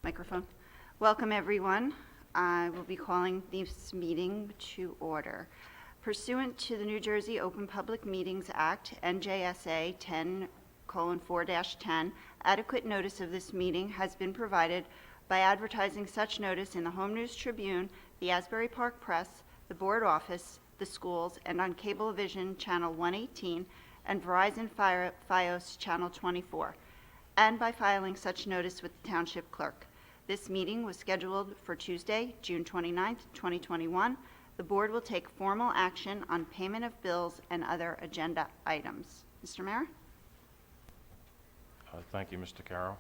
Microphone. Welcome, everyone. I will be calling this meeting to order. Pursuant to the New Jersey Open Public Meetings Act, NJSA 10:4-10, adequate notice of this meeting has been provided by advertising such notice in the Home News Tribune, the Asbury Park Press, the Board Office, the schools, and on Cablevision Channel 118 and Verizon Fios Channel 24, and by filing such notice with the Township Clerk. This meeting was scheduled for Tuesday, June 29th, 2021. The Board will take formal action on payment of bills and other agenda items. Mr. Mayor? Thank you, Mr. Carroll.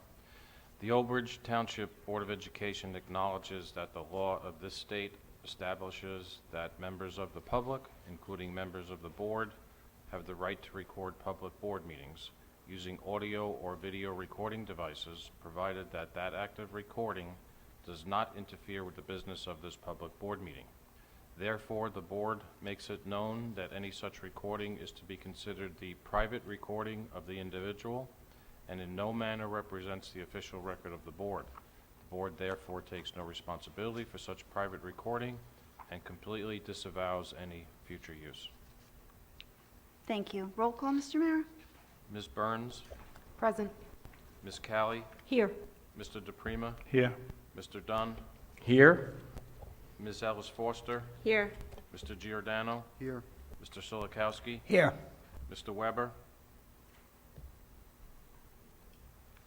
The Old Bridge Township Board of Education acknowledges that the law of this state establishes that members of the public, including members of the board, have the right to record public board meetings using audio or video recording devices, provided that that act of recording does not interfere with the business of this public board meeting. Therefore, the board makes it known that any such recording is to be considered the private recording of the individual and in no manner represents the official record of the board. The board therefore takes no responsibility for such private recording and completely disavows any future use. Thank you. Roll call, Mr. Mayor? Ms. Burns, Present. Ms. Callie, Here. Mr. DePrima, Here. Mr. Dunn, Here. Ms. Ellis Foster, Here. Mr. Giordano, Here. Mr. Solikowski, Here. Mr. Weber,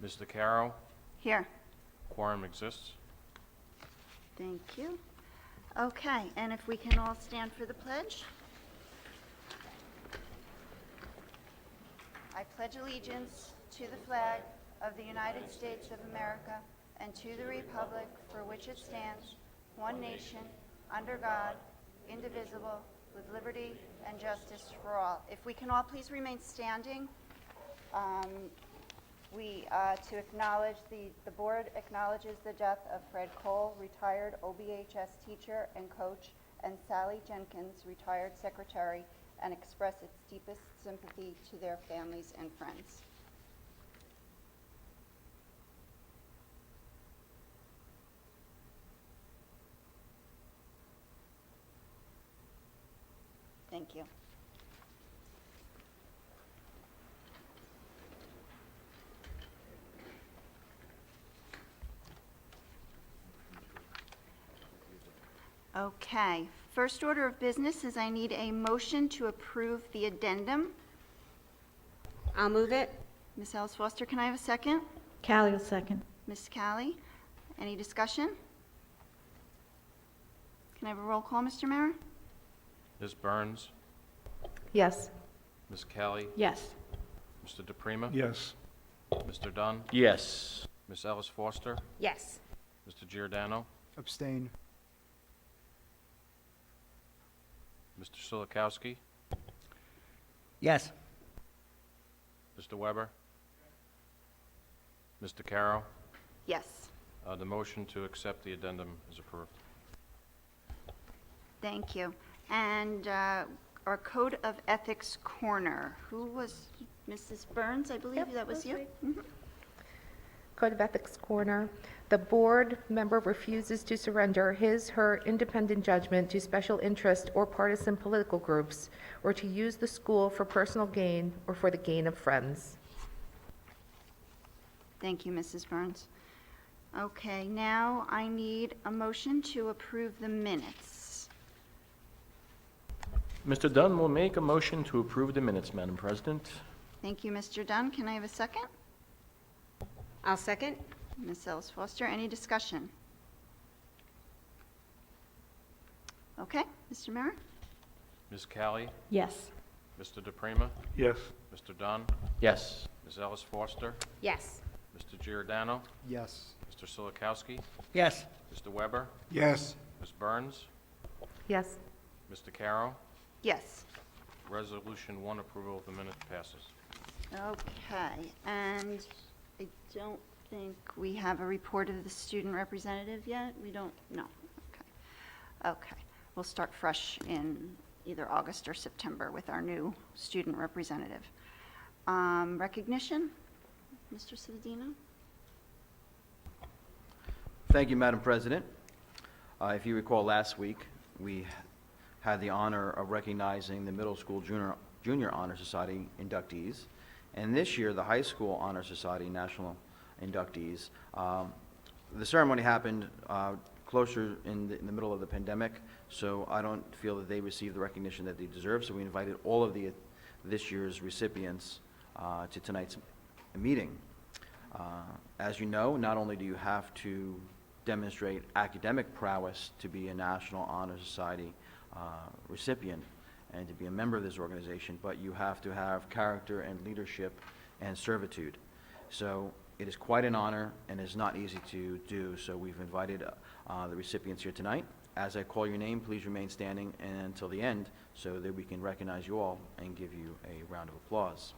Mr. Carroll. Here. Quorum exists. Thank you. Okay, and if we can all stand for the pledge. I pledge allegiance to the flag of the United States of America and to the republic for which it stands, one nation, under God, indivisible, with liberty and justice for all. If we can all please remain standing, to acknowledge, the board acknowledges the death of Fred Cole, retired OBHS teacher and coach, and Sally Jenkins, retired secretary, and express its deepest sympathy to their families and friends. Thank you. Okay, first order of business is I need a motion to approve the addendum. I'll move it. Ms. Ellis Foster, can I have a second? Callie will second. Ms. Callie, any discussion? Can I have a roll call, Mr. Mayor? Ms. Burns, Yes. Ms. Callie, Yes. Mr. DePrima, Yes. Mr. Dunn, Yes. Ms. Ellis Foster, Yes. Mr. Giordano, Abstain. Mr. Solikowski, Yes. Mr. Weber, Mr. Carroll. Yes. The motion to accept the addendum is approved. Thank you. And our Code of Ethics Corner, who was Mrs. Burns, I believe Yep, that was that's you? right. Mhm. Code of Ethics Corner. The board member refuses to surrender his/her independent judgment to special interest or partisan political groups, or to use the school for personal gain or for the gain of friends. Thank you, Mrs. Burns. Okay, now I need a motion to approve the minutes. Mr. Dunn will make a motion to approve the minutes, Madam President. Thank you, Mr. Dunn. Can I have a second? I'll second. Ms. Ellis Foster, any discussion? Okay, Mr. Mayor? Ms. Callie, Yes. Mr. DePrima, Yes. Mr. Dunn, Yes. Ms. Ellis Foster, Yes. Mr. Giordano, Yes. Mr. Solikowski, Yes. Mr. Weber, Yes. Ms. Burns, Yes. Mr. Carroll. Yes. Resolution 1, approval of the minutes passes. Okay, and I don't think we have a report of the student representative yet? We don't? No. Okay. Okay. We'll start fresh in either August or September with our new student representative. Recognition? Mr. Cedino? Thank you, Madam President. If you recall, last week, we had the honor of recognizing the Middle School Junior Honor Society inductees, and this year, the High School Honor Society National inductees. The ceremony happened closer in the middle of the pandemic, so I don't feel that they received the recognition that they deserve, so we invited all of this year's recipients to tonight's meeting. As you know, not only do you have to demonstrate academic prowess to be a National Honor Society recipient and to be a member of this organization, but you have to have character and leadership and servitude. So it is quite an honor and is not easy to do, so we've invited the recipients here tonight. As I call your name, please remain standing until the end so that we can recognize you all and give you a round of applause.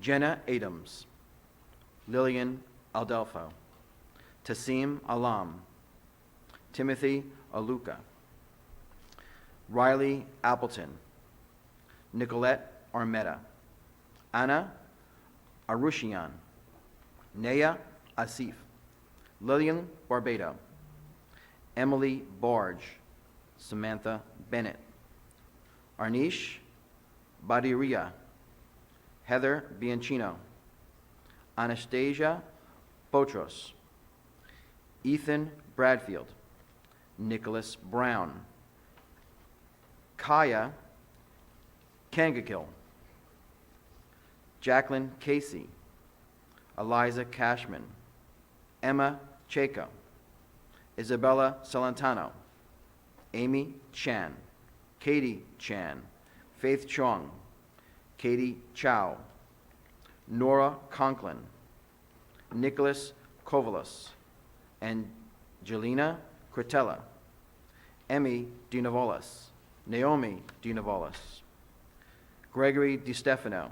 Jenna Adams, Lillian Aldelfo, Tassim Alam, Timothy Aluka, Riley Appleton, Nicolette Armetta, Anna Arushian, Naya Asif, Lillian Barbado, Emily Barge, Samantha Bennett, Arnish Badiria, Heather Bianchino, Anastasia Botros, Ethan Bradfield, Nicholas Brown, Kaya Kangakill, Jacqueline Casey, Eliza Cashman, Emma Chaco, Isabella Celentano, Amy Chan, Katie Chan, Faith Chong, Katie Chow, Nora Conklin, Nicholas Kovalos, and Jelena Cretella, Emmy DiNavolis, Naomi DiNavolis, Gregory DiStefano,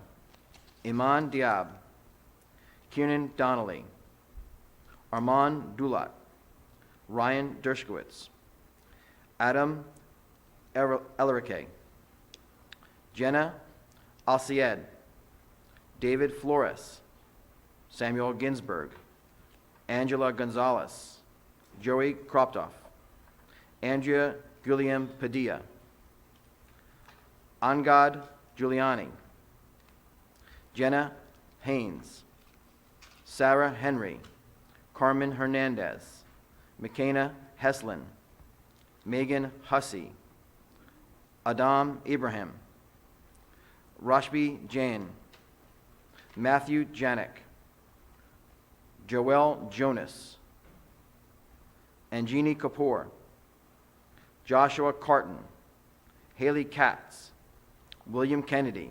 Iman Diab, Kiernan Donnelly, Armand Dulat, Ryan Dershkowitz, Adam Ellerike, Jenna Alcied, David Flores, Samuel Ginsberg, Angela Gonzalez, Joey Kroptoff, Andrea Guillem Padilla, Angad Giuliani, Jenna Haynes, Sarah Henry, Carmen Hernandez, McKenna Heslin, Megan Hussey, Adam Ibrahim, Rashbi Jain, Matthew Janik, Joel Jonas, Anjini Kapoor, Joshua Carton, Haley Katz, William Kennedy,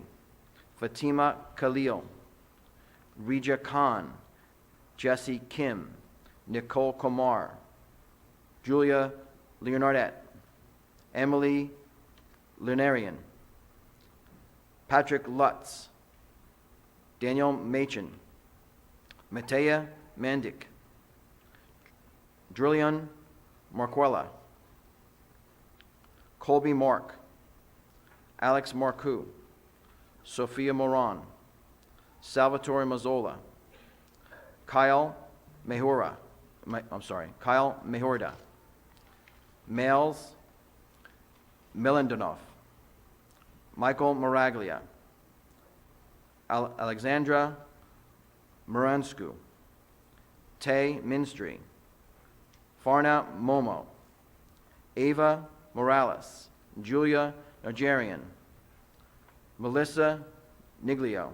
Fatima Khalil, Rija Khan, Jesse Kim, Nicole Komar, Julia Leonardette, Emily Lunarian, Patrick Lutz, Daniel Machin, Matea Mandik, Julian Marquella, Colby Mark, Alex Marcoux, Sophia Moran, Salvatore Mazzola, Kyle Mejorda, Males Milandanov, Michael Maraglia, Alexandra Muransku, Tay Minstry, Farna Momo, Ava Morales, Julia Nigerian, Melissa Niglio,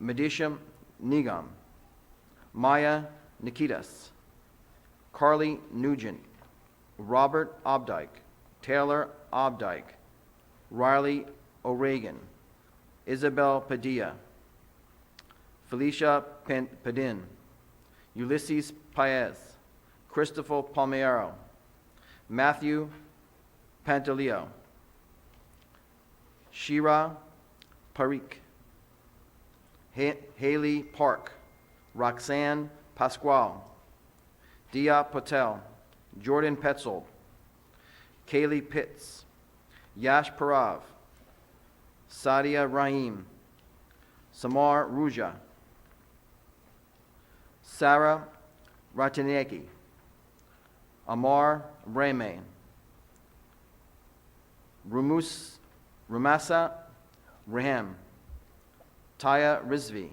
Medisha Nigam, Maya Nikitas, Carly Nugent, Robert Obdike, Taylor Obdike, Riley O'Regan, Isabel Padilla, Felicia Padin, Ulysses Paez, Christopher Palmiero, Matthew Pantaleo, Shira Parikh, Haley Park, Roxanne Pasquale, Dia Patel, Jordan Petzold, Kaylee Pitts, Yash Parav, Sadia Rahim, Samar Ruja, Sarah Ratinieki, Amar Reme, Rumasa Raham, Taya Rizvi,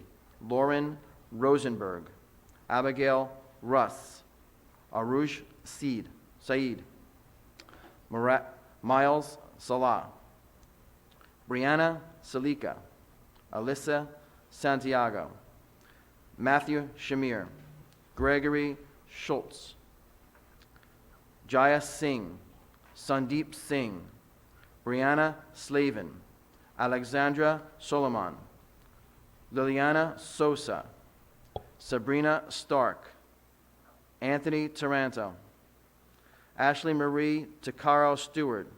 Lauren Rosenberg, Abigail Russ, Arush Saeed, Miles Salah, Brianna Salika, Alyssa Santiago, Matthew Shamir, Gregory Schultz, Jaya Singh, Sandeep Singh, Brianna Slavin, Alexandra Solomon, Liliana Sosa, Sabrina Stark, Anthony Taranto, Ashley Marie Takaro Stewart,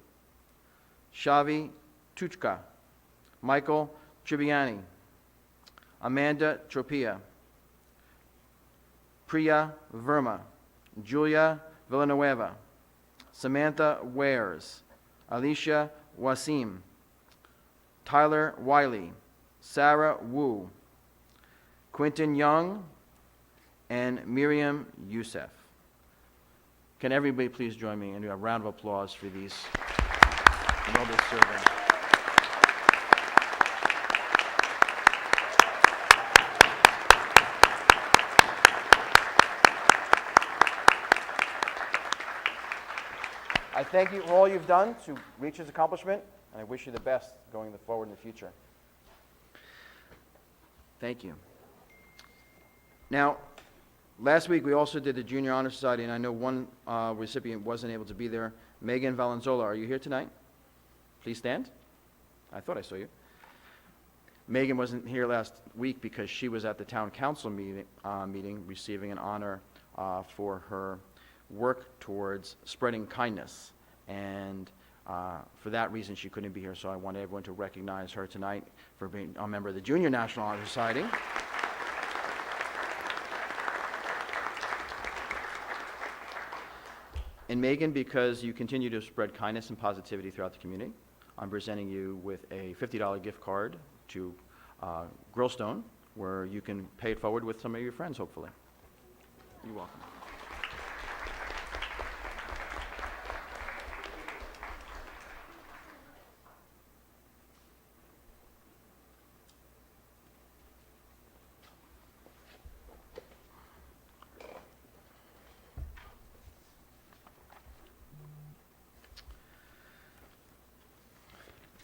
Shavi Tuchka, Michael Tribbiani, Amanda Tropia, Priya Verma, Julia Villanueva, Samantha Wares, Alicia Wasim, Tyler Wiley, Sarah Wu, Quentin Young, and Miriam Youssef. Can everybody please join me and do a round of applause for these well-deserving. I thank you for all you've done to reach this accomplishment, and I wish you the best going forward in the future. Thank you. Now, last week we also did the Junior Honor Society, and I know one recipient wasn't able to be there. Megan Valenzola, are you here tonight? Please stand. I thought I saw you. Megan wasn't here last week because she was at the town council meeting receiving an honor for her work towards spreading kindness. And for that reason, she couldn't be here, so I want everyone to recognize her tonight for being a member of the Junior National Honor Society. And Megan, because you continue to spread kindness and positivity throughout the community, I'm presenting you with a $50 gift card to Grillstone, where you can pay it forward with some of your friends, hopefully. You're welcome.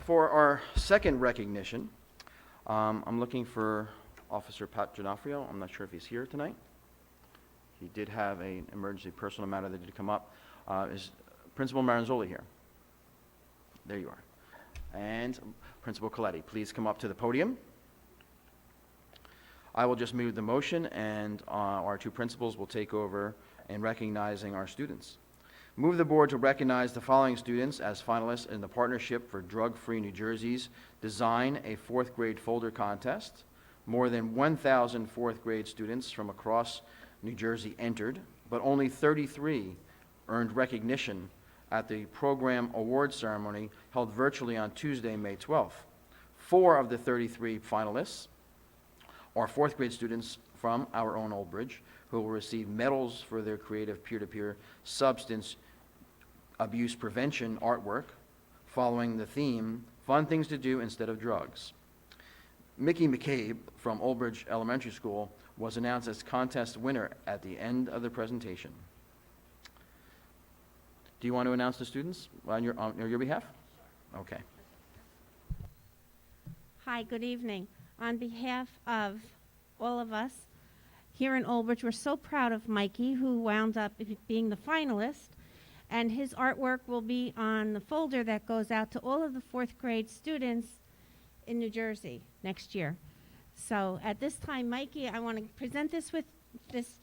For our second recognition, I'm looking for Officer Pat Giannoffrio. I'm not sure if he's here tonight. He did have an emergency personal matter that did come up. Is Principal Maranzoli here? There you are. And Principal Coletti, please come up to the podium. I will just move the motion, and our two principals will take over in recognizing our students. Move the board to recognize the following students as finalists in the Partnership for Drug-Free New Jersey's Design a Fourth Grade Folder Contest. More than 1,000 fourth grade students from across New Jersey entered, but only 33 earned recognition at the program award ceremony held virtually on Tuesday, May 12th. 4 of the 33 finalists are fourth grade students from our own Old Bridge, who will receive medals for their creative peer-to-peer substance abuse prevention artwork following the theme, Fun Things to Do Instead of Drugs. Mickey McCabe from Old Bridge Elementary School was announced as contest winner at the end of the presentation. Do you want to announce the students on your behalf? Okay. Hi, good evening. On behalf of all of us here in Old Bridge, we're so proud of Mikey, who wound up being the finalist, and his artwork will be on the folder that goes out to all of the fourth grade students in New Jersey next year. So at this time, Mikey, I want to present this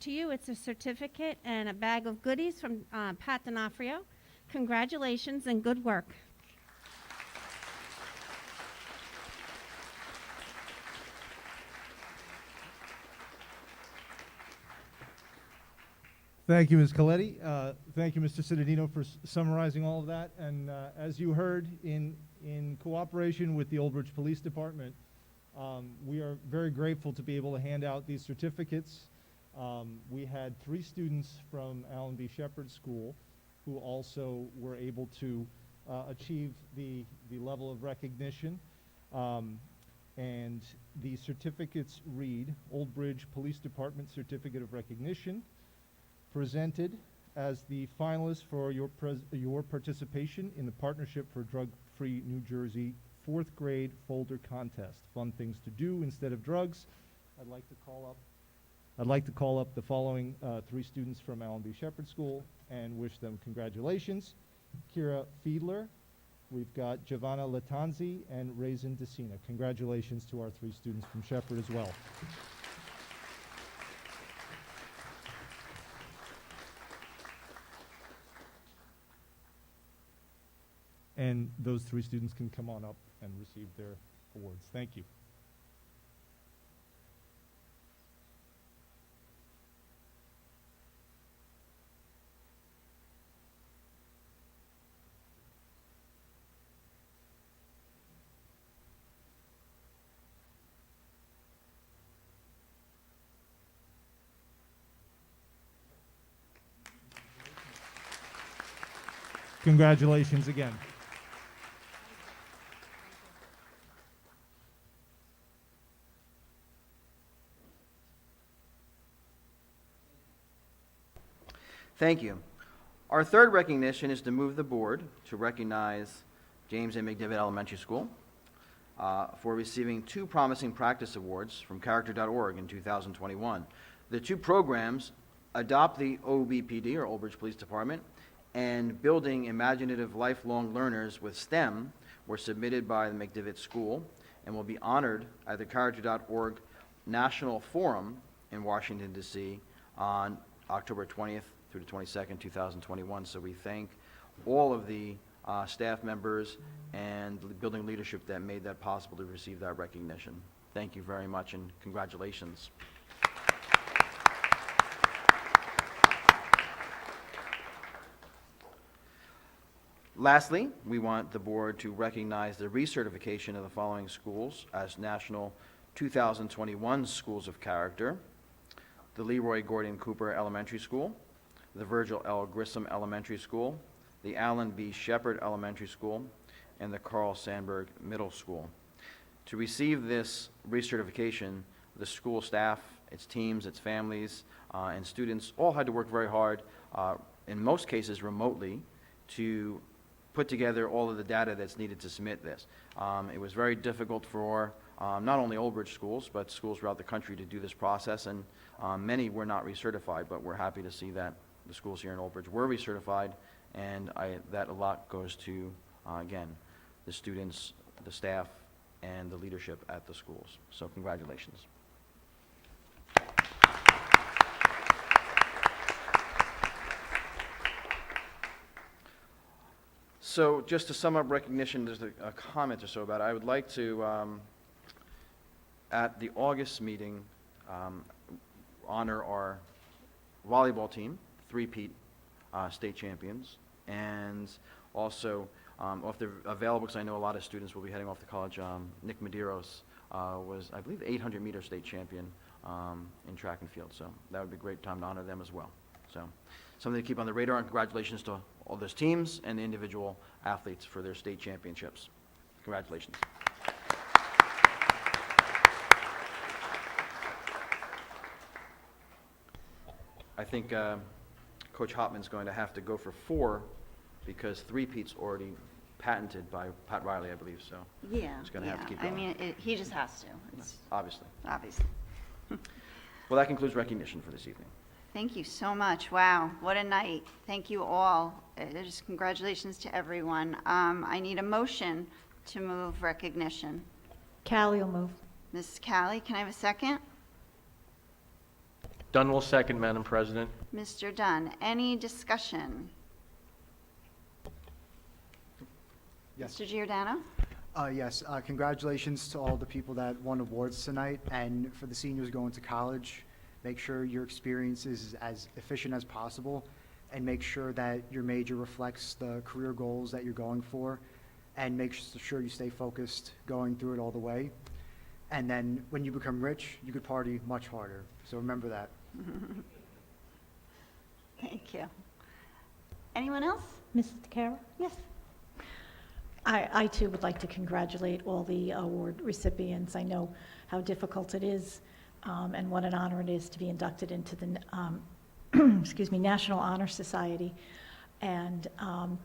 to you. It's a certificate and a bag of goodies from Pat D'Onofrio. Congratulations and good work. Thank you, Ms. Coletti. Thank you, Mr. Cittadino, for summarizing all of that. And as you heard, in cooperation with the Old Bridge Police Department, we are very grateful to be able to hand out these certificates We had 3 students from Allen B. Shepherd School who also were able to achieve the level of recognition. And the certificates read, Old Bridge Police Department Certificate of Recognition, presented as the finalist for your participation in the Partnership for Drug-Free New Jersey 4th grade folder contest. Fun things to do instead of drugs. I'd like to call up the following 3 students from Allen B. Shepherd School and wish them congratulations. Kira Fiedler, we've got Giovanna Latanzi, and Raisin Decina. Congratulations to our 3 students from Shepherd as well. And those 3 students can come on up and receive their awards. Thank you. Congratulations again. Thank you. Our third recognition is to move the board to recognize James A. Mcdevit Elementary School for receiving 2 Promising Practice Awards from Character.org in 2021. The 2 programs, Adopt the OBPD, or Old Bridge Police Department, and Building Imaginative Lifelong Learners with STEM, were submitted by the Mcdevit School and will be honored at the Character.org National Forum in Washington, D.C. on October 20th through the 22nd, 2021. So we thank all of the staff members and building leadership that made that possible to receive that recognition. Thank you very much and congratulations. Lastly, we want the board to recognize the recertification of the following schools as National 2021 Schools of Character: the Leroy Gordon Cooper Elementary School, the Virgil L. Grissom Elementary School, the Allen B. Shepherd Elementary School, and the Carl Sandburg Middle School. To receive this recertification, the school staff, its teams, its families, and students all had to work very hard, in most cases remotely, to put together all of the data that's needed to submit this. It was very difficult for not only Old Bridge schools, but schools throughout the country to do this process, and many were not recertified, but we're happy to see that the schools here in Old Bridge were recertified, and that a lot goes to, again, the students, the staff, and the leadership at the schools. So congratulations. So just to sum up recognition, there's a comment or so about it. I would like to, at the August meeting, honor our volleyball team, 3-peat state champions, and also, if they're available, because I know a lot of students will be heading off to college, Nick Medeiros was, I believe, 800-meter state champion in track and field. So that would be a great time to honor them as well. So something to keep on the radar, and congratulations to all those teams and the individual athletes for their state championships. Congratulations. I think Coach Hopman's going to have to go for 4 because 3-peat's already patented by Pat Riley, I believe, so. Yeah. He's going to have to keep I going. mean, he just has to. It's Obviously. obviously. Well, that concludes recognition for this evening. Thank you so much. Wow, what a night. Thank you all. Just congratulations to everyone. I need a motion to move recognition. Callie will move. Ms. Callie, can I have a second? Dunn will second, Madam President. Mr. Dunn, any discussion? Yes. Mr. Giordano? Yes, congratulations to all the people that won awards tonight, and for the seniors going to college, make sure your experience is as efficient as possible, and make sure that your major reflects the career goals that you're going for, and make sure you stay focused going through it all the way. And then when you become rich, you could party much harder. So remember that. Thank you. Anyone else? Mrs. DeCara? Yes. I too would like to congratulate all the award recipients. I know how difficult it is and what an honor it is to be inducted into the excuse me, National Honor Society. And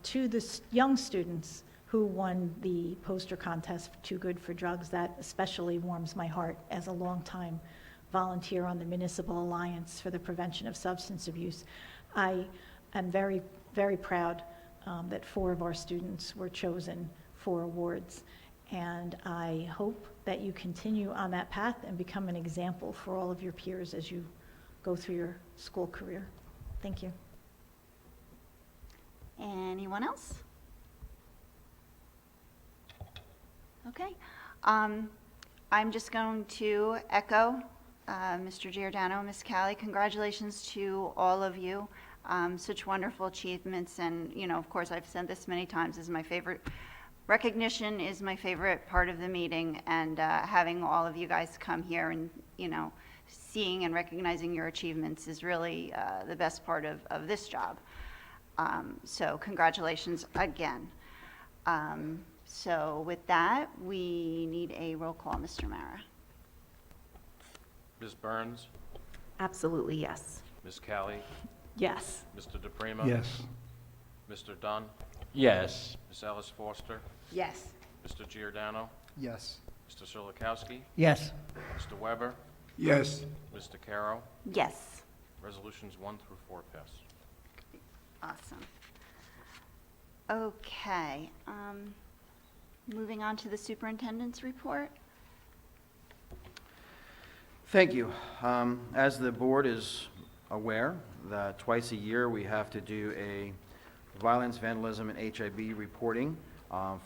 to the young students who won the poster contest, Too Good for Drugs, that especially warms my heart as a longtime volunteer on the Municipal Alliance for the Prevention of Substance Abuse. I am very, very proud that 4 of our students were chosen for awards. And I hope that you continue on that path and become an example for all of your peers as you go through your school career. Thank you. Anyone else? Okay. I'm just going to echo Mr. Giordano and Ms. Callie. Congratulations to all of you. Such wonderful achievements, and of course, I've said this many times, is my favorite. Recognition is my favorite part of the meeting, and having all of you guys come here and seeing and recognizing your achievements is really the best part of this job. So congratulations again. So with that, we need a roll call, Mr. Mara. Ms. Burns, Absolutely, yes. Ms. Callie, Yes. Mr. DePrimo. Yes. Mr. Dunn, Yes. Ms. Ellis Foster, Yes. Mr. Giordano, Yes. Mr. Silikowski, Yes. Mr. Weber, Yes. Ms. DeCaro. Yes. Resolutions 1 through 4 pass. Awesome. Okay. Moving on to the superintendent's report. Thank you. As the board is aware, that twice a year we have to do a violence, vandalism, and HIV reporting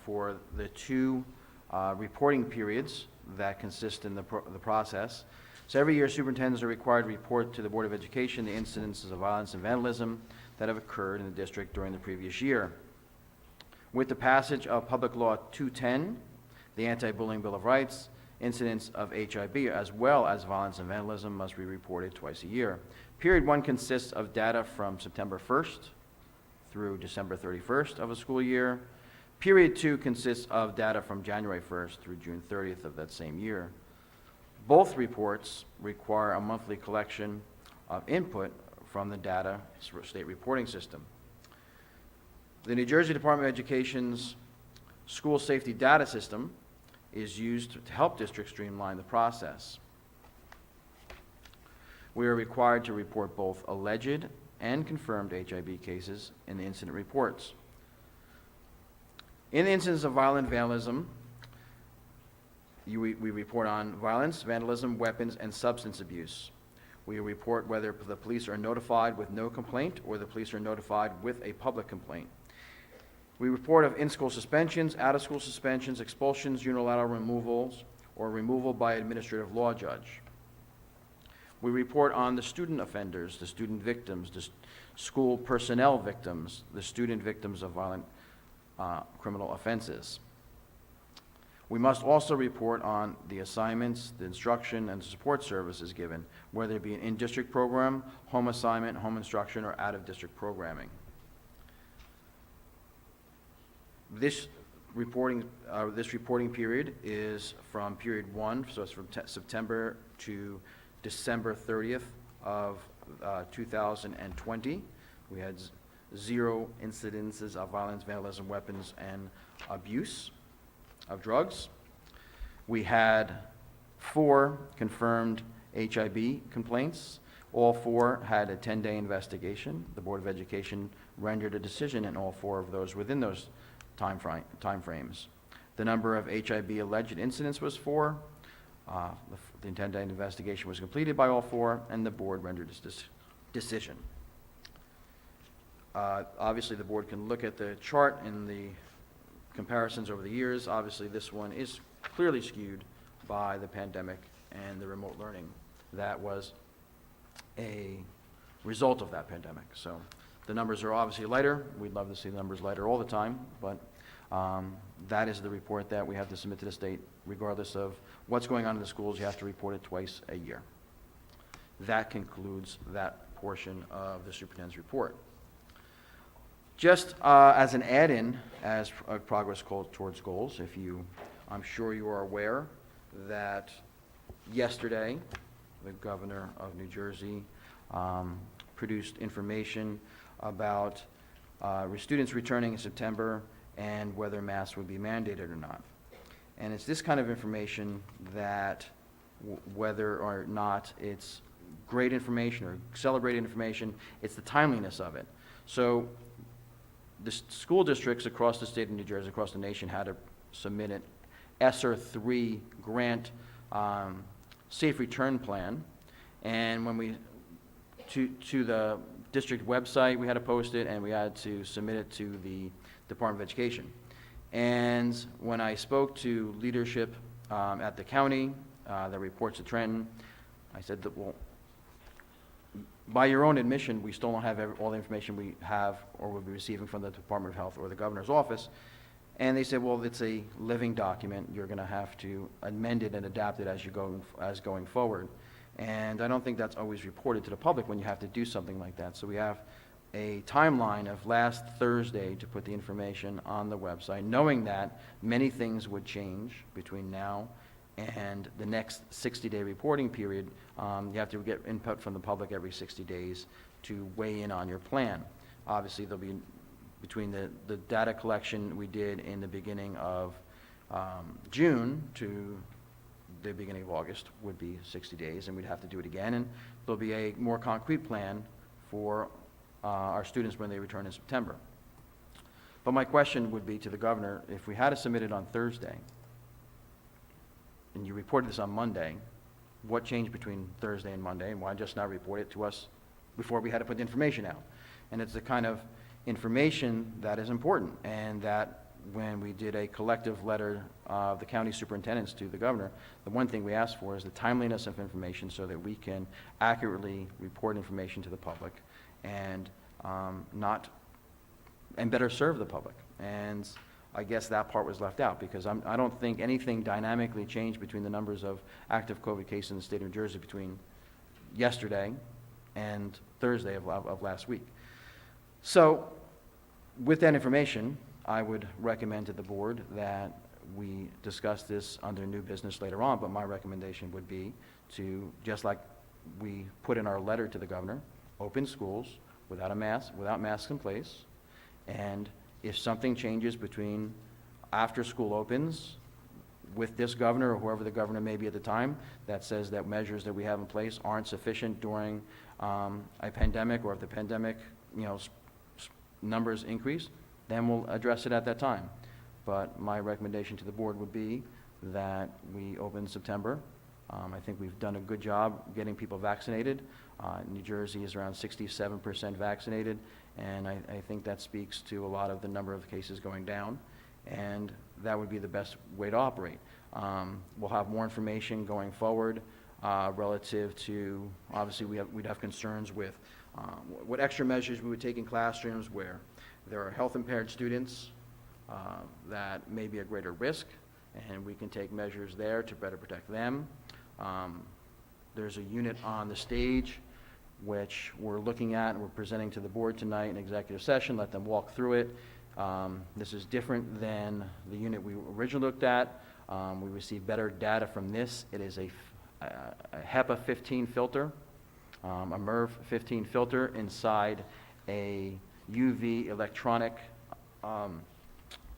for the 2 reporting periods that consist in the process. So every year, superintendents are required to report to the Board of Education the incidences of violence and vandalism that have occurred in the district during the previous year. With the passage of Public Law 210, the Anti-Bullying Bill of Rights, incidents of HIV as well as violence and vandalism must be reported twice a year. Period 1 consists of data from September 1st through December 31st of a school year. Period 2 consists of data from January 1st through June 30th of that same year. Both reports require a monthly collection of input from the data state reporting system. The New Jersey Department of Education's school safety data system is used to help districts streamline the process. We are required to report both alleged and confirmed HIV cases in the incident reports. In the incidents of violent vandalism, we report on violence, vandalism, weapons, and substance abuse. We report whether the police are notified with no complaint or the police are notified with a public complaint. We report of in-school suspensions, out-of-school suspensions, expulsions, unilateral removals, or removal by administrative law judge. We report on the student offenders, the student victims, the school personnel victims, the student victims of violent criminal offenses. We must also report on the assignments, the instruction, and support services given, whether it be an in-district program, home assignment, home instruction, or out-of-district programming. This reporting period is from period 1, so it's from September to December 30th of 2020. We had 0 incidences of violence, vandalism, weapons, and abuse of drugs. We had 4 confirmed HIV complaints. All 4 had a 10-day investigation. The Board of Education rendered a decision in all 4 of those within those time frames. The number of HIV alleged incidents was 4. The 10-day investigation was completed by all 4, and the board rendered its decision. Obviously, the board can look at the chart in the comparisons over the years. Obviously, this one is clearly skewed by the pandemic and the remote learning that was a result of that pandemic. So the numbers are obviously lighter. We'd love to see the numbers lighter all the time, but that is the report that we have to submit to the state. Regardless of what's going on in the schools, you have to report it twice a year. that concludes that portion of the superintendent's report. Just as an add-in, as progress towards goals, I'm sure you are aware that yesterday, the governor of New Jersey produced information about students returning in September and whether masks would be mandated or not. And it's this kind of information that, whether or not it's great information or celebrated information, it's the timeliness of it. So the school districts across the state of New Jersey, across the nation, had to submit an ESSER 3 grant safe return plan. And when we, to the district website, we had to post it, and we had to submit it to the Department of Education. And when I spoke to leadership at the county that reports to Trenton, I said that, well, by your own admission, we still don't have all the information we have or will be receiving from the Department of Health or the governor's office. And they said, well, it's a living document. You're going to have to amend it and adapt it as going forward. And I don't think that's always reported to the public when you have to do something like that. So we have a timeline of last Thursday to put the information on the website, knowing that many things would change between now and the next 60-day reporting period. You have to get input from the public every 60 days to weigh in on your plan. Obviously, there'll be, between the data collection we did in the beginning of June to the beginning of August would be 60 days, and we'd have to do it again. And there'll be a more concrete plan for our students when they return in September. But my question would be to the governor, if we had to submit it on Thursday, and you reported this on Monday, what changed between Thursday and Monday, and why just not report it to us before we had to put the information out? And it's the kind of information that is important, and that when we did a collective letter of the county superintendents to the governor, the one thing we asked for is the timeliness of information so that we can accurately report information to the public and better serve the public. And I guess that part was left out, because I don't think anything dynamically changed between the numbers of active COVID cases in the state of New Jersey between yesterday and Thursday of last week. So with that information, I would recommend to the board that we discuss this under new business later on, but my recommendation would be to, just like we put in our letter to the governor, open schools without masks in place, and if something changes between after school opens with this governor or whoever the governor may be at the time that says that measures that we have in place aren't sufficient during a pandemic, or if the pandemic numbers increase, then we'll address it at that time. But my recommendation to the board would be that we open in September. I think we've done a good job getting people vaccinated. New Jersey is around 67% vaccinated, and I think that speaks to a lot of the number of cases going down, and that would be the best way to operate. We'll have more information going forward relative to, obviously we'd have concerns with what extra measures we would take in classrooms where there are health impaired students that may be at greater risk, and we can take measures there to better protect them. There's a unit on the stage which we're looking at and we're presenting to the board tonight in executive session, let them walk through it. This is different than the unit we originally looked at. We received better data from this. It is a HEPA 15 filter, a MERV 15 filter inside a UV electronic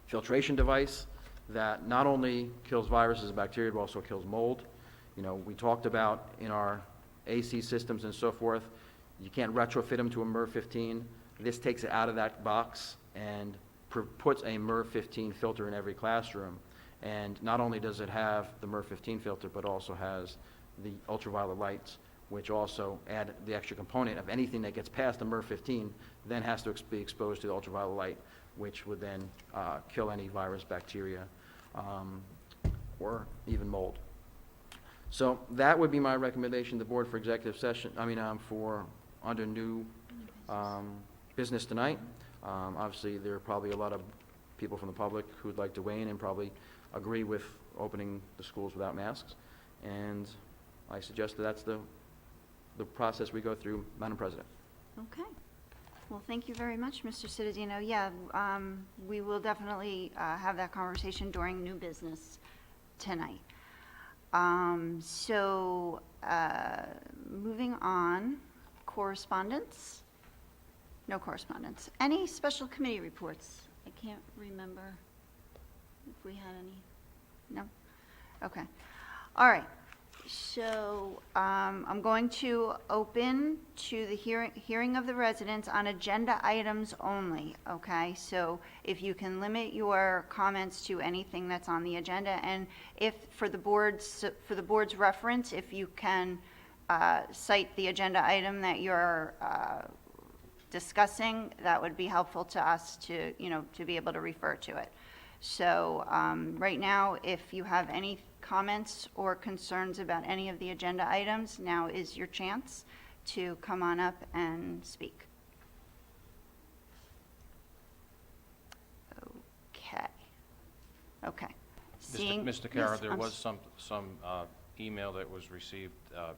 filtration device that not only kills viruses and bacteria, but also kills mold. We talked about in our AC systems and so forth, you can't retrofit them to a MERV 15. This takes it out of that box and puts a MERV 15 filter in every classroom. And not only does it have the MERV 15 filter, but also has the ultraviolet lights, which also add the extra component of anything that gets past the MERV 15 then has to be exposed to the ultraviolet light, which would then kill any virus, bacteria, or even mold. So that would be my recommendation to the board for executive session, for under new business tonight. Obviously, there are probably a lot of people from the public who'd like to weigh in and probably agree with opening the schools without masks. And I suggest that that's the the process we go through, Madam President. Okay. Well, thank you very much, Mr. Cittadino. Yeah, we will definitely have that conversation during new business tonight. Moving on, correspondence? No correspondence. Any special committee reports? I can't remember if we had any. No? Okay. All right. So I'm going to open to the hearing of the residents on agenda items only, okay? So if you can limit your comments to anything that's on the agenda, and if for the board's reference, if you can cite the agenda item that you're discussing, that would be helpful to us to, to be able to refer to it. So right now, if you have any comments or concerns about any of the agenda items, now is your chance to come on up and speak. Okay. Mr. Kara, Yes, there I'm was some email that was received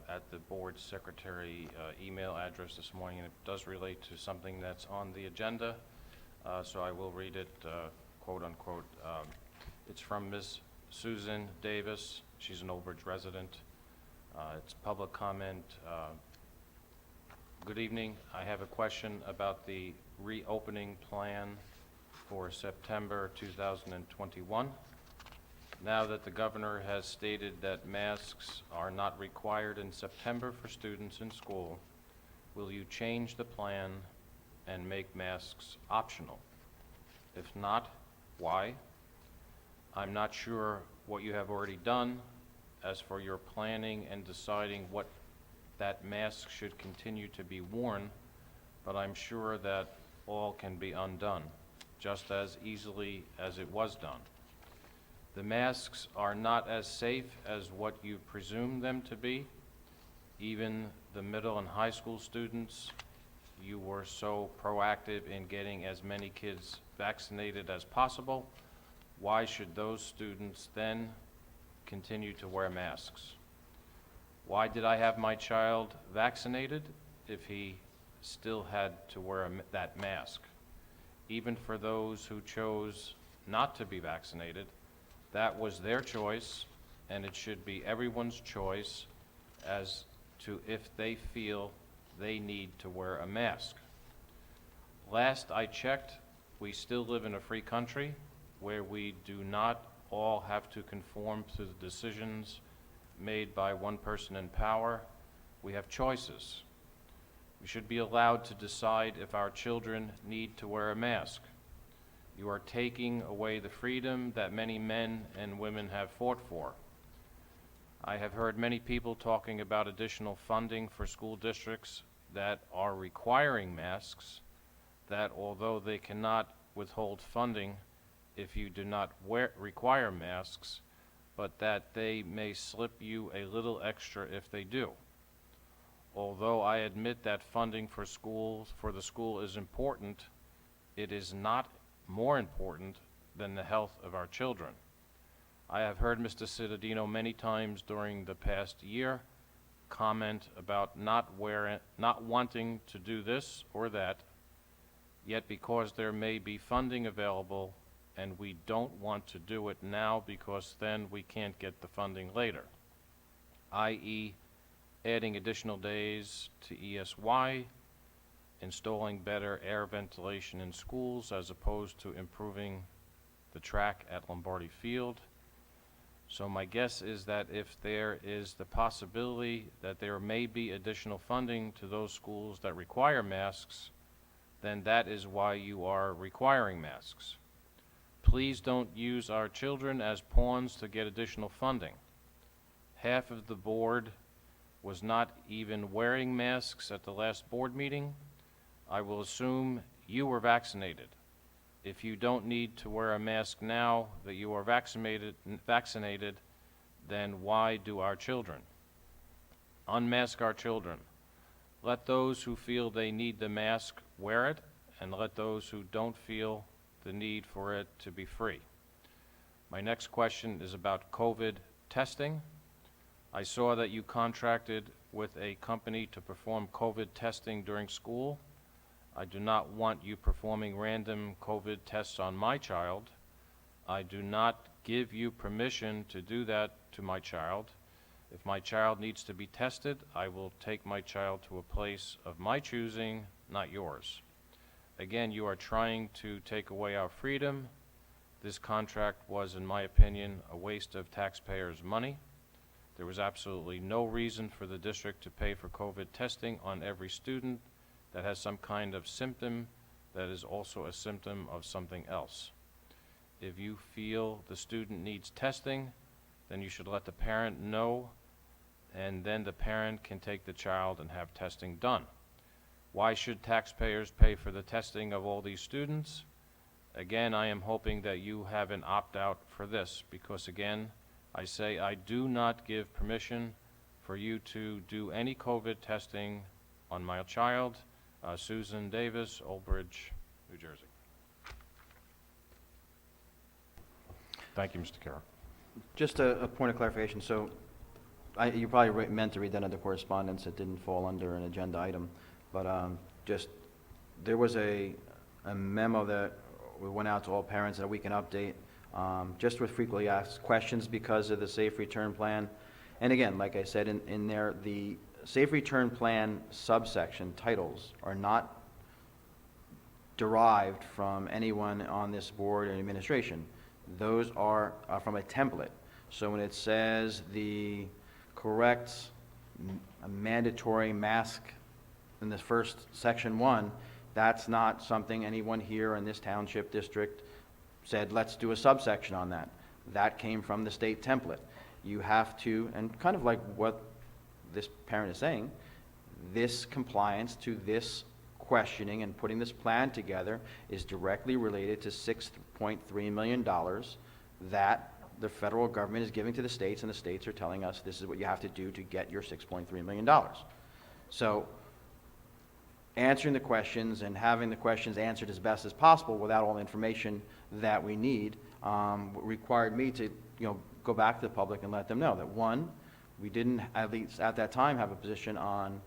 at the board secretary email address this morning, and it does relate to something that's on the agenda, so I will read it, quote unquote. It's from Ms. Susan Davis. She's an Old Bridge resident. It's public comment. Good evening. I have a question about the reopening plan for September 2021. Now that the governor has stated that masks are not required in September for students in school, will you change the plan and make masks optional? If not, why? I'm not sure what you have already done as for your planning and deciding what that mask should continue to be worn, but I'm sure that all can be undone just as easily as it was done. The masks are not as safe as what you presume them to be. Even the middle and high school students, you were so proactive in getting as many kids vaccinated as possible. Why should those students then continue to wear masks? Why did I have my child vaccinated if he still had to wear that mask? Even for those who chose not to be vaccinated, that was their choice, and it should be everyone's choice as to if they feel they need to wear a mask. Last I checked, we still live in a free country where we do not all have to conform to the decisions made by one person in power. We have choices. We should be allowed to decide if our children need to wear a mask. You are taking away the freedom that many men and women have fought for. I have heard many people talking about additional funding for school districts that are requiring masks, that although they cannot withhold funding if you do not require masks, but that they may slip you a little extra if they do. Although I admit that funding for the school is important, it is not more important than the health of our children. I have heard Mr. Cittadino many times during the past year comment about not wanting to do this or that, yet because there may be funding available and we don't want to do it now because then we can't get the funding later, i.e. adding additional days to ESY, installing better air ventilation in schools as opposed to improving the track at Lombardi Field. So my guess is that if there is the possibility that there may be additional funding to those schools that require masks, then that is why you are requiring masks. Please don't use our children as pawns to get additional funding. Half of the board was not even wearing masks at the last board meeting. I will assume you were vaccinated. If you don't need to wear a mask now that you are vaccinated, then why do our children? Unmask our children. Let those who feel they need the mask wear it, and let those who don't feel the need for it to be free. My next question is about COVID testing. I saw that you contracted with a company to perform COVID testing during school. I do not want you performing random COVID tests on my child. I do not give you permission to do that to my child. If my child needs to be tested, I will take my child to a place of my choosing, not yours. Again, you are trying to take away our freedom. This contract was, in my opinion, a waste of taxpayers' money. There was absolutely no reason for the district to pay for COVID testing on every student that has some kind of symptom that is also a symptom of something else. If you feel the student needs testing, then you should let the parent know, and then the parent can take the child and have testing done. Why should taxpayers pay for the testing of all these students? Again, I am hoping that you have an opt-out for this, because again, I say I do not give permission for you to do any COVID testing on my child, Susan Davis, Old Bridge, New Jersey. Thank you, Mr. Carroll. Just a point of clarification. So you probably meant to read that under correspondence. It didn't fall under an agenda item. But there was a memo that we went out to all parents that we can update just with frequently asked questions because of the Safe Return Plan. And again, like I said in there, the Safe Return Plan subsection titles are not derived from anyone on this board or administration. Those are from a template. So when it says the correct mandatory mask in the first section 1, that's not something anyone here in this township district said, let's do a subsection on that. That came from the state template. You have to, and kind of like what this parent is saying, this compliance to this questioning and putting this plan together is directly related to $6.3 million that the federal government is giving to the states, and the states are telling us this is what you have to do to get your $6.3 million. So answering the questions and having the questions answered as best as possible without all the information that we need required me to go back to the public and let them know that, one, we didn't, at least at that time, have a position on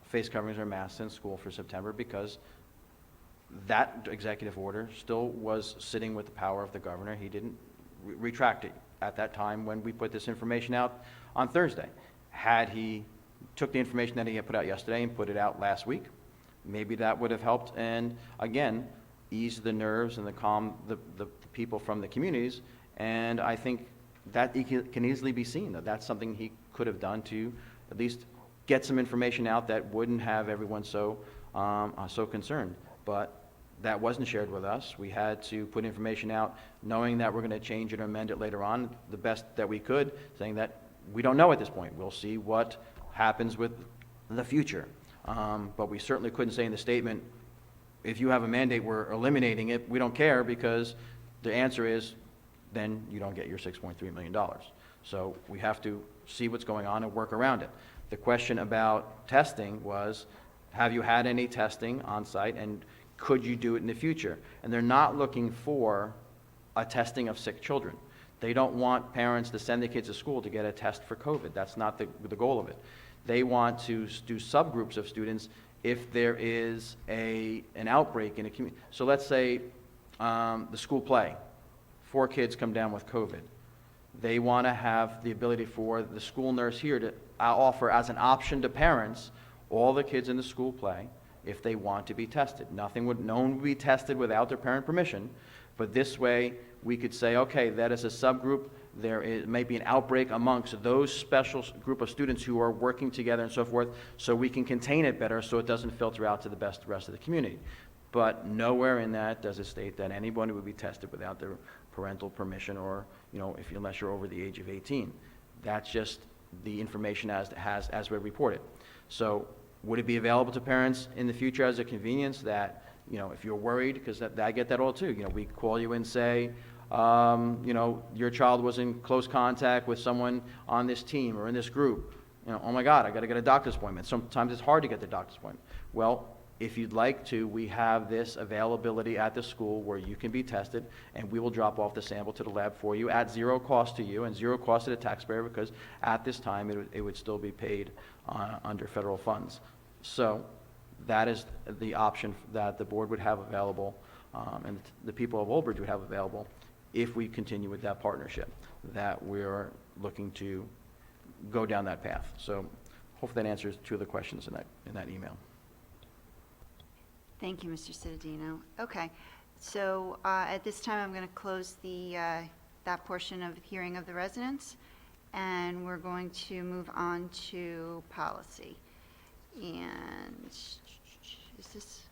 face coverings or masks in school for September because that executive order still was sitting with the power of the governor. He didn't retract it at that time when we put this information out on Thursday. Had he took the information that he had put out yesterday and put it out last week, maybe that would have helped and, again, ease the nerves and calm the people from the communities. And I think that can easily be seen, that that's something he could have done to at least get some information out that wouldn't have everyone so concerned. But that wasn't shared with us. We had to put information out knowing that we're going to change it or amend it later on the best that we could, saying that we don't know at this point. We'll see what happens with the future. But we certainly couldn't say in the statement, if you have a mandate, we're eliminating it. We don't care, because the answer is then you don't get your $6.3 million. So we have to see what's going on and work around it. The question about testing was, have you had any testing on site, and could you do it in the future? And they're not looking for a testing of sick children. They don't want parents to send their kids to school to get a test for COVID. That's not the goal of it. They want to do subgroups of students if there is an outbreak in a community. So let's say the school play, 4 kids come down with COVID. They want to have the ability for the school nurse here to offer as an option to parents all the kids in the school play if they want to be tested. No one would be tested without their parent permission, but this way we could say, okay, that is a subgroup. There may be an outbreak amongst those special group of students who are working together and so forth, so we can contain it better so it doesn't filter out to the rest of the community. But nowhere in that does it state that anybody would be tested without their parental permission, or unless you're over the age of 18. That's just the information as we report it. So would it be available to parents in the future as a convenience that, if you're worried, because I get that all too, we call you and say, your child was in close contact with someone on this team or in this group. Oh my God, I got to get a doctor's appointment. Sometimes it's hard to get the doctor's appointment. Well, If you'd like to, we have this availability at the school where you can be tested, and we will drop off the sample to the lab for you at zero cost to you and zero cost to the taxpayer, because at this time, it would still be paid under federal funds. So that is the option that the board would have available, and the people of Old Bridge would have available if we continue with that partnership, that we're looking to go down that path. So hopefully that answers two of the questions in that email. Thank you, Mr. Cittadino. Okay, so at this time, I'm going to close that portion of the hearing of the residents, and we're going to move on to policy. And is this?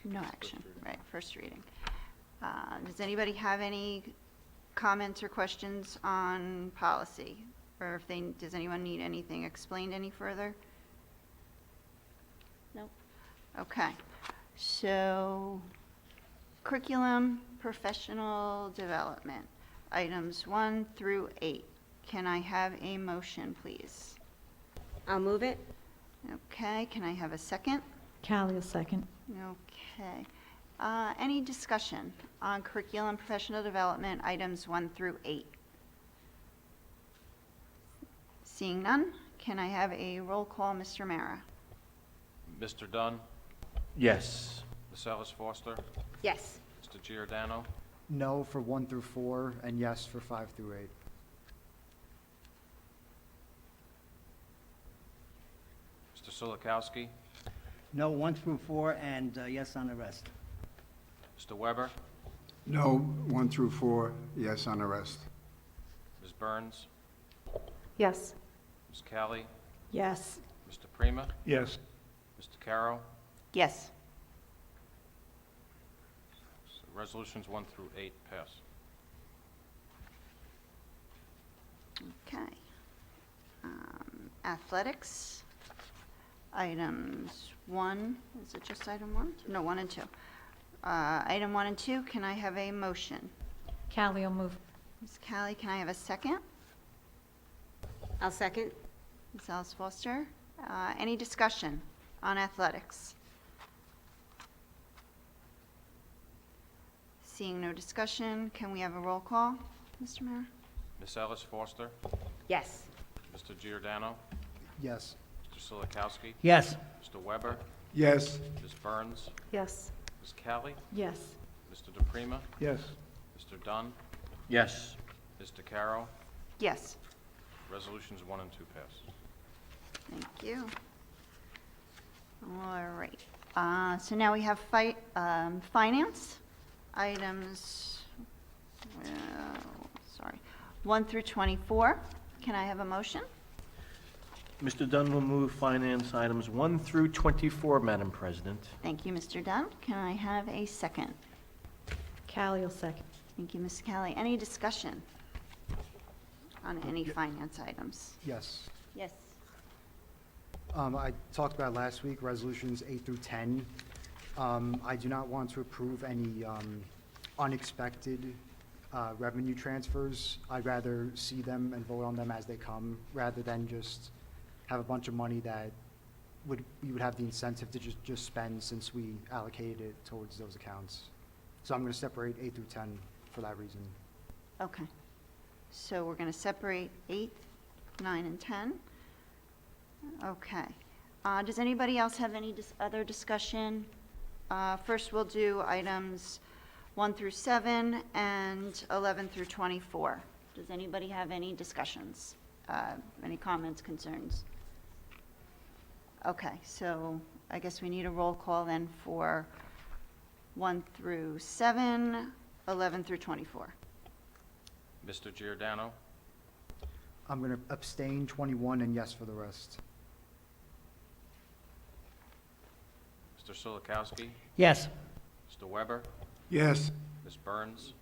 No action, right, first reading. Does anybody have any comments or questions on policy? Or does anyone need anything explained any further? No? Okay. So, curriculum, professional development, items 1 through 8. Can I have a motion, please? I'll move it. Okay, can I have a second? Callie will second. Okay. Any discussion on curriculum, professional development, items 1 through 8? Seeing none, can I have a roll call, Mr. Mara? Mr. Dunn, Yes. Ms. Ellis Foster, Yes. Mr. Giordano, No for 1 through 4, and yes for 5 through 8. Mr. Sulikowski, No, 1 through 4, and yes on the rest. Mr. Weber, No, 1 through 4, yes on the rest. Ms. Burns, Yes. Ms. Callie, Yes. Mr. Prima, Yes. Mr. Caro. Yes. So resolutions 1 through 8 pass. Okay. Athletics, items 1, is it just item 1? No, 1 and 2. Item 1 and 2, can I have a motion? Callie will move. Ms. Callie, can I have a second? I'll second. Ms. Ellis Foster, any discussion on athletics? Seeing no discussion, can we have a roll call, Mr. Mayor? Ms. Ellis Foster, Yes. Mr. Giordano, Yes. Mr. Sulikowski, Yes. Mr. Weber, Yes. Ms. Burns, Yes. Ms. Callie, Yes. Mr. DePrima, Yes. Mr. Dunn, Yes. Mr. Caro. Yes. Resolutions 1 and 2 pass. Thank you. All right. So now we have finance, items, 1 through 24. Can I have a motion? Mr. Dunn will move finance items 1 through 24, Madam President. Thank you, Mr. Dunn. Can I have a second? Callie will second. Thank you, Ms. Kelly. Any discussion on any finance items? Yes. Yes. I talked about last week, resolutions 8 through 10. I do not want to approve any unexpected revenue transfers. I'd rather see them and vote on them as they come, rather than just have a bunch of money that we would have the incentive to just spend, since we allocated it towards those accounts. So I'm going to separate 8 through 10 for that reason. Okay. So we're going to separate 8, 9, and 10. Okay. Does anybody else have any other discussion? First, we'll do items 1 through 7 and 11 through 24. Does anybody have any discussions, any comments, concerns? Okay, so I guess we need a roll call then for 1 through 7, 11 through 24. Mr. Giordano, I'm going to abstain 21 and yes for the rest. Mr. Sulikowski, Yes. Mr. Weber, Yes. Ms. Burns,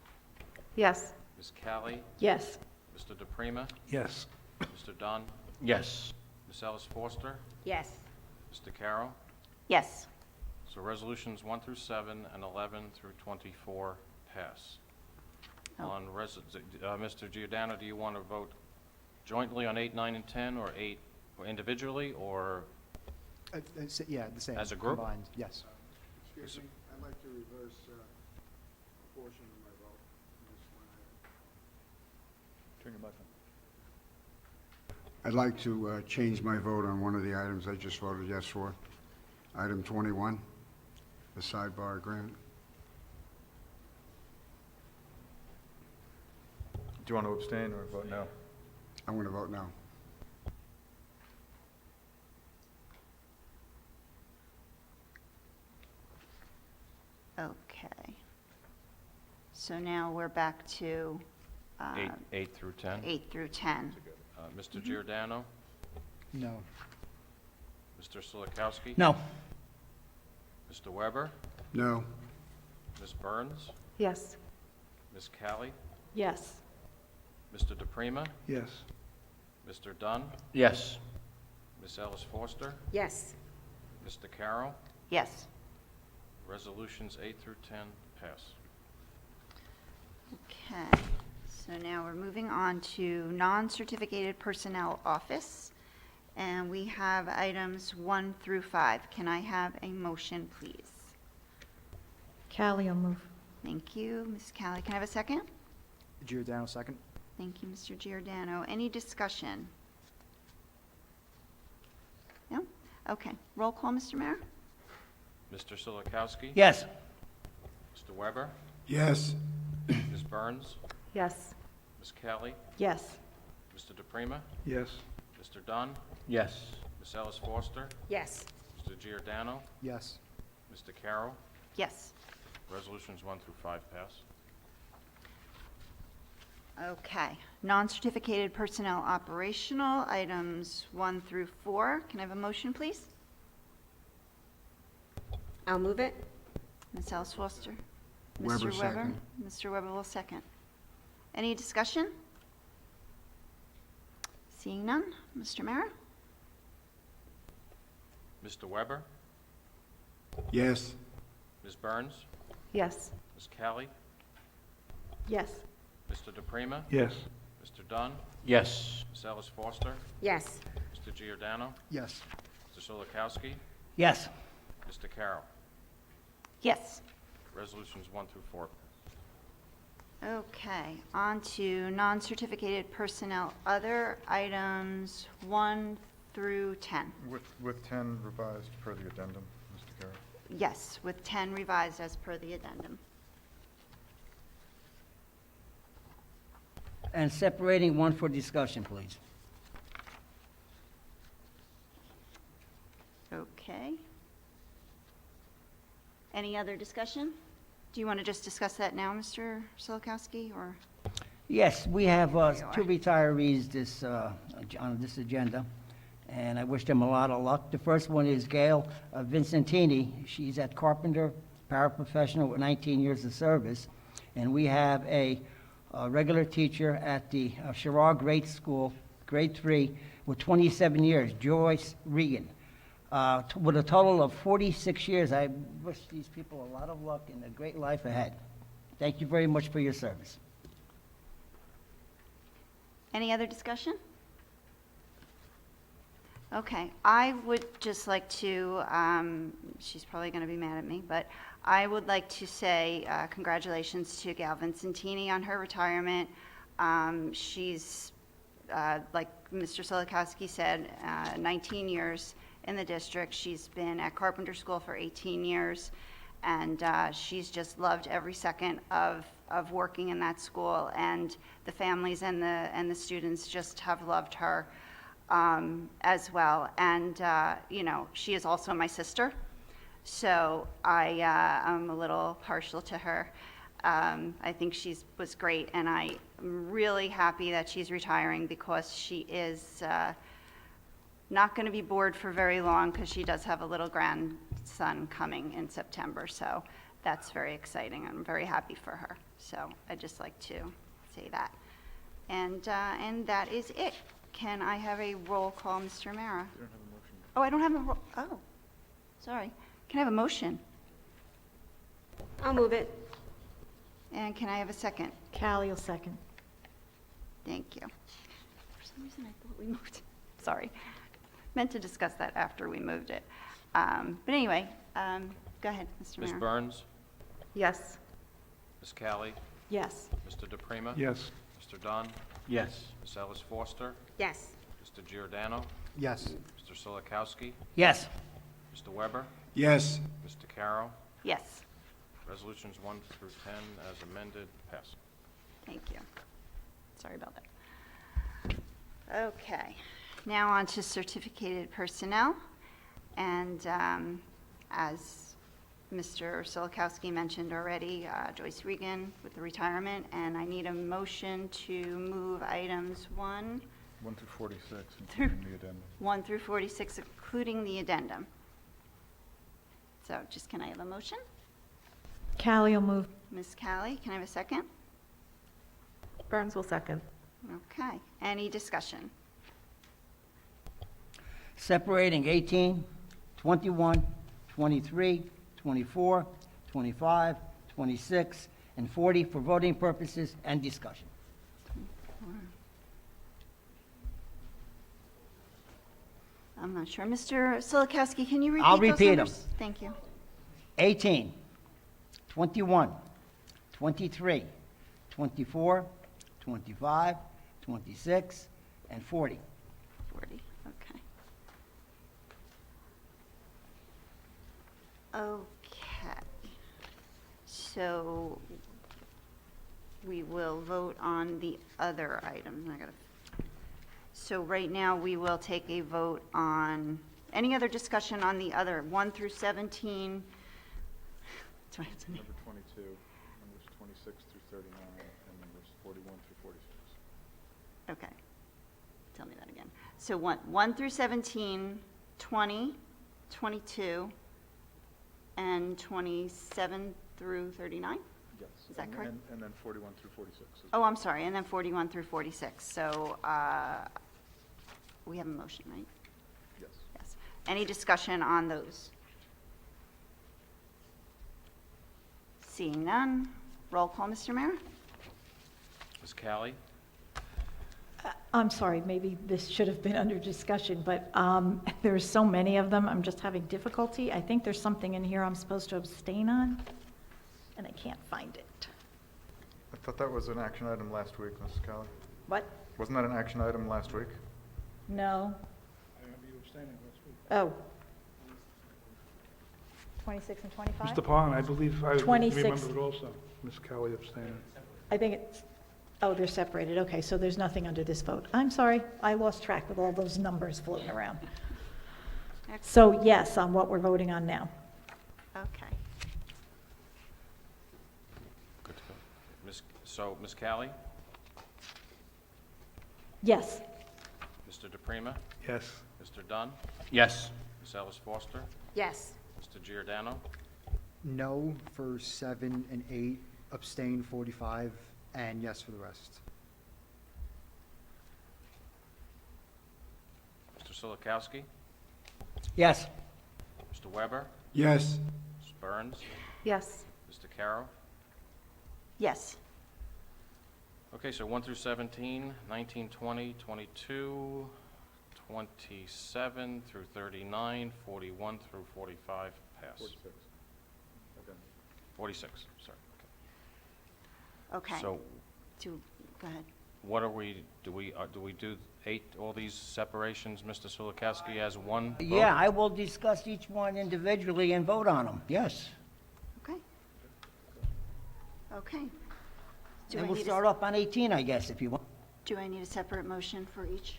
Yes. Ms. Callie, Yes. Mr. DePrima, Yes. Mr. Dunn, Yes. Ms. Ellis Foster, Yes. Mr. Caro. Yes. So resolutions 1 through 7 and 11 through 24 pass. Oh. On Mr. Giordano, do you want to vote jointly on 8, 9, and 10, or 8 individually, or Yeah, the same. As a group? Combined, yes. Excuse me, I'd like to reverse a portion of my vote. on this one item. Turn your mic on. I'd like to change my vote on one of the items I just voted yes for. Item 21, the sidebar agreement. Do you want to abstain or vote no? I want to vote no. Okay. So now we're back to 8 through 10. 8 through 10. Mr. Giordano, No. Mr. Silikowski? No. Mr. Weber? No. Ms. Burns? Yes. Ms. Callie? Yes. Mr. DePrima? Yes. Mr. Dunn? Yes. Ms. Ellis Foster? Yes. Mr. Carroll? Yes. Resolutions 8 through 10 pass. Okay. So now we're moving on to non-certificated personnel office. And we have items 1 through 5. Can I have a motion, please? Callie will move. Thank you, Ms. Callie. Can I have a second? Giordano, second. Thank you, Mr. Giordano. Any discussion? No? Okay. Roll call, Mr. Mayor? Mr. Silikowski? Yes. Mr. Weber? Yes. Ms. Burns? Yes. Ms. Kelly? Yes. Mr. DePrima? Yes. Mr. Dunn? Yes. Ms. Ellis Foster? Yes. Mr. Giordano? Yes. Mr. Carroll? Yes. Resolutions 1 through 5 pass. Okay. Non-certificated personnel operational, items 1 through 4. Can I have a motion, please? I'll move it. Ms. Ellis Foster? Weber, Mr. Weber? second. Mr. Weber will second. Any discussion? Seeing none. Mr. Mara? Mr. Weber? Yes. Ms. Burns? Yes. Ms. Kelly? Yes. Mr. DePrima? Yes. Mr. Dunn? Yes. Ms. Ellis Foster? Yes. Mr. Giordano? Yes. Mr. Silikowski? Yes. Mr. Carroll? Yes. Resolutions 1 through 4. Okay, on to non-certificated personnel, other items 1 through 10. With 10 revised per the addendum, Mr. Carroll. Yes, with 10 revised as per the addendum. And separating one for discussion, please. Okay. Any other discussion? Do you want to just discuss that now, Mr. Silikowski, or? Yes, we have There you two are. retirees on this agenda, and I wish them a lot of luck. The first one is Gail Vincentini. She's at Carpenter, paraprofessional with 19 years of service. And we have a regular teacher at the Sherrard Grade School, grade 3, with 27 years, Joyce Regan. With a total of 46 years, I wish these people a lot of luck and a great life ahead. Thank you very much for your service. Any other discussion? Okay, I would just like to, she's probably going to be mad at me, but I would like to say congratulations to Gail Vincentini on her retirement. She's, like Mr. Silikowski said, 19 years in the district. She's been at Carpenter School for 18 years, and she's just loved every second of working in that school, and the families and the students just have loved her as well. And, you know, she is also my sister, so I'm a little partial to her. I think she was great, and I'm really happy that she's retiring because she is not going to be bored for very long because she does have a little grandson coming in September, so that's very exciting. I'm very happy for her. So I'd just like to say that. And that is it. Can I have a roll call, Mr. Mara? You don't have a motion. Oh, I don't have a, oh, sorry. Can I have a motion? I'll move it. And can I have a second? Callie will second. Thank you. For some reason, I thought we moved. Sorry. meant to discuss that after we moved it. But anyway, go ahead, Mr. Ms. Mayor. Burns? Yes. Ms. Callie? Yes. Mr. DePrima? Yes. Mr. Dunn? Yes. Ms. Ellis Foster? Yes. Mr. Giordano? Yes. Mr. Solikowski? Yes. Mr. Weber? Yes. Mr. Carroll? Yes, Resolutions 1 through 10 as amended, pass. thank you. Sorry about that. Okay, now on to certificated personnel. And as Mr. Solikowski mentioned already, Joyce Regan with the retirement, and I need a motion to move items 1 1 through 46, including the addendum. 1 through 46, including the addendum. So just can I have a motion? Callie will move. Ms. Callie, can I have a second? Burns will second. Okay, any discussion? Separating 18, 21, 23, 24, 25, 26, and 40 for voting purposes and discussion. I'm not sure. Mr. Solikowski, can you repeat I'll those repeat 'em. numbers? Thank you. 18, 21, 23, 24, 25, 26, and 40. 40, okay. Okay. So we will vote on the other items. So right now, we will take a vote on, any other discussion on the other 1 through 17? Do I have to name- Number 22, numbers 26 through 39, and numbers 41 through 46. Okay. Tell me that again. So 1 through 17, 20, 22, and 27 through 39? Yes. Is that correct? And then 41 through 46. Oh, I'm sorry, and then 41 through 46. So we have a motion, right? Yes. Yes. Any discussion on those? Seeing none, roll call, Mr. Mayor? Ms. Callie? I'm sorry, maybe this should have been under discussion, but there's so many of them, I'm just having difficulty. I think there's something in here I'm supposed to abstain on, and I can't find it. I thought that was an action item last week, Mrs. Kelly. What? Wasn't that an action item last week? No. Oh. 26 and 25? Mr. Pond, I believe I 26. remember it also. Ms. Kelly abstaining. I think it's, oh, they're separated, okay, so there's nothing under this vote. I'm sorry, I lost track with all those numbers floating around. So yes, on what we're voting on now. Okay. Good to go. Ms. Callie? Yes. Mr. DePrima? Yes. Mr. Dunn? Yes. Ms. Ellis Foster? Yes. Mr. Giordano? No for 7 and 8, abstain 45, and yes for the rest. Mr. Solikowski? Yes. Mr. Weber? Yes. Ms. Burns? Yes. Mr. Carroll? Yes. Okay, so 1 through 17, 19, 20, 22, 27 through 39, 41 through 45, pass. 46. Okay. 46, sorry. Okay. So Go ahead. what are we, do we do all these separations, Mr. Solikowski, as one vote? Yeah, I will discuss each one individually and vote on them, yes. Okay. Okay. Do And I we'll need a- start off on 18, I guess, if you want. Do I need a separate motion for each?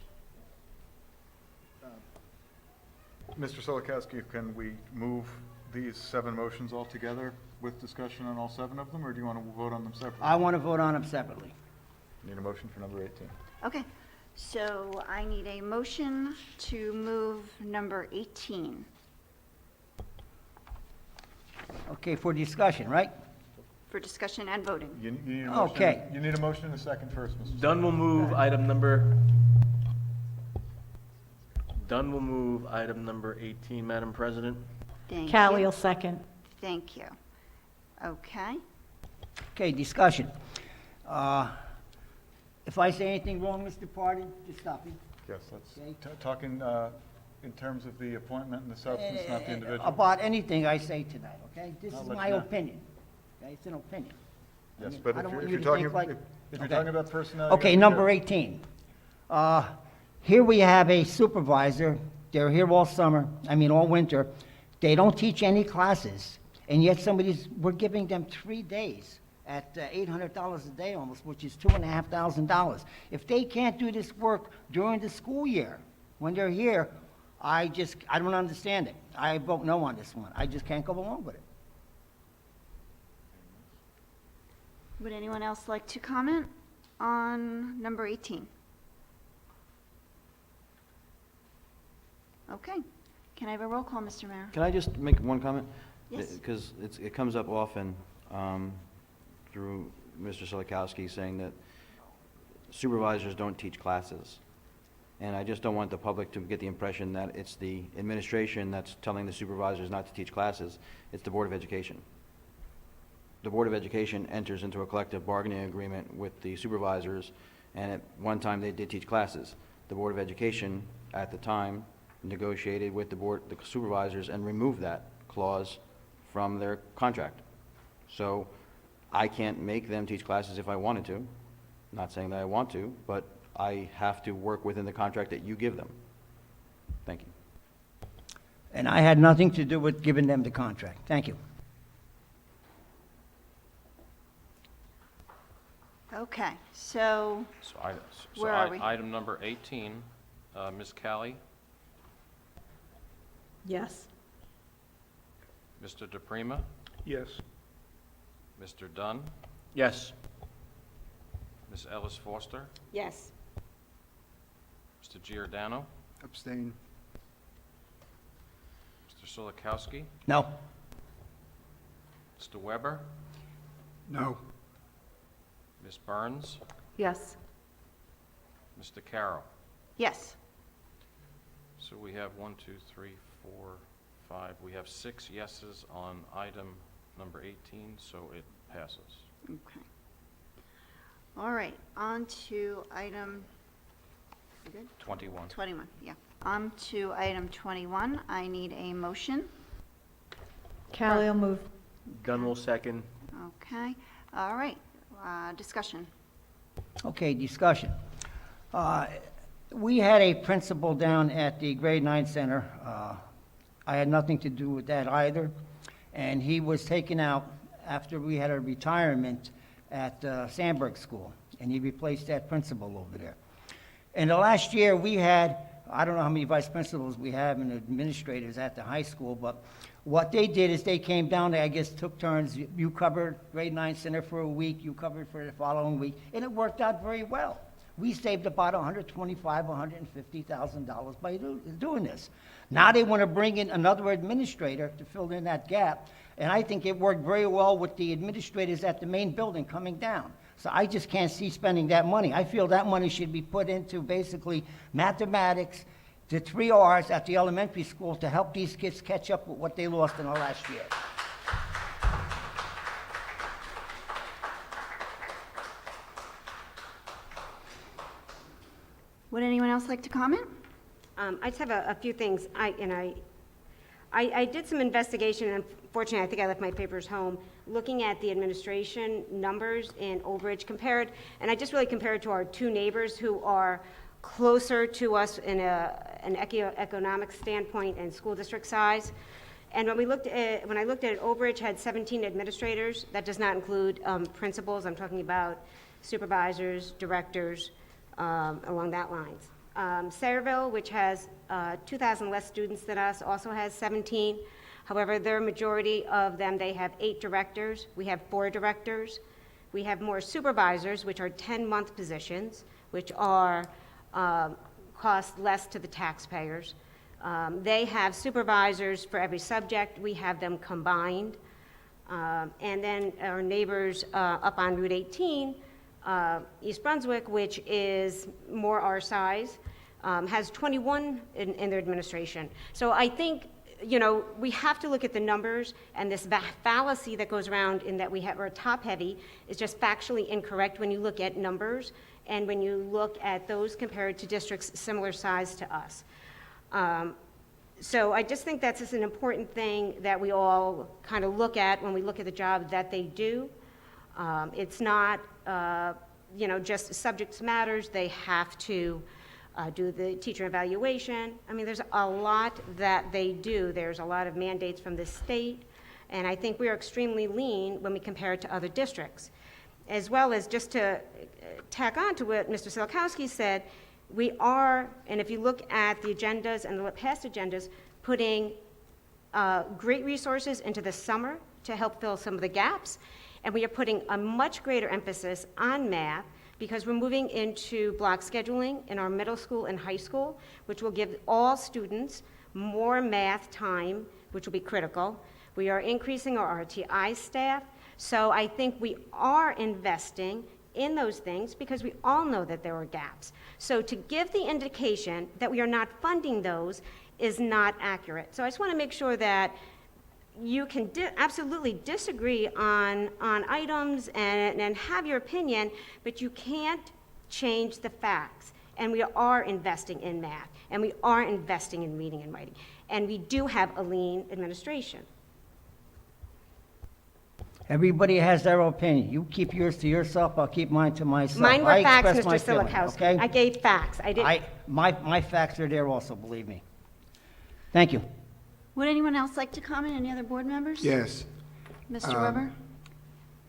Mr. Solikowski, can we move these 7 motions all together with discussion on all 7 of them, or do you want to vote on them separately? I want to vote on them separately. Need a motion for number 18. Okay. So I need a motion to move number 18. Okay, for discussion, right? For discussion and voting. You need a motion. Okay. You need a motion and a second first, Mr. Dunn will move item number 18, Madam President. Thank Callie you. will second. Thank you. Okay. Okay, discussion. If I say anything wrong, Mr. Pardon, just stop me. Yes, that's Okay. talking in terms of the appointment and the substance, not the individual? About anything I say tonight, okay? This I'll is let my you know. opinion, okay? It's an opinion. I Yes, mean, but I if don't you're, want if you you're to talking, think like- if you're Okay. talking about personnel. you Okay, gotta be number careful. 18. Here we have a supervisor, they're here all summer, all winter. They don't teach any classes, and yet we're giving them 3 days at $800 a day almost, which is $2,500. If they can't do this work during the school year, when they're here, I don't understand it. I vote no on this one. I just can't go along with it. Would anyone else like to comment on number 18? Okay. Can I have a roll call, Mr. Mayor? Can I just make one comment? Yes. Because it comes up often through Mr. Silikowski saying that supervisors don't teach classes. And I just don't want the public to get the impression that it's the administration that's telling the supervisors not to teach classes. It's the Board of Education. The Board of Education enters into a collective bargaining agreement with the supervisors, and at one time they did teach classes. The Board of Education, at the time, negotiated with the supervisors and removed that clause from their contract. So I can't make them teach classes if I wanted to. Not saying that I want to, but I have to work within the contract that you give them. Thank you. And I had nothing to do with giving them the contract. Thank you. Okay, so Where are we? Item number 18, Ms. Callie, Yes. Mr. DePrima, Yes. Mr. Dunn, Yes. Ms. Ellis Foster, Yes. Mr. Giordano, Abstain. Mr. Silikowski, No. Mr. Weber, No. Ms. Burns, Yes. Mr. Carroll. yes. So we have 1, 2, 3, 4, 5. We have 6 yeses on item number 18, so it passes. Okay. All right, on to item, you good? 21. 21, yeah. On to item 21. I need a motion. Callie will move. Dunn will second. Okay, all right. Discussion. Okay, discussion. We had a principal down at the grade 9 center. I had nothing to do with that either. And he was taken out after we had a retirement at Sandburg School. And he replaced that principal over there. In the last year, we had, I don't know how many vice principals we have and administrators at the high school, but what they did is they came down, they, I guess, took turns. You covered grade 9 center for a week, you covered for the following week, and it worked out very well. We saved about $125,000, $150,000 by doing this. Now they want to bring in another administrator to fill in that gap, and I think it worked very well with the administrators at the main building coming down. So I just can't see spending that money. I feel that money should be put into basically mathematics, the 3 R's at the elementary school to help these kids catch up with what they lost in the last year. Would anyone else like to comment? I just have a few things. I did some investigation, and unfortunately, I think I left my papers home, looking at the administration numbers in Old Bridge compared, and I just really compared to our 2 neighbors who are closer to us in an economic standpoint and school district size. And when I looked at it, Old Bridge had 17 administrators. That does not include principals. I'm talking about supervisors, directors, along that lines. Sayreville, which has 2,000 less students than us, also has 17. However, their majority of them, they have 8 directors. We have 4 directors. We have more supervisors, which are 10-month positions, which are cost less to the taxpayers. They have supervisors for every subject. We have them combined. And then our neighbors up on Route 18, East Brunswick, which is more our size, has 21 in their administration. So I think, we have to look at the numbers, and this fallacy that goes around in that we're top heavy is just factually incorrect when you look at numbers and when you look at those compared to districts similar size to us. So I just think that's just an important thing that we all kind of look at when we look at the job that they do. It's not, just subjects matters. They have to do the teacher evaluation. I mean, there's a lot that they do. There's a lot of mandates from the state, and I think we are extremely lean when we compare it to other districts. As well as, just to tack on to what Mr. Silikowski said, we are, and if you look at the agendas and the past agendas, putting great resources into the summer to help fill some of the gaps, and we are putting a much greater emphasis on math because we're moving into block scheduling in our middle school and high school, which will give all students more math time, which will be critical. We are increasing our RTI staff, so I think we are investing in those things because we all know that there are gaps. So to give the indication that we are not funding those is not accurate. So I just want to make sure that you can absolutely disagree on items and have your opinion, but you can't change the facts. And we are investing in math, and we are investing in reading and writing, and we do have a lean administration. Everybody has their opinion. You keep yours to yourself, I'll keep mine to myself. Mine were I facts, express my Mr. feeling, Silikowski. okay? I gave facts. I didn't. My facts are there also, believe me. Thank you. Would anyone else like to comment? Any other board members? Yes. Mr. Weber?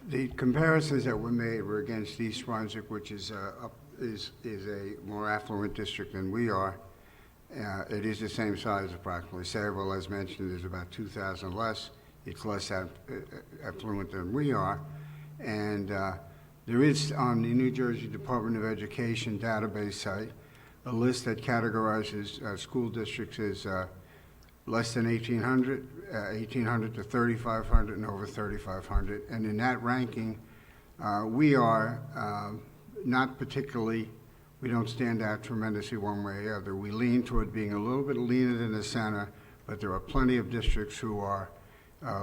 The comparisons that were made were against East Brunswick, which is a more affluent district than we are. It is the same size approximately. Sayreville, as mentioned, is about 2,000 less. It's less affluent than we are. And there is on the New Jersey Department of Education database site a list that categorizes school districts as less than 1,800, 1,800 to 3,500, and over 3,500. And in that ranking, we are not particularly, we don't stand out tremendously one way or the other. We lean toward being a little bit leaner than the center, but there are plenty of districts who are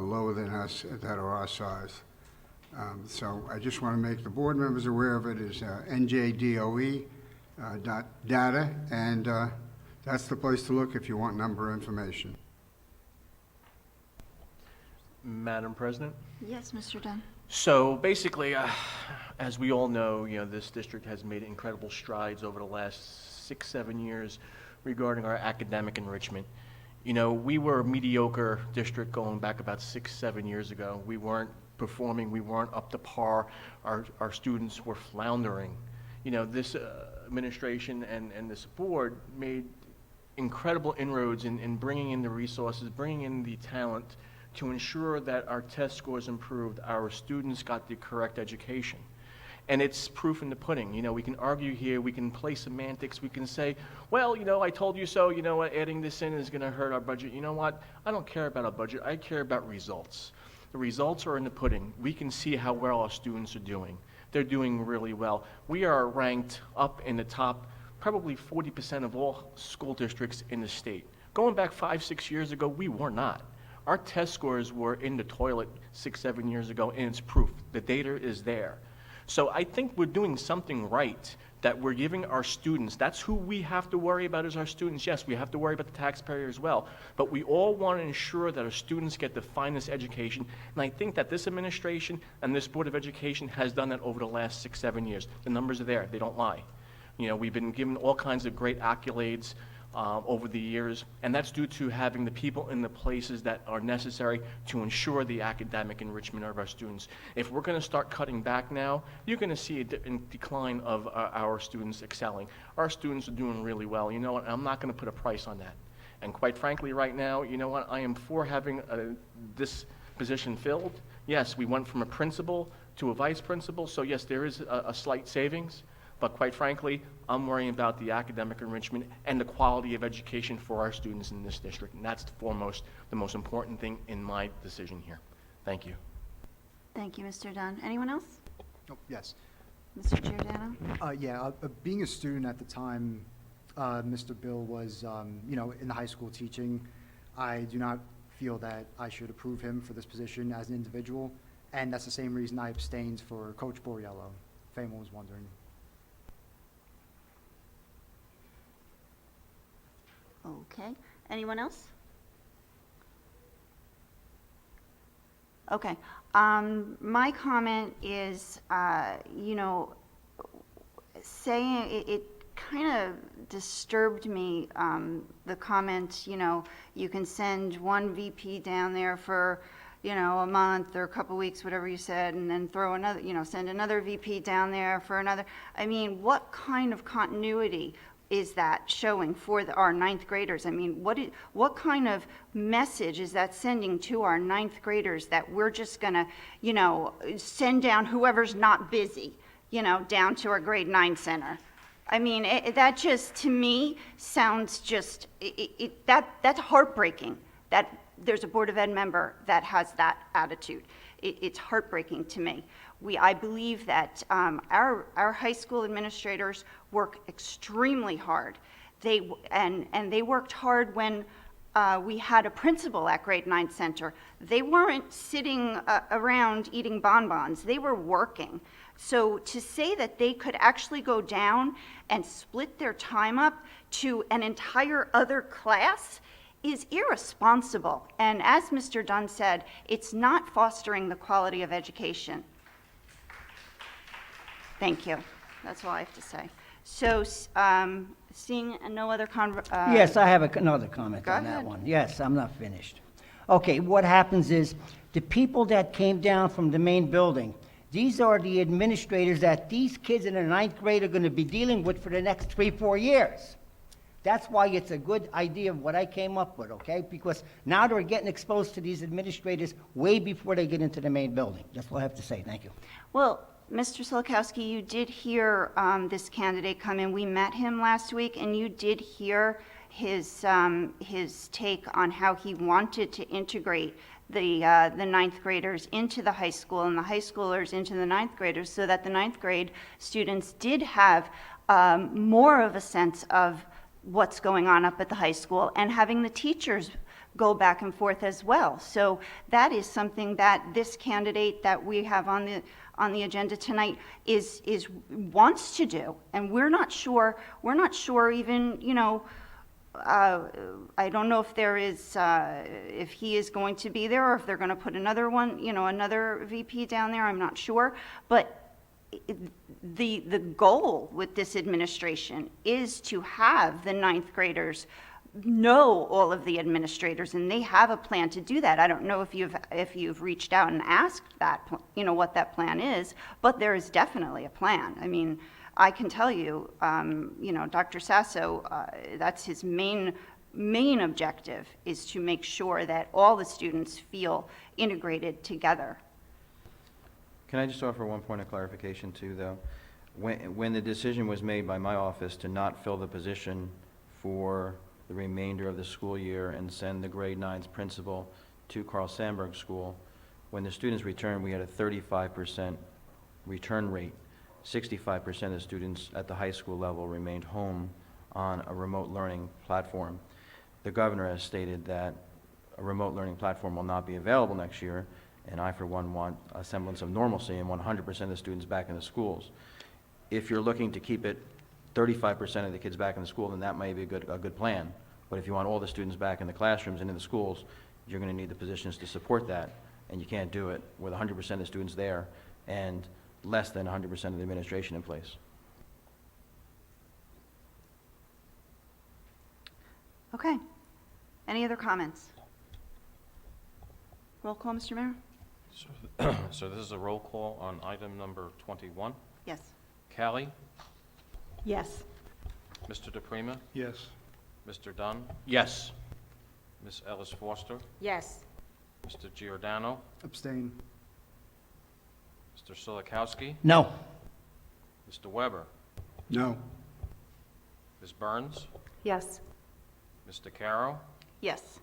lower than us that are our size. So I just want to make the board members aware of it. Is NJDOE data, and that's the place to look if you want number information. Madam President? Yes, Mr. Dunn. So basically, as we all know, this district has made incredible strides over the last 6-7 years regarding our academic enrichment. We were a mediocre district going back about 6-7 years ago. We weren't performing, we weren't up to par. Our students were floundering. This administration and this board made incredible inroads in bringing in the resources, bringing in the talent to ensure that our test scores improved, our students got the correct education. And it's proof in the pudding. We can argue here, we can play semantics, we can say, well, I told you so, what, adding this in is gonna hurt our budget. You know what, I don't care about our budget, I care about results. The results are in the pudding. We can see how well our students are doing. They're doing really well. We are ranked up in the top, probably 40% of all school districts in the state. Going back 5-6 years ago, we were not. Our test scores were in the toilet 6-7 years ago, and it's proof. The data is there. So I think we're doing something right, that we're giving our students, that's who we have to worry about, is our students. Yes, we have to worry about the taxpayer as well, but we all want to ensure that our students get the finest education, and I think that this administration and this Board of Education has done that over the last 6-7 years. The numbers are there, they don't lie. We've been given all kinds of great accolades over the years, and that's due to having the people in the places that are necessary to ensure the academic enrichment of our students. If we're going to start cutting back now, you're going to see a decline of our students excelling. Our students are doing really well. You know what? I'm not going to put a price on that. And quite frankly, right now, you know what? I am for having this position filled. Yes, we went from a principal to a vice principal, so yes, there is a slight savings. But quite frankly, I'm worrying about the academic enrichment and the quality of education for our students in this district. And that's the most important thing in my decision here. Thank you. Thank you, Mr. Dunn. Anyone else? Oh, yes. Mr. Giordano? Being a student at the time, Mr. Bill was, in the high school teaching, I do not feel that I should approve him for this position as an individual, and that's the same reason I abstained for Coach Borriello, if anyone was wondering. Okay. Anyone else? Okay. My comment is, saying, it kind of disturbed me, the comment, you can send one VP down there for, a month or a couple weeks, whatever you said, and then throw another, send another VP down there for another. I mean, what kind of continuity is that showing for our ninth graders? I mean, what kind of message is that sending to our ninth graders that we're just gonna, send down whoever's not busy, down to our grade 9 center? I mean, that just, to me, sounds just, that's heartbreaking that there's a Board of Ed member that has that attitude. It's heartbreaking to me. I believe that our high school administrators work extremely hard. They worked hard when we had a principal at grade 9 center. They weren't sitting around eating bonbons. They were working. So to say that they could actually go down and split their time up to an entire other class is irresponsible. And as Mr. Dunn said, it's not fostering the quality of education. Thank you. That's all I have to say. So, seeing no other Yes, I have another comment Go on that ahead. one. Yes, I'm not finished. Okay, what happens is, the people that came down from the main building, these are the administrators that these kids in the ninth grade are going to be dealing with for the next 3-4 years. That's why it's a good idea of what I came up with, okay? Because now they're getting exposed to these administrators way before they get into the main building. That's all I have to say. Thank you. Well, Mr. Solokowski, you did hear this candidate come in. We met him last week, and you did hear his take on how he wanted to integrate the ninth graders into the high school and the high schoolers into the ninth graders, so that the ninth grade students did have more of a sense of what's going on up at the high school, and having the teachers go back and forth as well. So that is something that this candidate that we have on the agenda tonight is wants to do, and we're not sure even, I don't know if there is if he is going to be there, or if they're going to put another one, another VP down there. I'm not sure, but the goal with this administration is to have the ninth graders know all of the administrators, and they have a plan to do that. I don't know if you've reached out and asked that, what that plan is, but there is definitely a plan. I mean, I can tell you, Dr. Sasso, that's his main objective, is to make sure that all the students feel integrated together. Can I just offer one point of clarification too, though? When the decision was made by my office to not fill the position for the remainder of the school year and send the grade 9's principal to Carl Sandburg School, when the students returned, we had a 35% return rate. 65% of the students at the high school level remained home on a remote learning platform. The governor has stated that a remote learning platform will not be available next year, and I, for one, want a semblance of normalcy and 100% of the students back in the schools. If you're looking to keep it 35% of the kids back in the school, then that may be a good plan. But if you want all the students back in the classrooms and in the schools, you're going to need the positions to support that, and you can't do it with 100% of the students there and less than 100% of the administration in place. Okay. Any other comments? Roll call, Mr. Mayor? So this is a roll call on item number 21. Yes. Callie, Yes. Mr. DePrima, Yes. Mr. Dunn, Yes. Ms. Ellis Foster, Yes. Mr. Giordano, Abstain. Mr. Solokowski, No. Mr. Weber, No. Ms. Burns, Yes. Mr. Caro. Yes.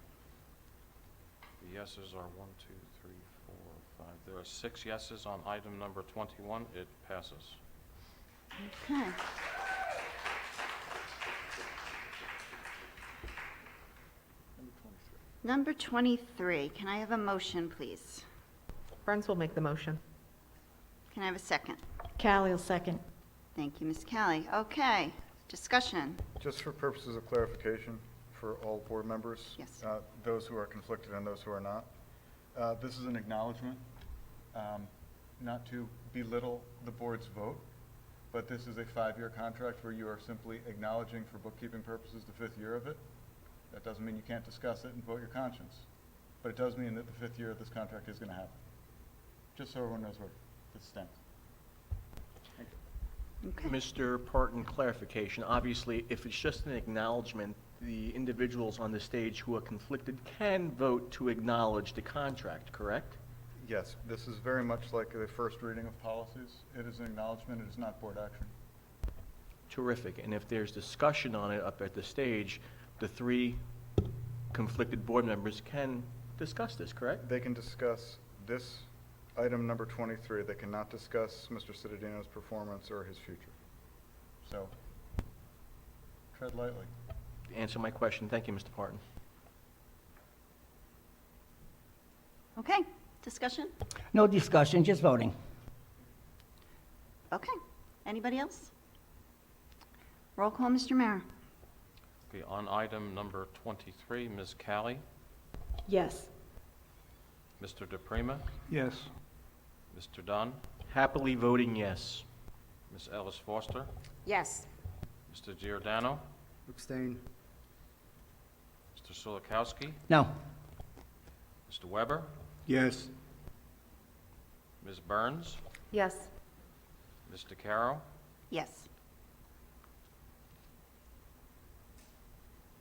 The yeses are 1, 2, 3, 4, 5. There are 6 yeses on item number 21. It passes. Okay. Number 23. Can I have a motion, please? Burns will make the motion. Can I have a second? Callie will second. Thank you, Ms. Kelly. Okay, discussion. Just for purposes of clarification for all board members. Yes. Those who are conflicted and those who are not. This is an acknowledgement, not to belittle the board's vote, but this is a 5-year contract where you are simply acknowledging for bookkeeping purposes the 5th year of it. That doesn't mean you can't discuss it and vote your conscience, but it does mean that the 5th year of this contract is going to happen. Just so everyone knows where this stands. Okay. Mr. Parton, clarification. Obviously, if it's just an acknowledgement, the individuals on the stage who are conflicted can vote to acknowledge the contract, correct? Yes, this is very much like the first reading of policies. It is an acknowledgement, it is not board action. Terrific. And if there's discussion on it up at the stage, the 3 conflicted board members can discuss this, correct? They can discuss this item number 23. They cannot discuss Mr. Cittadino's performance or his future. So, tread lightly. Answer my question. Thank you, Mr. Parton. Okay, discussion? No discussion, just voting. Okay. Anybody else? Roll call, Mr. Mara. Okay, on item number 23, Ms. Callie, Yes. Mr. DePrima, Yes. Mr. Dunn, Happily voting yes. Ms. Ellis Foster, Yes. Mr. Giordano, Abstain. Mr. Solikowski, No. Mr. Weber, Yes. Ms. Burns, Yes. Ms. DeCaro, Yes.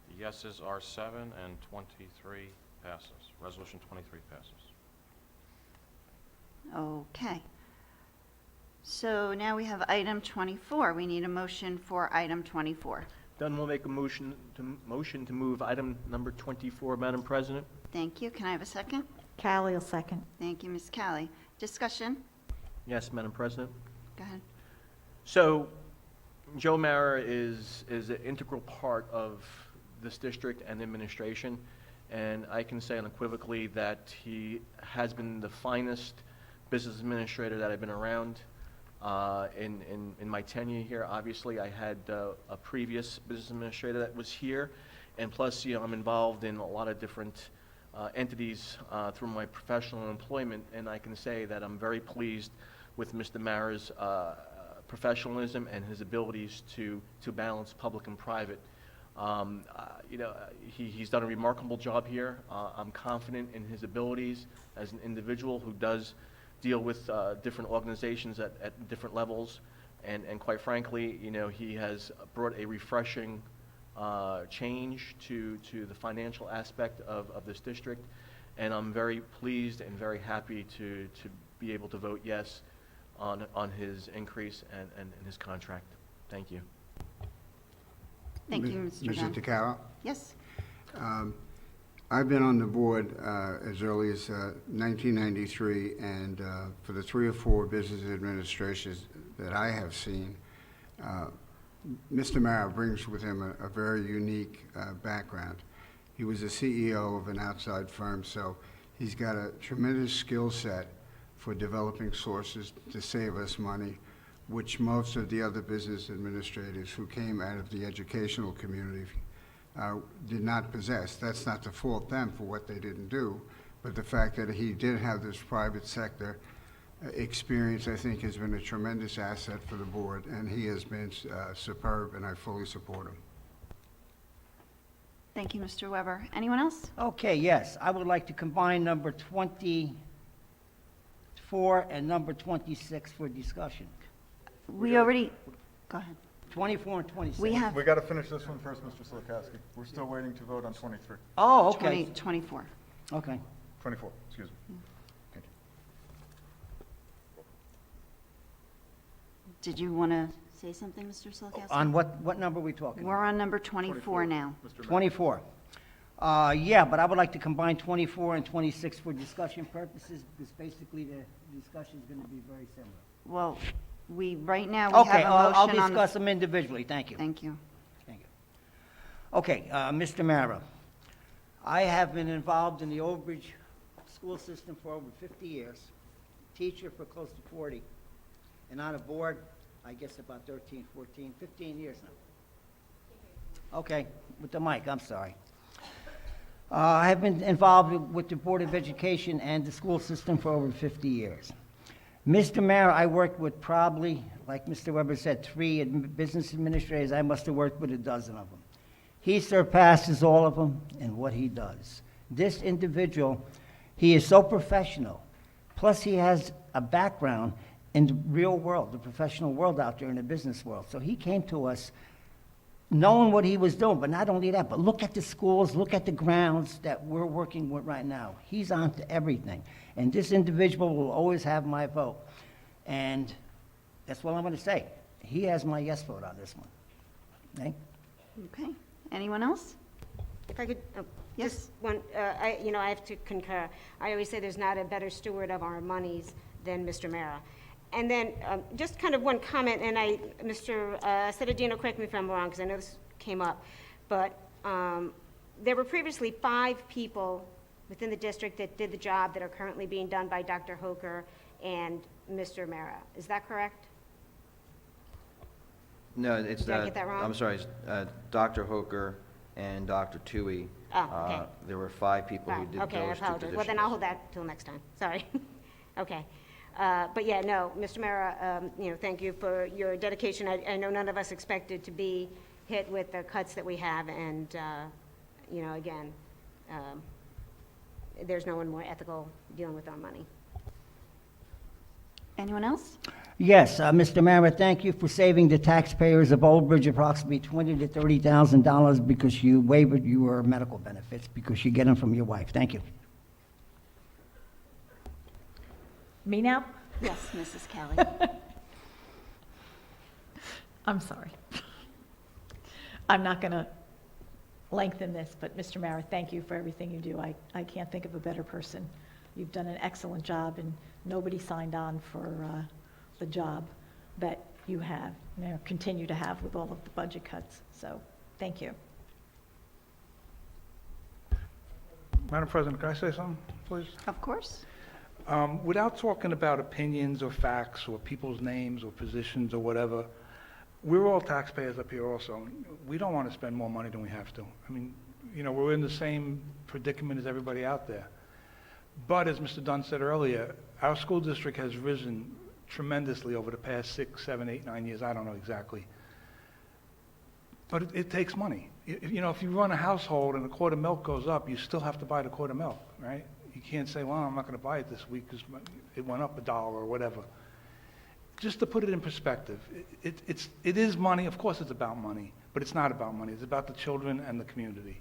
the yeses are 7 and 23 passes. Resolution 23 passes. Okay. So now we have item 24. We need a motion for item 24. Dunn will make a motion to move item number 24, Madam President. Thank you. Can I have a second? Callie will second. Thank you, Ms. Callie. Discussion? Yes, Madam President. Go ahead. So, Joe Mara is an integral part of this district and administration, and I can say unequivocally that he has been the finest business administrator that I've been around in my tenure here. Obviously, I had a previous business administrator that was here, and plus, I'm involved in a lot of different entities through my professional employment, and I can say that I'm very pleased with Mr. Mara's professionalism and his abilities to balance public and private. He's done a remarkable job here. I'm confident in his abilities as an individual who does deal with different organizations at different levels, and quite frankly, he has brought a refreshing change to the financial aspect of this district, and I'm very pleased and very happy to be able to vote yes on his increase and his contract. Thank you. Thank you, Mr. Mrs. Dunn. DeCaro? Yes. I've been on the board as early as 1993, and for the 3 or 4 business administrations that I have seen, Mr. Mara brings with him a very unique background. He was a CEO of an outside firm, so he's got a tremendous skill set for developing sources to save us money, which most of the other business administrators who came out of the educational community did not possess. That's not to fault them for what they didn't do, but the fact that he did have this private sector experience, I think, has been a tremendous asset for the board, and he has been superb, and I fully support him. Thank you, Mr. Weber. Anyone else? Okay, yes, I would like to combine number 24 and number 26 for discussion. We already, go ahead. 24 and 26. We have We got to finish this one first, Mr. Solikowski. We're still waiting to vote on 23. Oh, okay. 24. Okay. 24, excuse me. Thank you. Did you want to say something, Mr. Solikowski? On what number are we talking? We're on number 24 now. Mr. Mayor. 24. Yeah, but I would like to combine 24 and 26 for discussion purposes, because basically the discussion is going to be very similar. Well, right now, we Okay, have a I'll motion on... discuss them individually. Thank you. Thank you. Thank you. Okay, Mr. Mara, I have been involved in the Old Bridge school system for over 50 years, teacher for close to 40, and on a board, I guess about 13, 14, 15 years now. Okay, with the mic, I'm sorry. I have been involved with the Board of Education and the school system for over 50 years. Mr. Mayor, I worked with probably, like Mr. Weber said, 3 business administrators. I must have worked with a dozen of them. He surpasses all of them in what he does. This individual, he is so professional. Plus, he has a background in the real world, the professional world out there in the business world. So he came to us knowing what he was doing, but not only that, but look at the schools, look at the grounds that we're working with right now. He's on to everything. And this individual will always have my vote. And that's what I'm going to say. He has my yes vote on this one. Okay? Okay. Anyone else? If I could, Yes. just one, I have to concur. I always say there's not a better steward of our monies than Mr. Mara. And then, just kind of one comment, and Mr. Sedadino, correct me if I'm wrong, because I know this came up, but there were previously 5 people within the district that did the job that are currently being done by Dr. Hoker and Mr. Mara. Is that correct? No, it's Did I get that wrong? I'm sorry, it's, Dr. Hoker and Dr. Tui. Oh, okay. There were 5 people who did Okay, I those 2 apologize. positions. Well, then I'll hold that till next time. Sorry. Okay. But yeah, no, Mr. Mara, thank you for your dedication. I know none of us expected to be hit with the cuts that we have, and, again, there's no one more ethical dealing with our money. Anyone else? Yes, Mr. Mara, thank you for saving the taxpayers of Old Bridge approximately $20,000 to $30,000 because you waived your medical benefits because you get them from your wife. Thank you. Me now? Yes, Mrs. Kelly. I'm sorry. I'm not going to lengthen this, but Mr. Mara, thank you for everything you do. I can't think of a better person. You've done an excellent job, and nobody signed on for the job that you have, continue to have with all of the budget cuts. So, thank you. Madam President, can I say something, please? Of course. Without talking about opinions or facts or people's names or positions or whatever, we're all taxpayers up here also. We don't want to spend more money than we have to. I mean, we're in the same predicament as everybody out there. But as Mr. Dunn said earlier, our school district has risen tremendously over the past 6, 7, 8, 9 years. I don't know exactly. But it takes money. If you run a household and a quart of milk goes up, you still have to buy the quart of milk, right? You can't say, well, I'm not going to buy it this week because it went up $1 or whatever. Just to put it in perspective, it is money. Of course it's about money, but it's not about money. It's about the children and the community.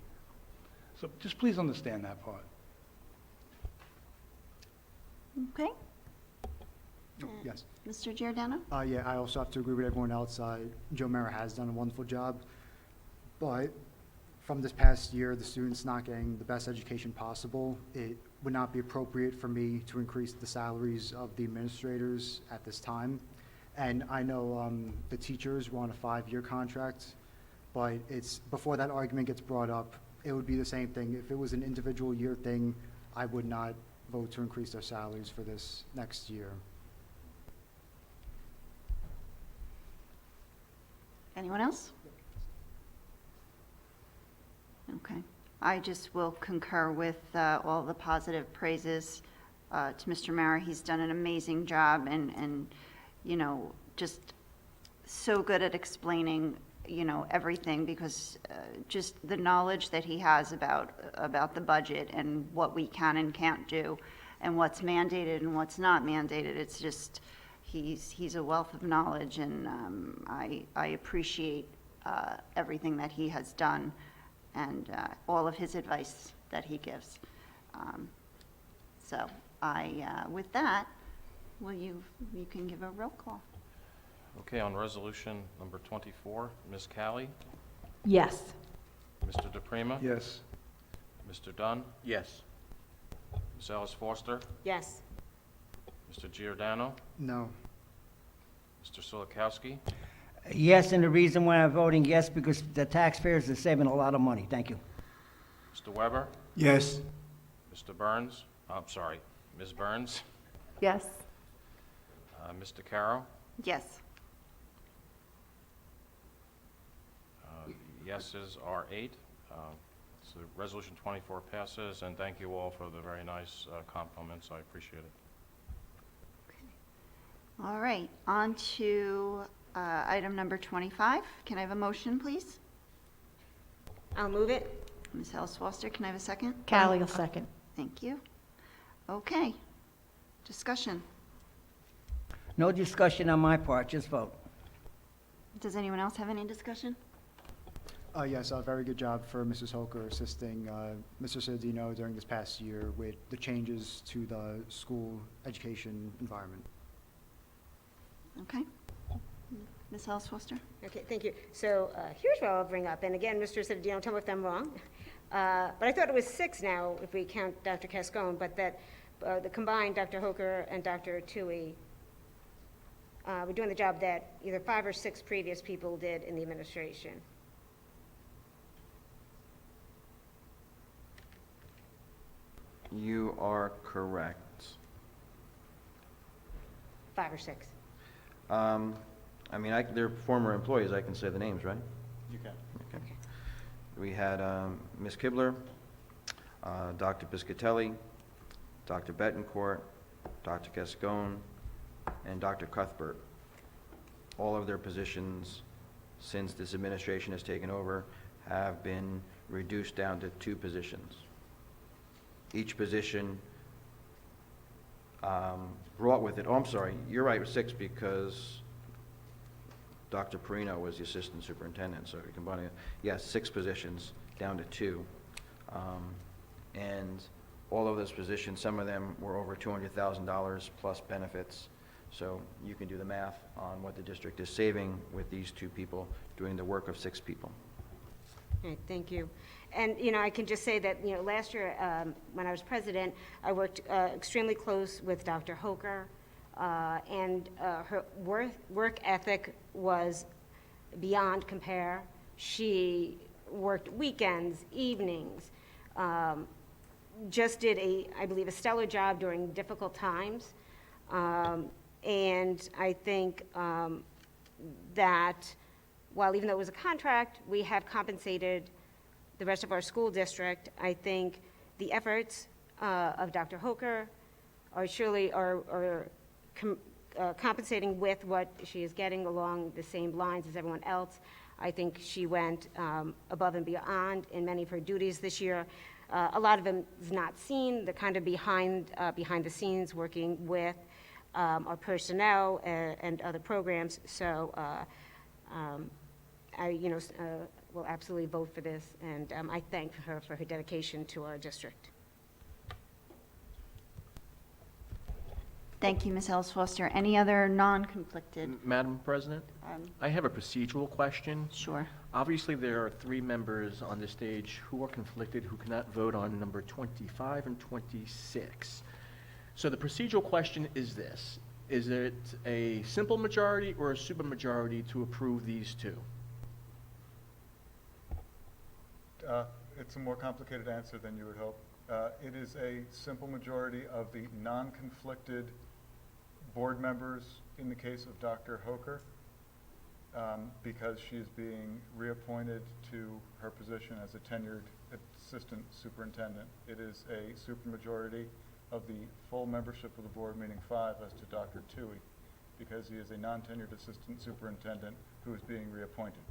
So just please understand that part. Okay. Yes. Mr. Giordano? Yeah, I also have to agree with everyone else. Joe Mara has done a wonderful job. But from this past year, the students not getting the best education possible, it would not be appropriate for me to increase the salaries of the administrators at this time. And I know the teachers were on a 5-year contract, but before that argument gets brought up, it would be the same thing. If it was an individual year thing, I would not vote to increase their salaries for this next year. Anyone else? Okay. I just will concur with all the positive praises to Mr. Mara. He's done an amazing job and just so good at explaining, everything because just the knowledge that he has about the budget and what we can and can't do and what's mandated and what's not mandated. It's just, he's a wealth of knowledge, and I appreciate everything that he has done and all of his advice that he gives. So with that, you can give a roll call. Okay, on resolution number 24, Ms. Callie, Yes. Mr. DePrima, Yes. Mr. Dunn, Yes. Ms. Ellis Foster, Yes. Mr. Giordano, No. Mr. Solikowski, Yes, and the reason why I'm voting yes, because the taxpayers are saving a lot of money. Thank you. Mr. Weber, Yes. Mr. Burns, I'm sorry, Ms. Burns, Yes. Mr. Carroll, Yes. yeses are 8. So Resolution 24 passes, and thank you all for the very nice compliments. I appreciate it. All right, on to item number 25. Can I have a motion, please? I'll move it. Ms. Ellis Foster, can I have a second? Callie will second. Thank you. Okay, discussion. No discussion on my part, just vote. Does anyone else have any discussion? Yes, a very good job for Mrs. Hoker assisting Mr. Cedino during this past year with the changes to the school education environment. Okay. Ms. Ellis Foster? Okay, thank you. So here's what I'll bring up, and again, Mr. Cedino, tell me if I'm wrong. But I thought it was 6 now, if we count Dr. Cascone, but that the combined Dr. Hoker and Dr. Tui were doing the job that either 5 or 6 previous people did in the administration. You are correct. 5 or 6. I mean, they're former employees, I can say the names, right? You can. Okay. We had Ms. Kibler, Dr. Piscatelli, Dr. Betancourt, Dr. Cascone, and Dr. Cuthbert. All of their positions, since this administration has taken over, have been reduced down to 2 positions. Each position brought with it, oh, I'm sorry, you're right, 6, because Dr. Perino was the assistant superintendent, so you're combining it. Yes, 6 positions down to 2. And all of those positions, some of them were over $200,000 plus benefits. So you can do the math on what the district is saving with these 2 people doing the work of 6 people. All right, thank you. And, I can just say that, last year, when I was president, I worked extremely close with Dr. Hoker, and her work ethic was beyond compare. She worked weekends, evenings, just did I believe, a stellar job during difficult times. And I think that while even though it was a contract, we have compensated the rest of our school district. I think the efforts of Dr. Hoker are surely compensating with what she is getting along the same lines as everyone else. I think she went above and beyond in many of her duties this year. A lot of them is not seen. They're kind of behind the scenes working with our personnel and other programs. So I will absolutely vote for this, and I thank her for her dedication to our district. Thank you, Ms. Ellis Foster. Any other non-conflicted? Madam President, I have a procedural question. Sure. Obviously, there are 3 members on the stage who are conflicted, who cannot vote on number 25 and 26. So the procedural question is this: is it a simple majority or a supermajority to approve these 2? It's a more complicated answer than you would hope. It is a simple majority of the non-conflicted board members in the case of Dr. Hoker, because she is being reappointed to her position as a tenured assistant superintendent. It is a supermajority of the full membership of the board, meaning 5, as to Dr. Tui, because he is a non-tenured assistant superintendent who is being reappointed.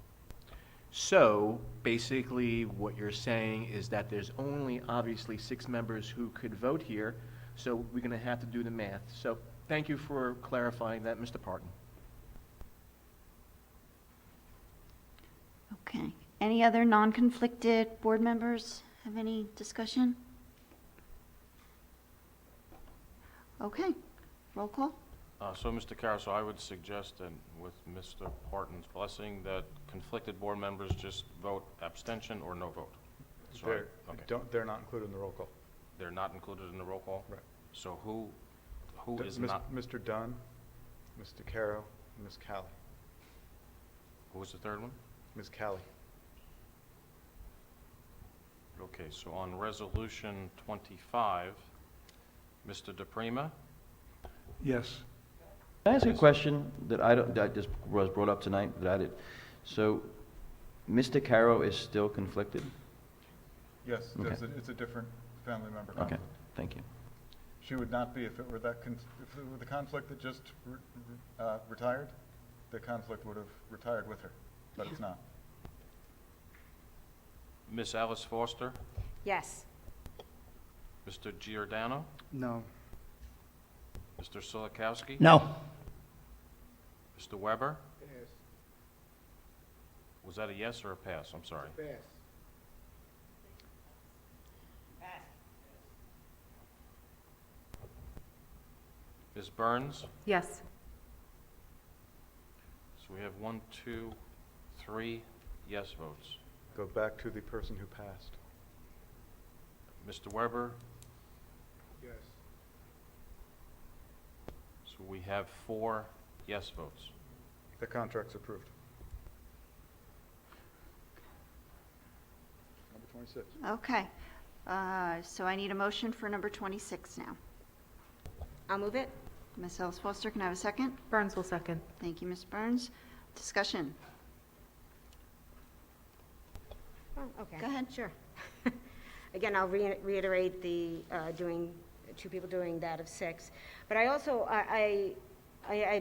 So basically, what you're saying is that there's only obviously 6 members who could vote here, so we're going to have to do the math. So thank you for clarifying that, Mr. Parton. Okay. Any other non-conflicted board members have any discussion? Okay. Roll call? So, Mr. Caruso, I would suggest, and with Mr. Parton's blessing, that conflicted board members just vote abstention or no vote. So They're not included in the roll call. They're not included in the roll call? Right. So who is not? Mr. Dunn, Mr. Caro, and Ms. Callie. Who was the 3rd one? Ms. Callie. Okay, so on Resolution 25, Mr. DePrima? Yes. Can I ask a question that just was brought up tonight that I did? So, Mr. Caro is still conflicted? Yes, Okay. it's a different family member Okay, conflict. thank you. She would not be if it were if it were the conflict that just retired, the conflict would have retired with her, but it's not. Miss Alice Foster, Yes. Mr. Giordano, No. Mr. Solikowski. No. Mr. Weber? Was that a yes or a pass? I'm sorry. Ms. Burns? Yes. So we have 1, 2, 3 yes votes. Go back to the person who passed. Mr. Weber? Yes. So we have 4 yes votes. The contract's approved. Number 26. Okay. So I need a motion for number 26 now. I'll move it. Ms. Ellis Foster, can I have a second? Burns will second. Thank you, Ms. Burns. Discussion. Oh, okay. Go ahead. Sure. Again, I'll reiterate the doing, 2 people doing that of 6. But I also, I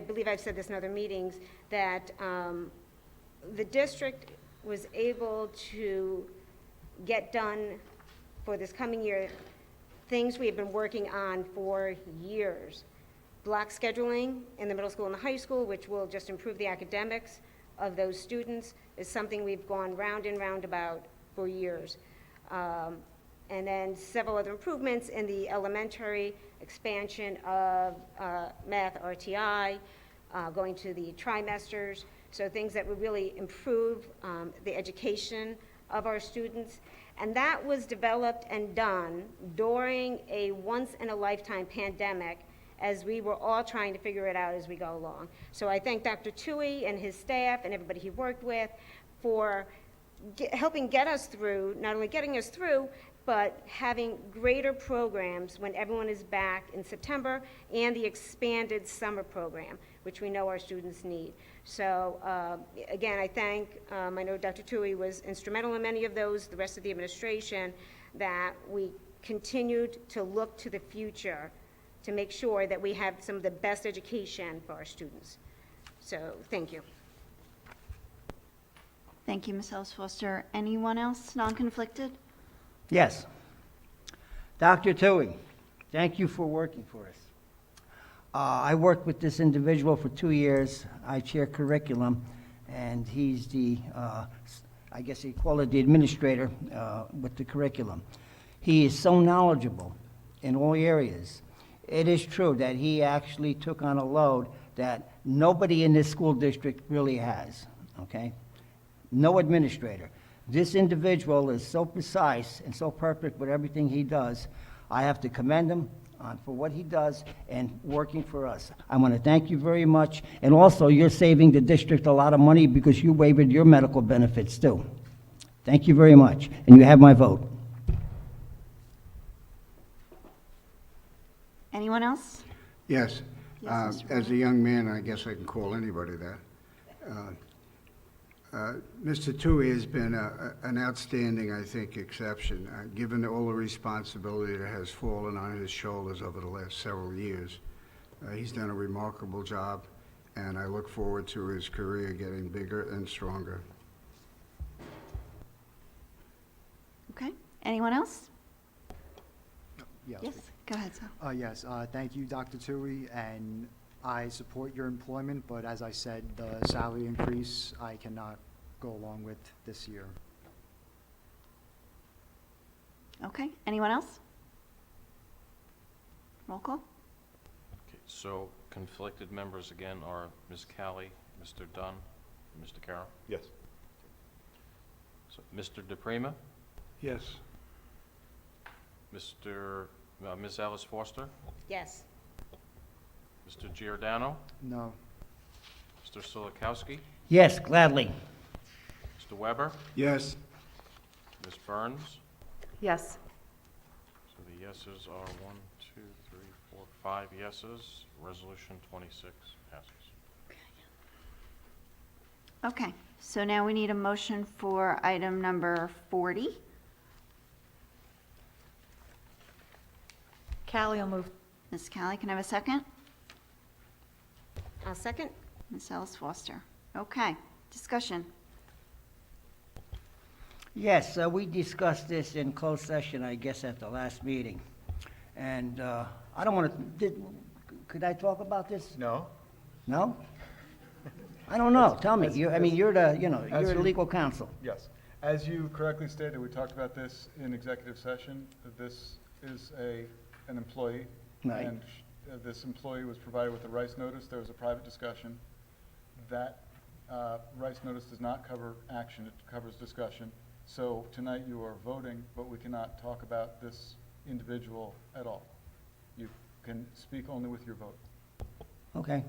believe I've said this in other meetings, that the district was able to get done for this coming year things we have been working on for years. Block scheduling in the middle school and the high school, which will just improve the academics of those students, is something we've gone round and round about for years. And then several other improvements in the elementary, expansion of math RTI, going to the trimesters, so things that would really improve the education of our students. And that was developed and done during a once-in-a-lifetime pandemic, as we were all trying to figure it out as we go along. So I thank Dr. Tui and his staff and everybody he worked with for helping get us through, not only getting us through, but having greater programs when everyone is back in September, and the expanded summer program, which we know our students need. So again, I thank, I know Dr. Tui was instrumental in many of those, the rest of the administration, that we continued to look to the future to make sure that we have some of the best education for our students. So thank you. Thank you, Ms. Ellis Foster. Anyone else non-conflicted? Yes. Dr. Tui, thank you for working for us. I worked with this individual for 2 years. I chair curriculum, and he's the, I guess you call it the administrator with the curriculum. He is so knowledgeable in all areas. It is true that he actually took on a load that nobody in this school district really has, okay? No administrator. This individual is so precise and so perfect with everything he does. I have to commend him for what he does and working for us. I want to thank you very much. And also, you're saving the district a lot of money because you waived your medical benefits too. Thank you very much. And you have my vote. Anyone else? Yes. Yes, Mr. As a young man, I guess I can call anybody that. Mr. Tui has been an outstanding, I think, exception, given all the responsibility that has fallen on his shoulders over the last several years. He's done a remarkable job, and I look forward to his career getting bigger and stronger. Okay. Anyone else? Yes. Yes, go ahead, Sal. Yes, thank you, Dr. Tui, and I support your employment, but as I said, the salary increase I cannot go along with this year. Okay. Anyone else? Roll call. Okay, so conflicted members again are Ms. Callie, Mr. Dunn, and Mr. Carroll. Yes. So Mr. DePrima, Yes. Ms. Alice Foster, Yes. Mr. Giordano, No. Mr. Solikowski, Yes, gladly. Mr. Weber, Yes. Ms. Burns. Yes. So the yeses are 1, 2, 3, 4, 5 yeses. Resolution 26 passes. Okay. So now we need a motion for item number 40. Callie will move. Ms. Callie, can I have a second? I'll second. Ms. Ellis Foster. Okay, discussion. Yes, we discussed this in closed session, I guess, at the last meeting. And I don't want to, could I talk about this? No? No? I don't know. Tell me. As- I mean, as- you're the, as you're the you- legal counsel. Yes. As you correctly stated, we talked about this in executive session. This is an employee. Right. And this employee was provided with a rice notice. There was a private discussion. That rice notice does not cover action. It covers discussion. So tonight you are voting, but we cannot talk about this individual at all. You can speak only with your vote. Okay.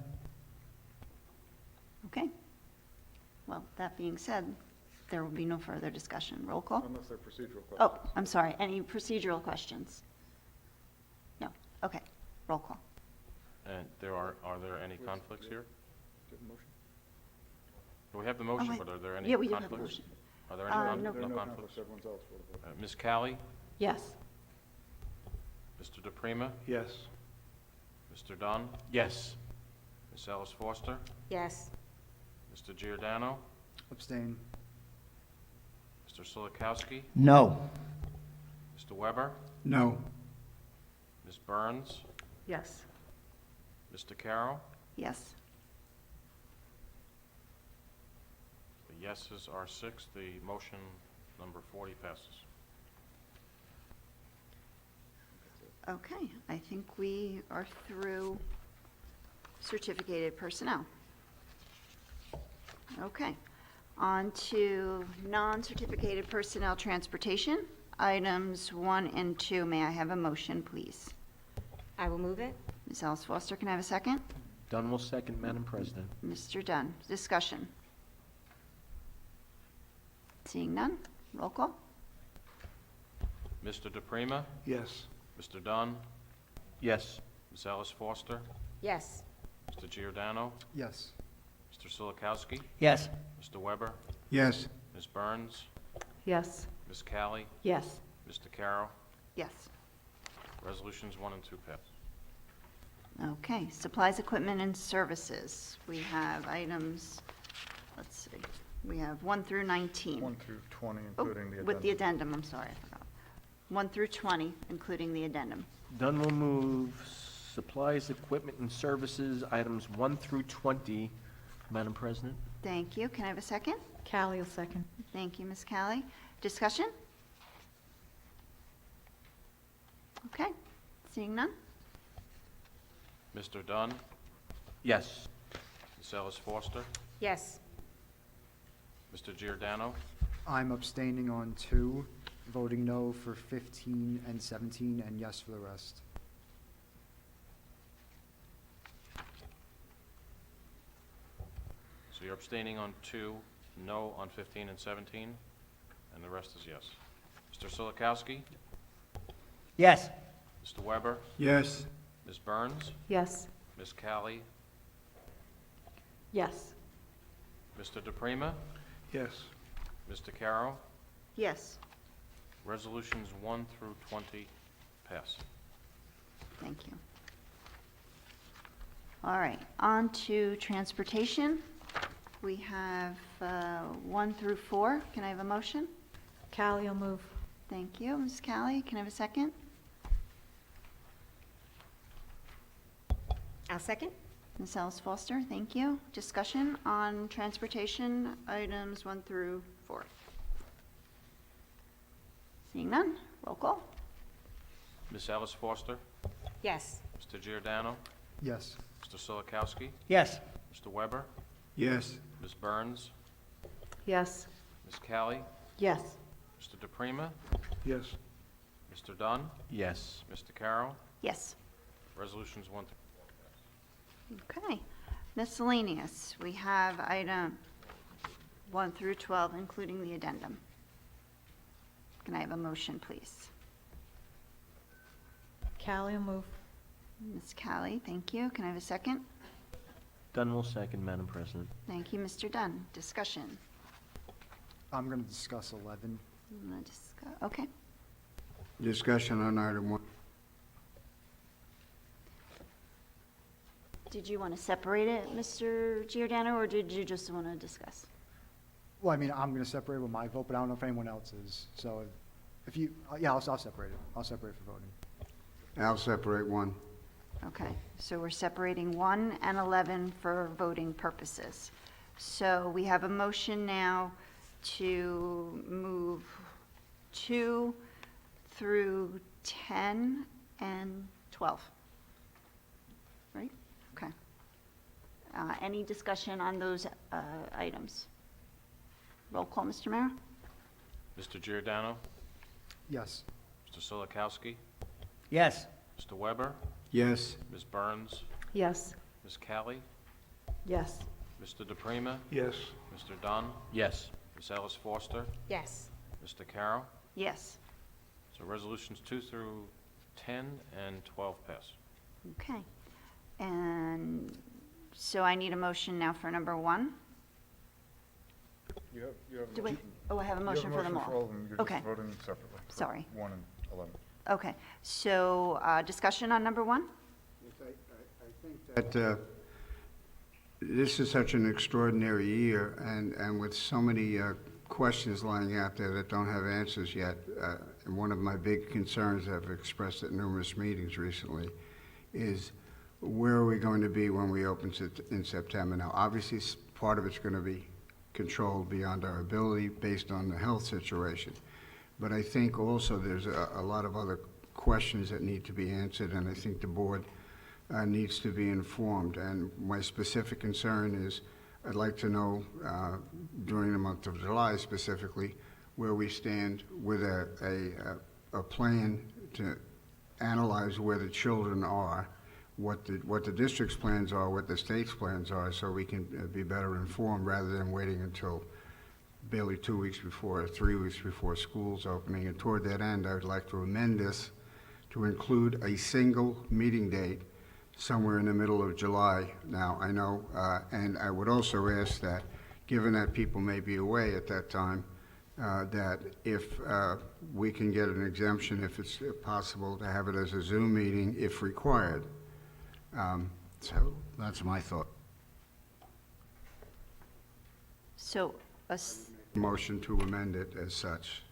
Okay. Well, that being said, there will be no further discussion. Roll call? Unless they're procedural questions. Oh, I'm sorry. Any procedural questions? No. Okay. Roll call. And are there any conflicts here? Do you have a motion? We have the motion, wait. but are there any Yeah, we do conflicts? have a motion. Are there any No. There are no no conflicts? conflicts. Everyone's eligible to vote. Ms. Callie, Yes. Mr. DePrima, Yes. Mr. Dunn, Yes. Ms. Ellis Foster, Yes. Mr. Giordano, Abstain. Mr. Silikowski, No. Mr. Weber, No. Ms. Burns, Yes. Mr. Carroll. Yes. The yeses are 6. The motion number 40 passes. Okay. I think we are through certificated personnel. Okay. On to non-certificated personnel transportation. Items 1 and 2. May I have a motion, please? I will move it. Ms. Ellis Foster, can I have a second? Dunn will second, Madam President. Mr. Dunn, discussion. Seeing none, roll call. Mr. DePrima, Yes. Mr. Dunn, Yes. Ms. Ellis Foster, Yes. Mr. Giordano, Yes. Mr. Silikowski, Yes. Mr. Weber, Yes. Ms. Burns, Yes. Ms. Callie, Yes. Mr. Carroll. Yes. Resolutions 1 and 2 pass. Okay, supplies, equipment, and services. We have items, let's see, we have 1 through 19. 1 through 20, Oh, including the addendum. with the addendum, I'm sorry, I forgot. 1 through 20, including the addendum. Dunn will move supplies, equipment, and services, items 1 through 20, Madam President. Thank you. Can I have a second? Callie will second. Thank you, Ms. Callie. Discussion? Okay, seeing none? Mr. Dunn, Yes. Ms. Ellis Foster, Yes. Mr. Giordano, I'm abstaining on 2, voting no for 15 and 17, and yes for the rest. so you're abstaining on 2, no on 15 and 17, and the rest is yes. Mr. Silikowski, Yes. Mr. Weber, Yes. Ms. Burns, Yes. Ms. Callie, Yes. Mr. DePrima, Yes. Mr. Carroll. Yes, Resolutions 1 through 20 pass. thank you. All right, on to transportation. We have 1 through 4. Can I have a motion? Callie will move. Thank you. Ms. Callie, can I have a second? I'll second. Ms. Ellis Foster, thank you. Discussion on transportation, items 1 through 4. Seeing none, roll call. Ms. Ellis Foster, Yes. Mr. Giordano, Yes. Mr. Silikowski, Yes. Mr. Weber, Yes. Ms. Burns, Yes. Ms. Callie, Yes. Mr. DePrima, Yes. Mr. Dunn, Yes. Mr. Carroll. Yes. Resolutions 1 through Okay. Miscellaneous, we have item 1 through 12, including the addendum. Can I have a motion, please? Callie will move. Ms. Callie, thank you. Can I have a second? Dunn will second, Madam President. Thank you, Mr. Dunn. Discussion. I'm going to discuss 11. Okay. Discussion on item 1. Did you want to separate it, Mr. Giordano, or did you just want to discuss? Well, I mean, I'm going to separate with my vote, but I don't know if anyone else is. So if you, yeah, I'll separate it. I'll separate for voting. I'll separate 1. Okay, so we're separating 1 and 11 for voting purposes. So we have a motion now to move 2 through 10 and 12. Right? Okay. Any discussion on those items? Roll call, Mr. Mayor? Mr. Giordano? Yes. Mr. Solikowski? Yes. Mr. Weber? Yes. Ms. Burns? Yes. Ms. Callie? Yes. Mr. DePrima? Yes. Mr. Dunn? Yes. Ms. Ellis Foster? Yes. Mr. Carroll? Yes. So resolutions 2 through 10 and 12 pass. Okay. And so I need a motion now for number 1. You have a Do we, motion. oh, I have a You have motion for them for all all. of them, you're Okay. just voting separately. for Sorry. 1 and 11. Okay, so discussion on number 1? That this is such an extraordinary year, and with so many questions lying out there that don't have answers yet, and one of my big concerns I've expressed at numerous meetings recently is where are we going to be when we open in September? Now, obviously, part of it's going to be controlled beyond our ability based on the health situation. But I think also there's a lot of other questions that need to be answered, and I think the board needs to be informed. And my specific concern is I'd like to know during the month of July specifically where we stand with a plan to analyze where the children are, what the district's plans are, what the state's plans are, so we can be better informed rather than waiting until barely 2 weeks before, or 3 weeks before school's opening. And toward that end, I would like to amend this to include a single meeting date somewhere in the middle of July. Now, I know, and I would also ask that, given that people may be away at that time, that if we can get an exemption, if it's possible, to have it as a Zoom meeting if required. So that's my thought. So Motion to amend it as such.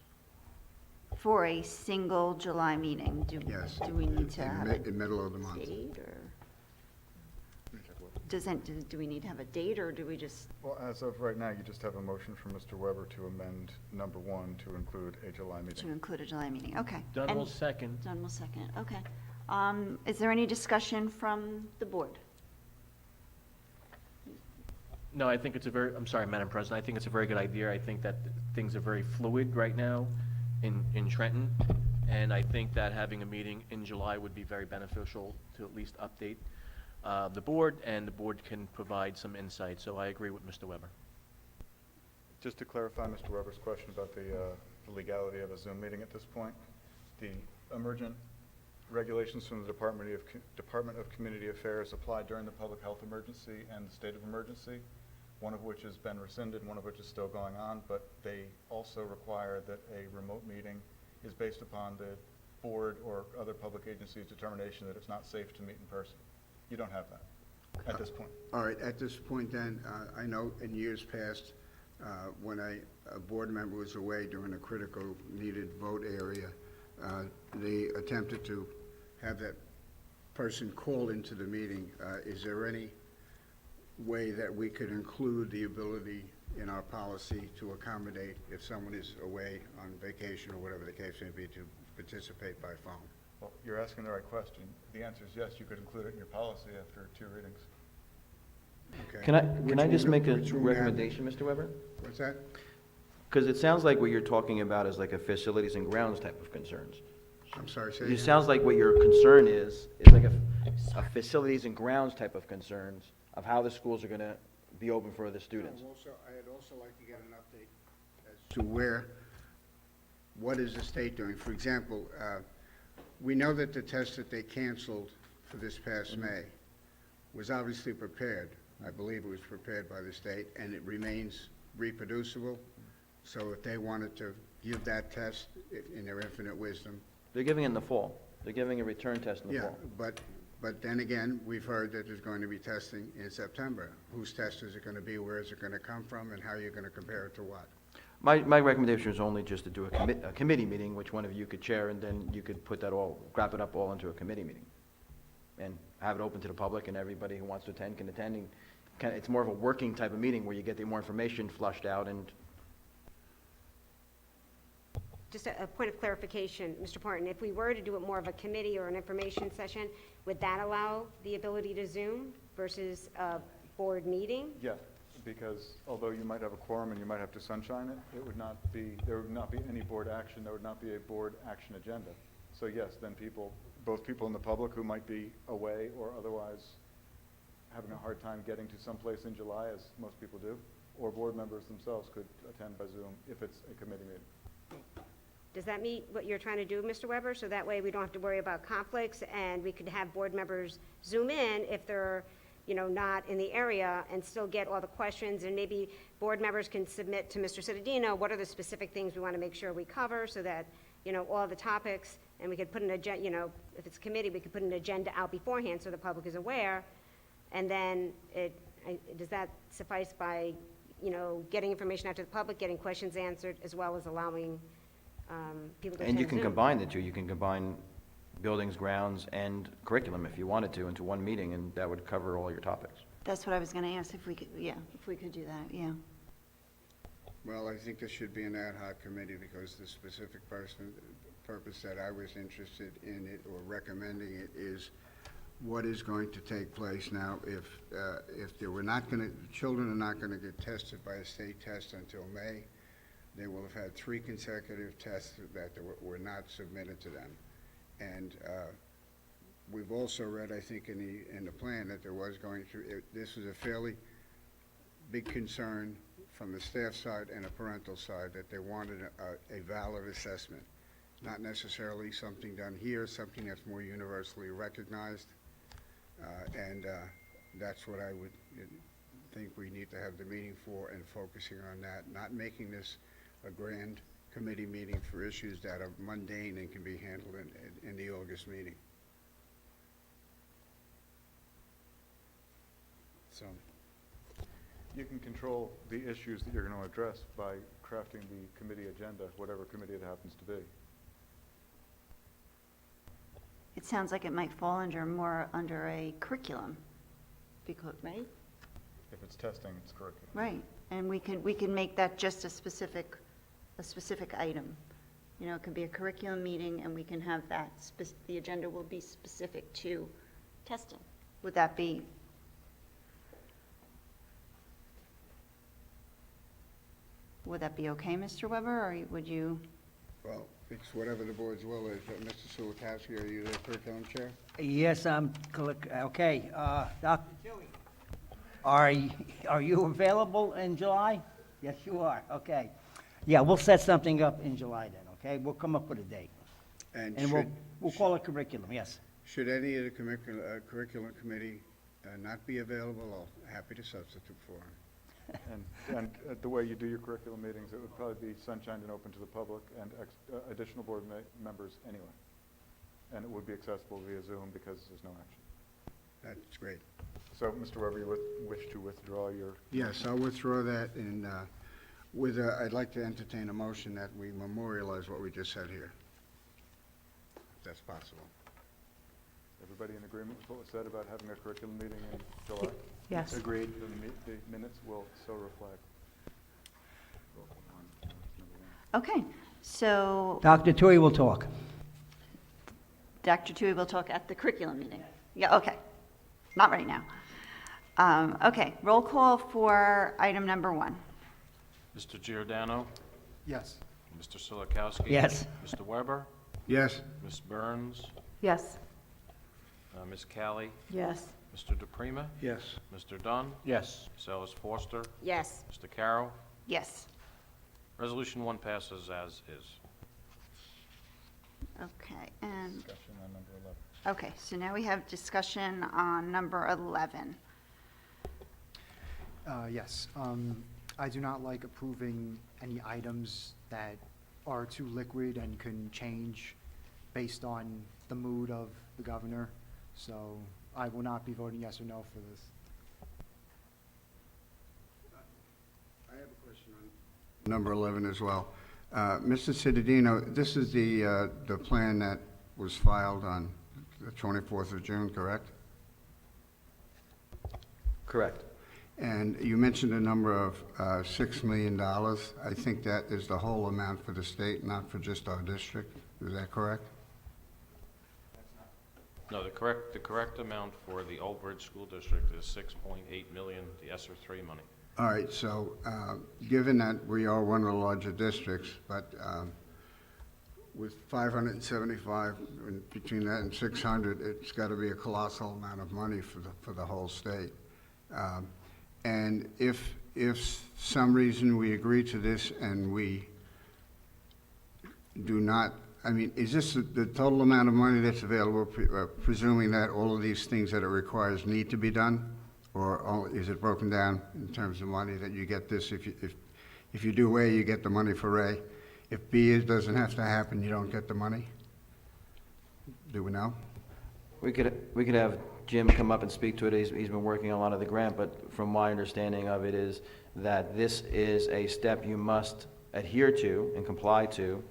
for a single July meeting, Yes. do we need to have In middle of the a month. date, or do we need to have a date, or do we just, Well, as of right now, you just have a motion from Mr. Weber to amend number 1 to include a July to meeting. include a July meeting? Okay. Dunn And- will second. Dunn will second, okay. Is there any discussion from the board? No, I think it's a very, I'm sorry, Madam President, I think it's a very good idea. I think that things are very fluid right now in Trenton, and I think that having a meeting in July would be very beneficial to at least update the board, and the board can provide some insight. So I agree with Mr. Weber. Just to clarify Mr. Weber's question about the legality of a Zoom meeting at this point, the emergent regulations from the Department of Community Affairs apply during the public health emergency and the state of emergency, one of which has been rescinded, one of which is still going on, but they also require that a remote meeting is based upon the board or other public agency's determination that it's not safe to meet in person. You don't have that at this point. All right, at this point then, I know in years past, when a board member was away during a critical needed vote area, they attempted to have that person called into the meeting. Is there any way that we could include the ability in our policy to accommodate if someone is away on vacation or whatever the case may be to participate by phone? Well, you're asking the right question. The answer is yes, you could include it in your policy after 2 readings. Okay. Can I Which just one- make a which one we have? recommendation, Mr. Weber? What's that? Because it sounds like what you're talking about is like a facilities and grounds type of concerns. I'm sorry, say It again? sounds like what your concern is like a facilities and grounds type of concerns of how the schools are going to be open for the students. I'd also like to get an update as to what is the state doing? For example, we know that the test that they canceled for this past May was obviously prepared. I believe it was prepared by the state, and it remains reproducible. So if they wanted to give that test in their infinite wisdom. They're giving it in the fall. They're giving a return test in the Yeah, fall. but But then again, we've heard that there's going to be testing in September. Whose test is it going to be, where is it going to come from, and how are you going to compare it to what? My recommendation is only just to do a committee meeting, which one of you could chair, and then you could put that all, wrap it up all into a committee meeting. And have it open to the public, and everybody who wants to attend can attend. And it's more of a working type of meeting where you get the more information flushed out and. Just a point of clarification, Mr. Parton, if we were to do it more of a committee or an information session, would that allow the ability to Zoom versus a board meeting? Yeah, because although you might have a quorum and you might have to sunshine it, there would not be any board action, there would not be a board action agenda. So yes, then both people in the public who might be away or otherwise having a hard time getting to someplace in July, as most people do, or board members themselves could attend by Zoom if it's a committee meeting. Does that meet what you're trying to do, Mr. Weber? So that way we don't have to worry about conflicts, and we could have board members Zoom in if they're, not in the area, and still get all the questions, and maybe board members can submit to Mr. Cittadino, what are the specific things we want to make sure we cover, so that, all the topics, and we could put an agenda, if it's a committee, we could put an agenda out beforehand so the public is aware, and then does that suffice by, getting information out to the public, getting questions answered, as well as allowing people to attend And you can Zoom? combine the two. You can combine buildings, grounds, and curriculum if you wanted to into one meeting, and that would cover all your topics. That's what I was going to ask, if we could do that, yeah. Well, I think this should be an ad hoc committee because the specific purpose that I was interested in it or recommending it is what is going to take place now if children are not going to get tested by a state test until May. They will have had 3 consecutive tests that were not submitted to them. And we've also read, I think, in the plan that there was this was a fairly big concern from the staff side and the parental side, that they wanted a valid assessment, not necessarily something done here, something that's more universally recognized. And that's what I would think we need to have the meeting for, and focusing on that, not making this a grand committee meeting for issues that are mundane and can be handled in the August meeting. So, You can control the issues that you're going to address by crafting the committee agenda, whatever committee it happens to be. It sounds like it might fall more under a curriculum, because, right? If it's testing, it's curriculum. Right, and we can make that just a specific item. It could be a curriculum meeting, and we can have that, the agenda will be specific to testing. Would that be? Would that be okay, Mr. Weber, or would you? well, it's whatever the board's will is. Mr. Sulikowski, are you the curriculum chair? Yes, okay. Dr. Are you available in July? Yes, you are, okay. Yeah, we'll set something up in July then, okay? We'll come up with a date. And We'll call it curriculum, yes. should any of the curriculum committee not be available, I'm happy to substitute for them. And the way you do your curriculum meetings, it would probably be sunshined and open to the public and additional board members anyway. And it would be accessible via Zoom because there's no action. That's great. So, Mr. Weber, you wish to withdraw your? Yes, I'll withdraw that, and I'd like to entertain a motion that we memorialize what we just said here, if that's possible. Everybody in agreement with what was said about having a curriculum meeting in July? Yes. Agreed. The minutes will so reflect. Okay, so Dr. Tui will talk. Dr. Tui will talk at the curriculum meeting. Yeah, okay. Not right now. Okay, roll call for item number 1. Mr. Giordano? Yes. Mr. Silikowski? Yes. Mr. Weber? Yes? Ms. Burns? Yes. Ms. Callie? Yes. Mr. DePrima? Yes. Mr. Dunn? Yes. Ms. Ellis Foster? Yes. Mr. Carroll? Yes. Resolution 1 passes as is. Okay, and, Discussion on number 11. okay, so now we have discussion on number 11. Yes. I do not like approving any items that are too liquid and can change based on the mood of the governor. So I will not be voting yes or no for this. I have a question on number 11 as well. Mr. Cittadino, this is the plan that was filed on the 24th of June, correct? Correct. And you mentioned a number of $6 million. I think that is the whole amount for the state, not for just our district. Is that correct? No, the correct amount for the Old Bridge School District is 6.8 million, the ESSER 3 money. All right, so given that we are one of the larger districts, but with 575, and between that and 600, it's got to be a colossal amount of money for the whole state. And if some reason we agree to this and we do not, I mean, is this the total amount of money that's available, presuming that all of these things that it requires need to be done? Or is it broken down in terms of money that you get this, if you do A, you get the money for A? If B doesn't have to happen, you don't get the money? Do we know? We could have Jim come up and speak to it. He's been working on a lot of the grant, but from my understanding of it is that this is a step you must adhere to and comply to,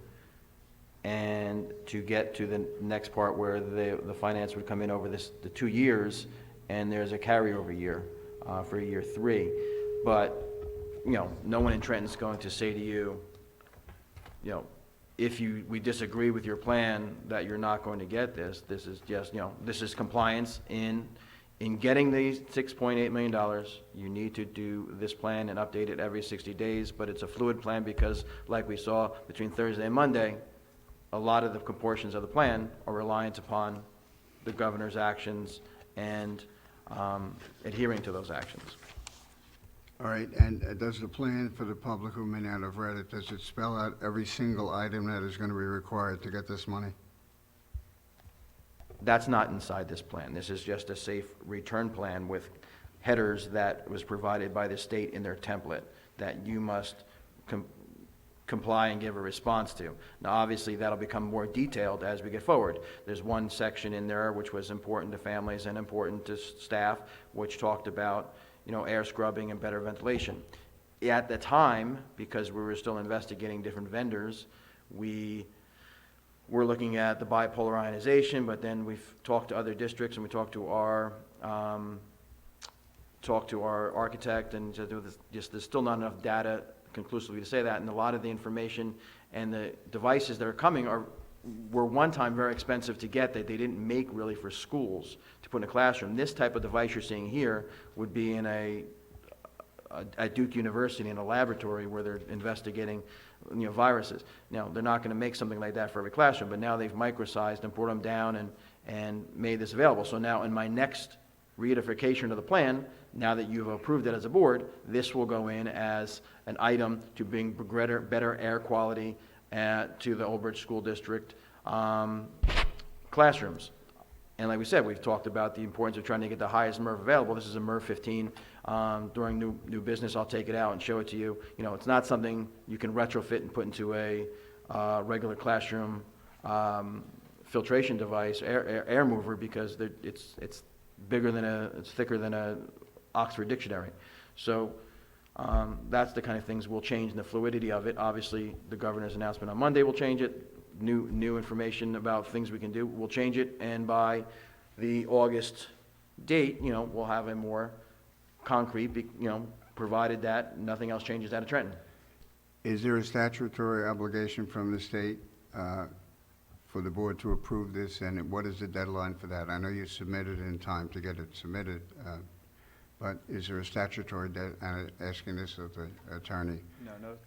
and to get to the next part where the finance would come in over the 2 years, and there's a carryover year for year 3. But, no one in Trenton's going to say to you, if we disagree with your plan, that you're not going to get this. This is just, this is compliance in getting these $6.8 million. You need to do this plan and update it every 60 days, but it's a fluid plan because, like we saw between Thursday and Monday, a lot of the proportions of the plan are reliant upon the governor's actions and adhering to those actions. All right, and does the plan, for the public who may not have read it, does it spell out every single item that is going to be required to get this money? That's not inside this plan. This is just a safe return plan with headers that was provided by the state in their template that you must comply and give a response to. Now, obviously, that'll become more detailed as we get forward. There's one section in there which was important to families and important to staff, which talked about, air scrubbing and better ventilation. At the time, because we were still investigating different vendors, we were looking at the bipolar ionization, but then we've talked to other districts and we talked to our architect, and just there's still not enough data conclusively to say that, and a lot of the information and the devices that are coming were one time very expensive to get, that they didn't make really for schools to put in a classroom. This type of device you're seeing here would be in at Duke University in a laboratory where they're investigating viruses. Now, they're not going to make something like that for every classroom, but now they've microsized and brought them down and made this available. So now in my next reedification of the plan, now that you've approved it as a board, this will go in as an item to bring better air quality to the Old Bridge School District classrooms. And like we said, we've talked about the importance of trying to get the highest MERV available. This is a MERV 15. During new business, I'll take it out and show it to you. It's not something you can retrofit and put into a regular classroom filtration device, air mover, because it's bigger than it's thicker than a Oxford dictionary. So that's the kind of things we'll change in the fluidity of it. Obviously, the governor's announcement on Monday will change it. New information about things we can do, we'll change it. And by the August date, we'll have a more concrete, provided that nothing else changes out of Trenton. Is there a statutory obligation from the state for the board to approve this, and what is the deadline for that? I know you submitted in time to get it submitted, but is there a statutory asking this of the attorney?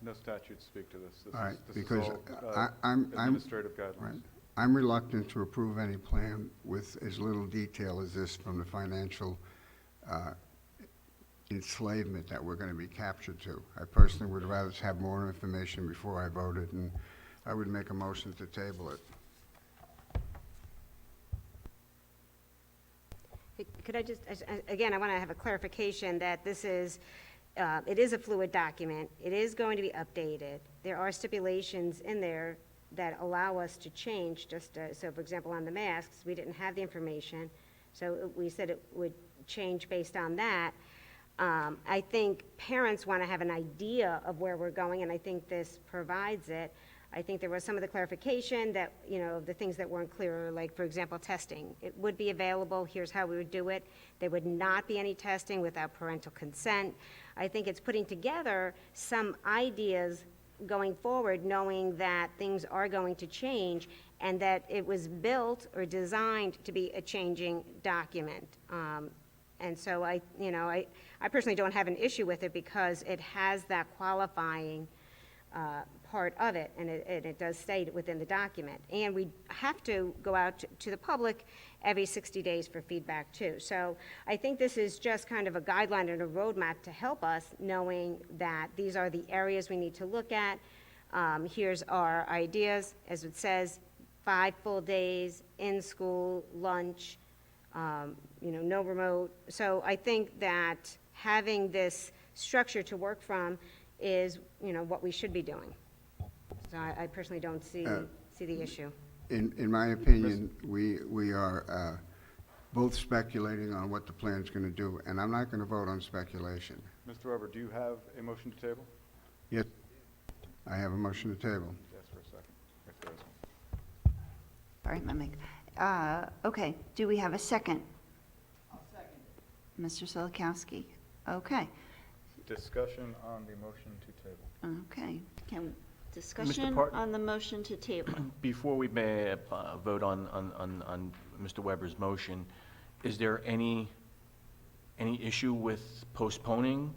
No statutes speak to this. All right, This because is all administrative guidelines. right. I'm reluctant to approve any plan with as little detail as this from the financial enslavement that we're going to be captured to. I personally would rather have more information before I voted, and I would make a motion to table it. Could I just, again, I want to have a clarification that this is, it is a fluid document. It is going to be updated. There are stipulations in there that allow us to change, so for example, on the masks, we didn't have the information. So we said it would change based on that. I think parents want to have an idea of where we're going, and I think this provides it. I think there was some of the clarification that, the things that weren't clear, like, for example, testing. It would be available, here's how we would do it. There would not be any testing without parental consent. I think it's putting together some ideas going forward, knowing that things are going to change and that it was built or designed to be a changing document. And so I personally don't have an issue with it because it has that qualifying part of it, and it does stay within the document. And we have to go out to the public every 60 days for feedback too. So I think this is just kind of a guideline and a roadmap to help us, knowing that these are the areas we need to look at. Here's our ideas, as it says, 5 full days, in school, lunch, no remote. So I think that having this structure to work from is, what we should be doing. So I personally don't see the issue. In my opinion, we are both speculating on what the plan's going to do, and I'm not going to vote on speculation. Mr. Weber, do you have a motion to table? Yes, I have a motion to table. Yes, for a second, if there is one. All right, Mimic. Okay, do we have a second? I'll second. Mr. Solikowski. Okay, Discussion on the motion to table. okay. Discussion Part- on the motion to table. Before we may vote on Mr. Weber's motion, is there any issue with postponing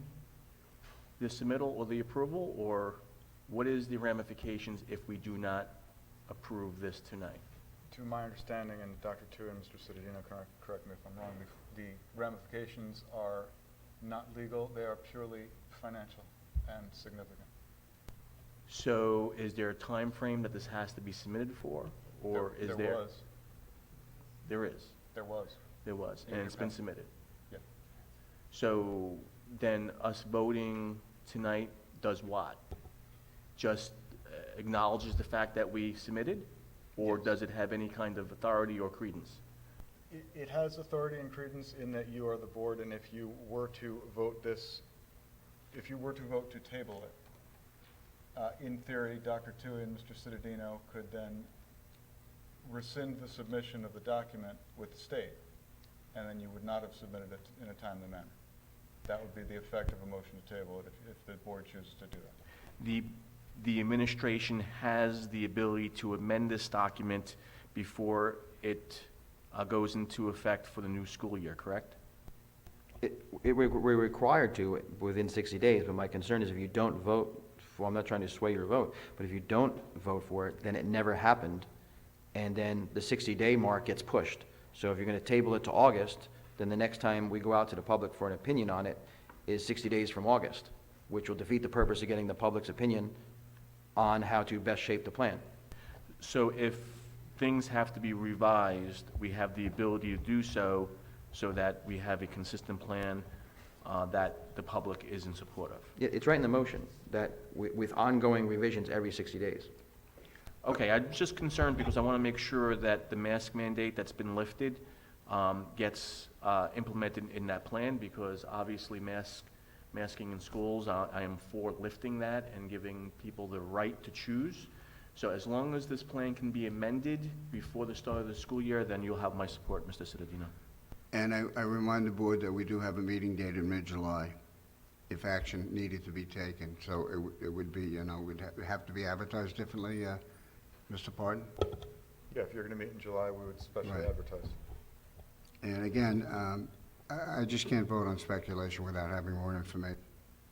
the submittal or the approval, or what is the ramifications if we do not approve this tonight? To my understanding, and Dr. Tu and Mr. Citadino, correct me if I'm wrong, the ramifications are not legal, they are purely financial and significant. So is there a time frame that this has to be submitted for, or is there? There was. There is. There was. There was, In and your it's been packet. submitted. Yeah. So then us voting tonight does what? Just acknowledges the fact that we submitted, or does it have any kind of authority or credence? It has authority and credence in that you are the board, and if you were to vote this, if you were to vote to table it, in theory, Dr. Tui and Mr. Citadino could then rescind the submission of the document with the state, and then you would not have submitted it in a timely manner. That would be the effect of a motion to table it if the board chooses to do that. The administration has the ability to amend this document before it goes into effect for the new school year, correct? We're required to within 60 days, but my concern is if you don't vote, I'm not trying to sway your vote, but if you don't vote for it, then it never happened, and then the 60-day mark gets pushed. So if you're going to table it to August, then the next time we go out to the public for an opinion on it is 60 days from August, which will defeat the purpose of getting the public's opinion on how to best shape the plan. So if things have to be revised, we have the ability to do so, so that we have a consistent plan that the public is in support of. It's right in the motion that with ongoing revisions every 60 days. Okay, I'm just concerned because I want to make sure that the mask mandate that's been lifted gets implemented in that plan, because obviously masking in schools, I am for lifting that and giving people the right to choose. So as long as this plan can be amended before the start of the school year, then you'll have my support, Mr. Citadino. And I remind the board that we do have a meeting date in mid-July if action needed to be taken. So it would be, would have to be advertised differently, Mr. Pardon? Yeah, if you're going to meet in July, we would specially Right. advertise. And again, I just can't vote on speculation without having more information.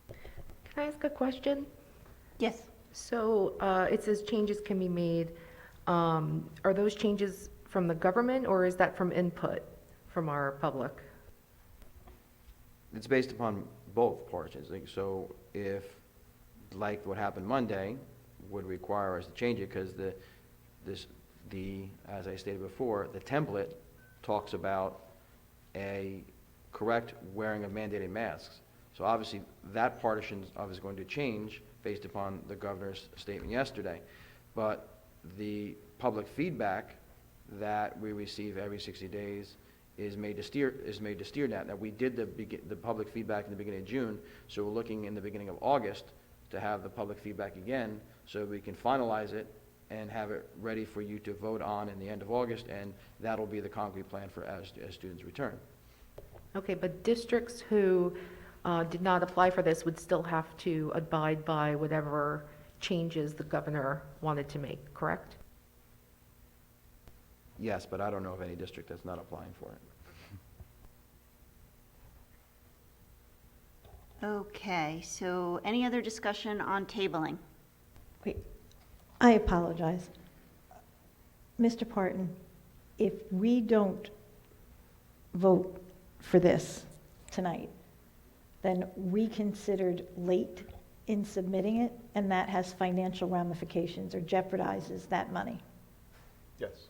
Can I ask a question? Yes. So it says changes can be made. Are those changes from the government, or is that from input from our public? It's based upon both parts. So if, like what happened Monday, would require us to change it, because as I stated before, the template talks about a correct wearing of mandated masks. So obviously, that partition is going to change based upon the governor's statement yesterday. But the public feedback that we receive every 60 days is made to steer that. Now, we did the public feedback in the beginning of June, so we're looking in the beginning of August to have the public feedback again, so we can finalize it and have it ready for you to vote on in the end of August, and that'll be the concrete plan for as students return. Okay, but districts who did not apply for this would still have to abide by whatever changes the governor wanted to make, correct? Yes, but I don't know of any district that's not applying for it. Okay, so any other discussion on tabling? Wait, I apologize. Mr. Parton, if we don't vote for this tonight, then we considered late in submitting it, and that has financial ramifications or jeopardizes that money. Yes.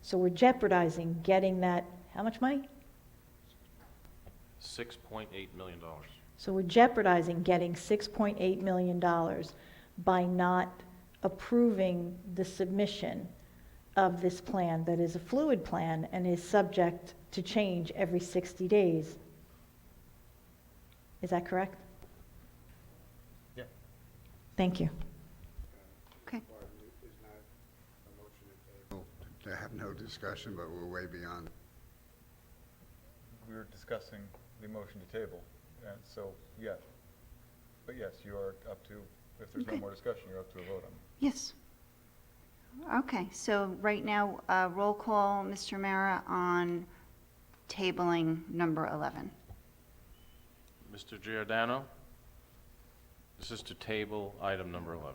So we're jeopardizing getting that, how much money? $6.8 million. So we're jeopardizing getting $6.8 million by not approving the submission of this plan that is a fluid plan and is subject to change every 60 days. Is that correct? Yeah. Thank you. Okay. To have no discussion, but we're way beyond. We were discussing the motion to table, and so, yeah. But yes, you are up to, if there's no Okay. more discussion, you're up to a vote on it. Yes. Okay, so right now, roll call, Mr. Mara, on tabling number 11. Mr. Giordano? This is to table item number 11.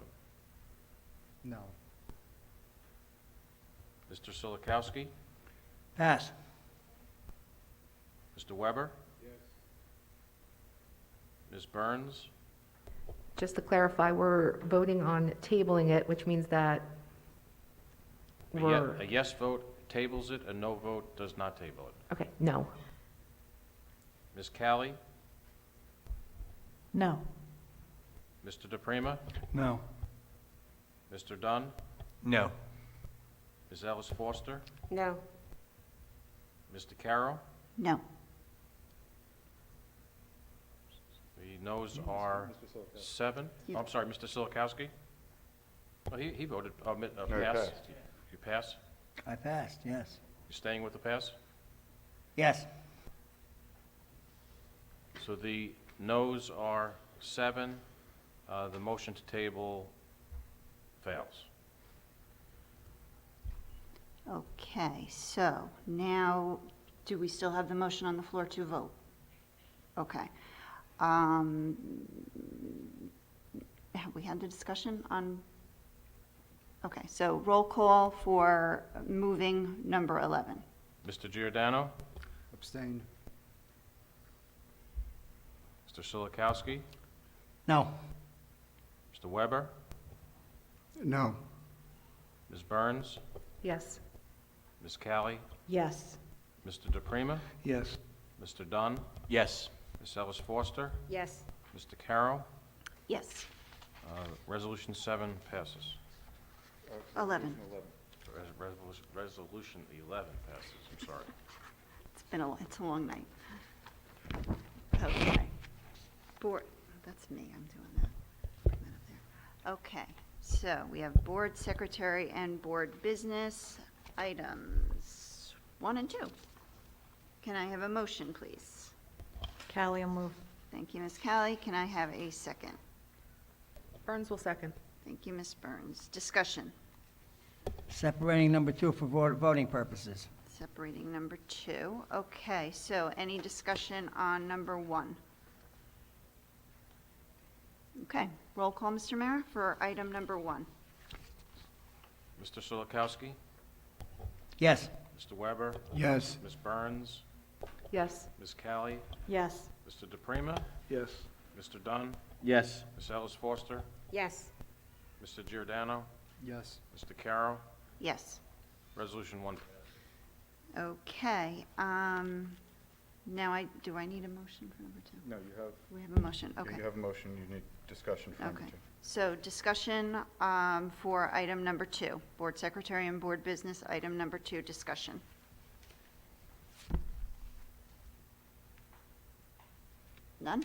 No. Mr. Silikowski? Pass. Mr. Weber? Yes. Ms. Burns? Just to clarify, we're voting on tabling it, which means that we're, A yes vote tables it, a no vote does not table it. okay, no. Ms. Callie? No. Mr. DePrima? No. Mr. Dunn? No. Ms. Ellis Foster? No. Mr. Carroll? No. The noes are 7. You- Oh, I'm sorry, Mr. Silikowski? Oh, he voted, No, he pass. passed. You pass? I passed, yes. You staying with the pass? Yes. So the noes are 7. The motion to table fails. Okay, so now, do we still have the motion on the floor to vote? Okay. Have we had the discussion on? Okay, so roll call for moving number 11. Mr. Giordano? Abstain. Mr. Silikowski? No. Mr. Weber? No. Ms. Burns? Yes. Ms. Callie? Yes. Mr. DePrima? Yes. Mr. Dunn? Yes. Ms. Ellis Foster? Yes. Mr. Carroll? Yes. Resolution 7 passes. 11. Resolution 11 passes, I'm sorry. It's a long night. Okay. Board, that's me, I'm doing that. Put that up there. Okay, so we have board secretary and board business items 1 and 2. Can I have a motion, please? Callie will move. Thank you, Ms. Callie. Can I have a second? Burns will second. Thank you, Ms. Burns. Discussion. Separating number 2 for voting purposes. Separating number 2. Okay, so any discussion on number 1? Okay, roll call, Mr. Mayor, for item number 1. Mr. Silikowski? Yes. Mr. Weber? Yes. Ms. Burns? Yes. Ms. Callie? Yes. Mr. DePrima? Yes. Mr. Dunn? Yes. Ms. Ellis Foster? Yes. Mr. Giordano? Yes. Mr. Carroll? Yes. Resolution 1. Okay, now do I need a motion for number 2? No, you have, We have a motion, yeah, okay. you have a motion, you need discussion for number Okay, 2. so discussion for item number 2, board secretary and board business, item number 2, discussion. None?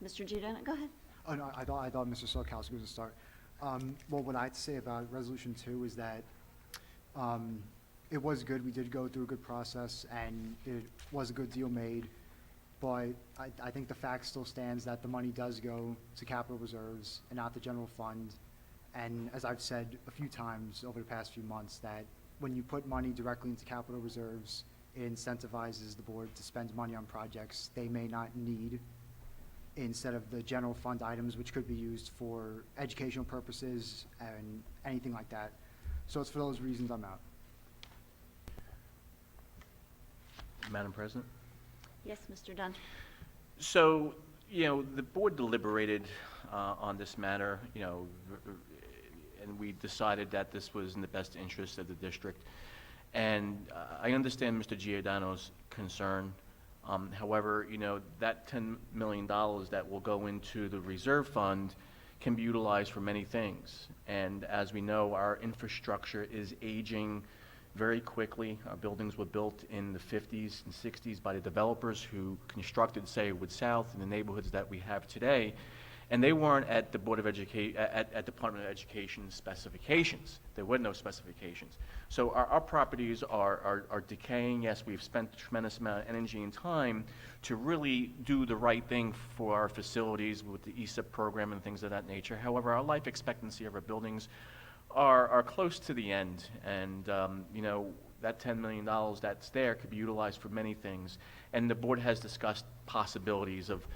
Mr. Giordano, go ahead. Oh, no, I thought Mr. Solkowski was going to start. Well, what I'd say about Resolution 2 is that it was good. We did go through a good process, and it was a good deal made. But I think the fact still stands that the money does go to capital reserves and not the general fund. And as I've said a few times over the past few months, that when you put money directly into capital reserves, it incentivizes the board to spend money on projects they may not need, instead of the general fund items, which could be used for educational purposes and anything like that. So it's for those reasons I'm out. Madam President? Yes, Mr. Dunn. So, the board deliberated on this matter, and we decided that this was in the best interest of the district. And I understand Mr. Giordano's concern. However, that $10 million that will go into the reserve fund can be utilized for many things. And as we know, our infrastructure is aging very quickly. Our buildings were built in the 50s and 60s by the developers who constructed, say, Wood South and the neighborhoods that we have today. And they weren't at the Board of Education, at Department of Education specifications. There were no specifications. So our properties are decaying. Yes, we've spent a tremendous amount of energy and time to really do the right thing for our facilities with the ESIP program and things of that nature. However, our life expectancy of our buildings are close to the end. And, that $10 million that's there could be utilized for many things. And the board has discussed possibilities of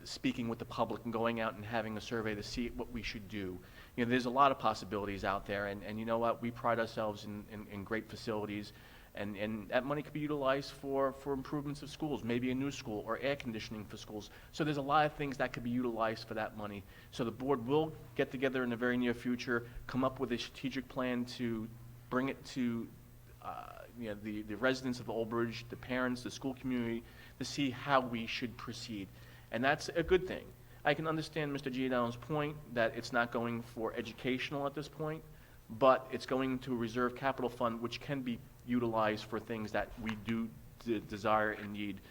speaking with the public and going out and having a survey to see what we should do. There's a lot of possibilities out there, and you know what? We pride ourselves in great facilities, and that money could be utilized for improvements of schools, maybe a new school or air conditioning for schools. So there's a lot of things that could be utilized for that money. So the board will get together in the very near future, come up with a strategic plan to bring it to the residents of Old Bridge, the parents, the school community, to see how we should proceed. And that's a good thing. I can understand Mr. Giordano's point that it's not going for educational at this point, but it's going to a reserve capital fund, which can be utilized for things that we do desire and need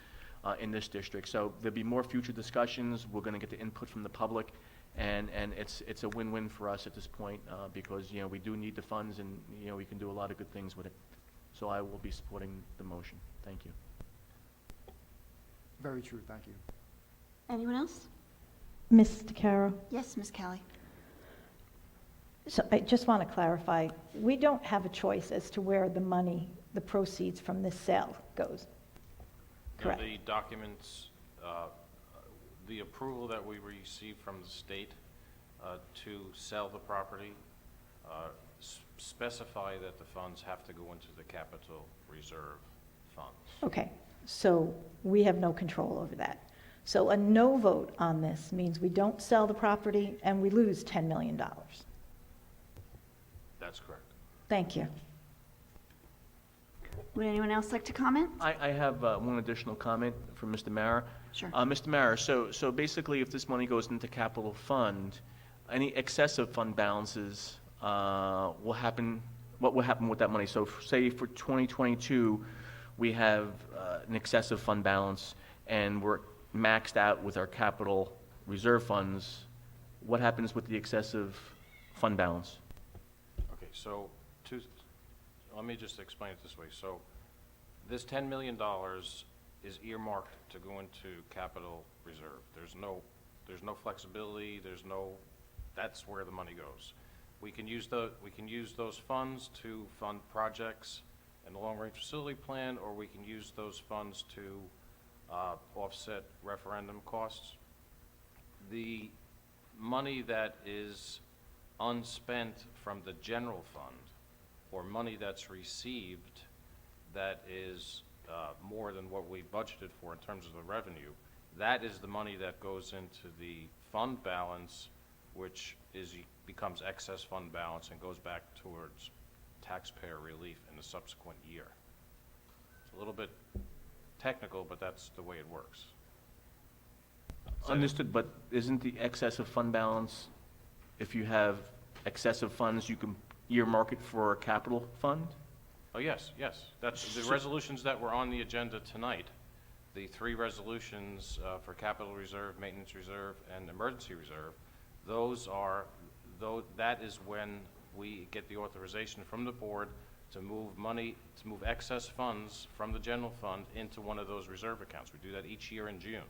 in this district. So there'll be more future discussions. We're going to get the input from the public, and it's a win-win for us at this point because we do need the funds, and we can do a lot of good things with it. So I will be supporting the motion. Thank you. Very true, thank you. Anyone else? Ms. DeCaro? Yes, Ms. Kelly. So I just want to clarify, we don't have a choice as to where the money, the proceeds from this sale goes, correct? The documents, the approval that we received from the state to sell the property specify that the funds have to go into the capital reserve funds. Okay, so we have no control over that. So a no vote on this means we don't sell the property and we lose $10 million. That's correct. Thank you. Would anyone else like to comment? I have one additional comment from Mr. Mara. Sure. Mr. Mara, so basically if this money goes into capital fund, any excessive fund balances what will happen with that money? So say for 2022, we have an excessive fund balance and we're maxed out with our capital reserve funds. What happens with the excessive fund balance? Okay, so let me just explain it this way. So this $10 million is earmarked to go into capital reserve. There's no flexibility. That's where the money goes. We can use those funds to fund projects in the long-range facility plan, or we can use those funds to offset referendum costs. The money that is unspent from the general fund, or money that's received that is more than what we budgeted for in terms of the revenue, that is the money that goes into the fund balance, which becomes excess fund balance and goes back towards taxpayer relief in the subsequent year. It's a little bit technical, but that's the way it works. Understood, but isn't the excessive fund balance, if you have excessive funds, you can earmark it for a capital fund? Oh, yes. That's the resolutions that were on the agenda tonight The three resolutions for capital reserve, maintenance reserve, and emergency reserve, that is when we get the authorization from the board to move money, to move excess funds from the general fund into one of those reserve accounts. We do that each year in June.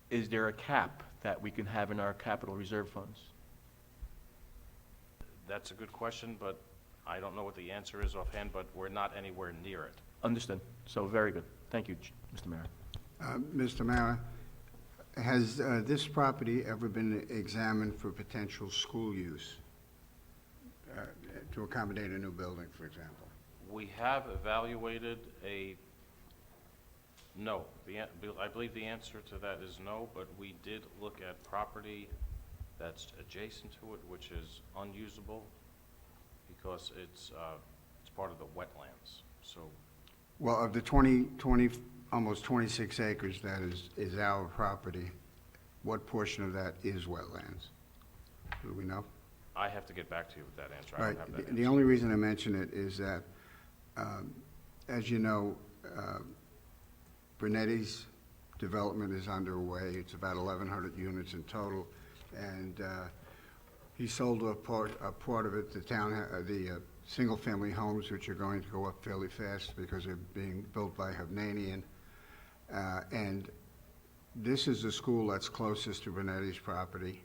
Is there a cap that we can have in our capital reserve funds? That's a good question, but I don't know what the answer is offhand, but we're not anywhere near it. Understood. So very good. Thank you, Mr. Mayor. Mr. Mara, has this property ever been examined for potential school use to accommodate a new building, for example? We have evaluated no. I believe the answer to that is no, but we did look at property that's adjacent to it, which is unusable because it's part of the wetlands. So, Well, of the almost 26 acres that is our property, what portion of that is wetlands? Do we know? I have to get back to you with that answer. I Right. don't have that The answer. only reason I mention it is that, as you know, Brunetti's development is underway. It's about 1,100 units in total, and he sold a part of it. The single-family homes, which are going to go up fairly fast because they're being built by Hovnanian, and this is the school that's closest to Brunetti's property.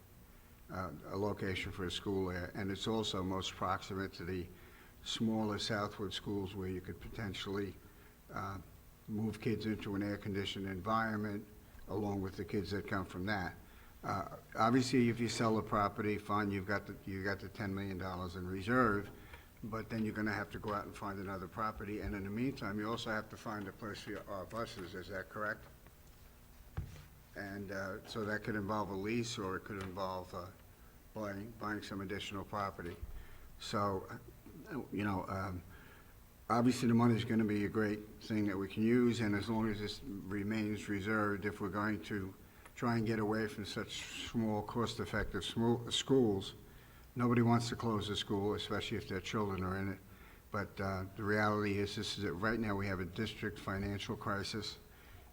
A location for a school there, and it's also most proximate to the smaller Southwood schools where you could potentially move kids into an air-conditioned environment along with the kids that come from that. Obviously, if you sell the property, fine, you got the $10 million in reserve, but then you're going to have to go out and find another property, and in the meantime, you also have to find a place for our buses. Is that correct? And so that could involve a lease, or it could involve buying some additional property. So, obviously the money is going to be a great thing that we can use, and as long as this remains reserved, if we're going to try and get away from such small, cost-effective schools, nobody wants to close a school, especially if their children are in it. But the reality is, that right now we have a district financial crisis,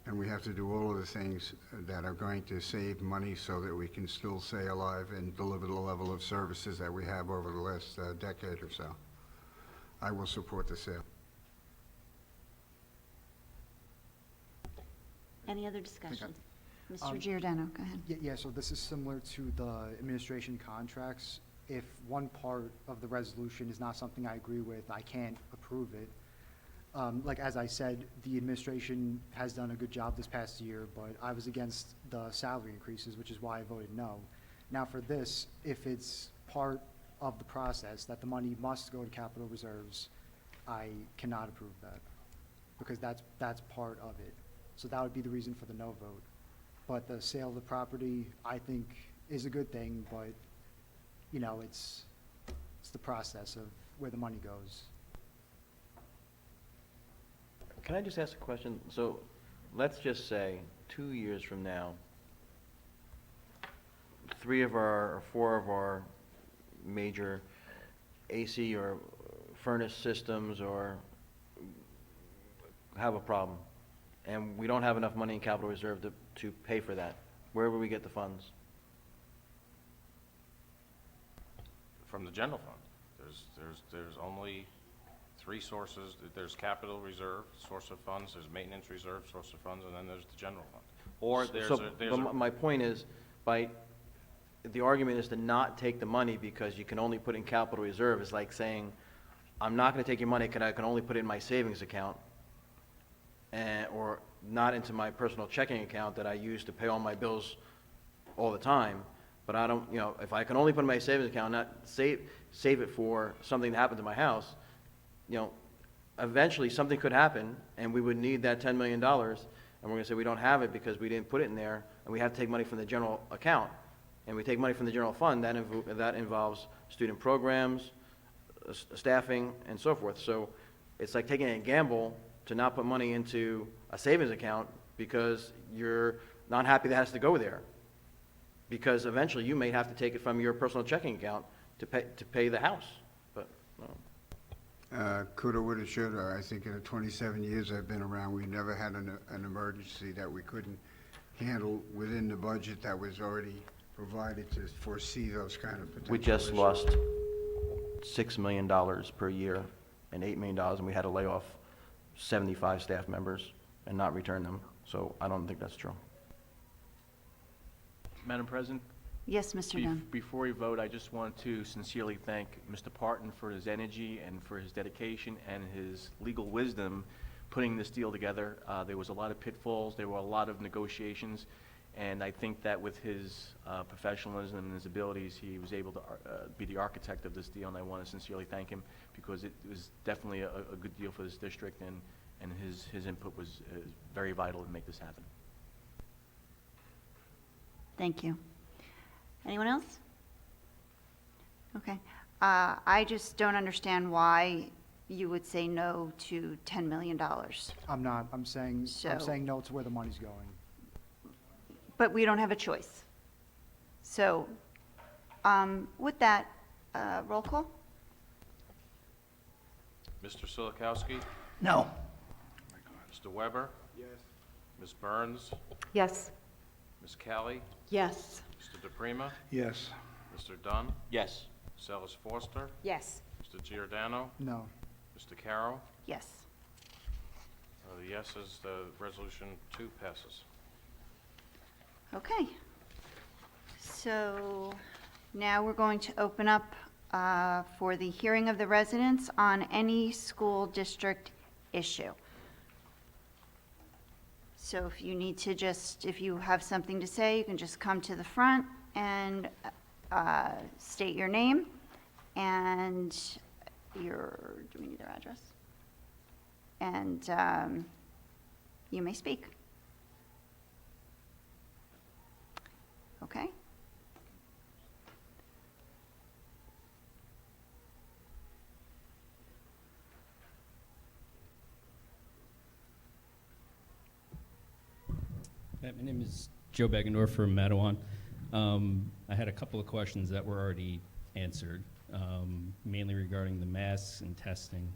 and we have to do all of the things that are going to save money so that we can still stay alive and deliver the level of services that we have over the last decade or so. I will support the sale. Any other discussion? Mr. Um, Giordano, go ahead. Yeah, so this is similar to the administration contracts. If one part of the resolution is not something I agree with, I can't approve it. Like, as I said, the administration has done a good job this past year, but I was against the salary increases, which is why I voted no. Now, for this, if it's part of the process that the money must go to capital reserves, I cannot approve that, because that's part of it. So that would be the reason for the no vote. But the sale of the property, I think, is a good thing, but, it's the process of where the money goes. Can I just ask a question? So let's just say 2 years from now, 4 of our major AC or furnace systems or have a problem, and we don't have enough money in capital reserve to pay for that. Where will we get the funds? From the general fund. There's only three sources. There's capital reserve, source of funds, there's maintenance reserve, source of funds, and then there's the general fund. Or My point is, the argument is to not take the money because you can only put in capital reserve. Is like saying, I'm not going to take your money because I can only put it in my savings account, or not into my personal checking account that I use to pay all my bills all the time. But I don't, if I can only put in my savings account, not save it for something that happened to my house, eventually something could happen and we would need that $10 million, and we're going to say we don't have it because we didn't put it in there, and we have to take money from the general account. And we take money from the general fund, that involves student programs, staffing, and so forth. So it's like taking a gamble to not put money into a savings account because you're not happy that has to go there. Because eventually you may have to take it from your personal checking account to pay the house. But Coulda, woulda, shoulda. I think in the 27 years I've been around, we never had an emergency that we couldn't handle within the budget that was already provided to foresee those kind of potential We just issues. lost $6 million per year and $8 million, and we had to lay off 75 staff members and not return them. So I don't think that's true. Madam President? Yes, Mr. Dunn. Before we vote, I just want to sincerely thank Mr. Parton for his energy and for his dedication and his legal wisdom putting this deal together. There was a lot of pitfalls, there were a lot of negotiations, and I think that with his professionalism and his abilities, he was able to be the architect of this deal, and I want to sincerely thank him because it was definitely a good deal for this district, and his input was very vital to make this happen. Thank you. Anyone else? Okay. I just don't understand why you would say no to $10 million. I'm not, I'm saying So- no to where the money's going. But we don't have a choice. So, with that, roll call? Mr. Silikowski? No. Mr. Weber? Yes. Ms. Burns? Yes. Ms. Kelly? Yes. Mr. DePrima? Yes. Mr. Dunn? Yes. Ms. Ellis Foster? Yes. Mr. Giordano? No. Mr. Carroll? Yes. The yeses, the resolution 2 passes. Okay. So now we're going to open up for the hearing of the residents on any school district issue. So if you need to if you have something to say, you can just come to the front and state your name and do we need their address? And you may speak. Okay? My name is Joe Begendorf from Mattawan. I had a couple of questions that were already answered, mainly regarding the masks and testing.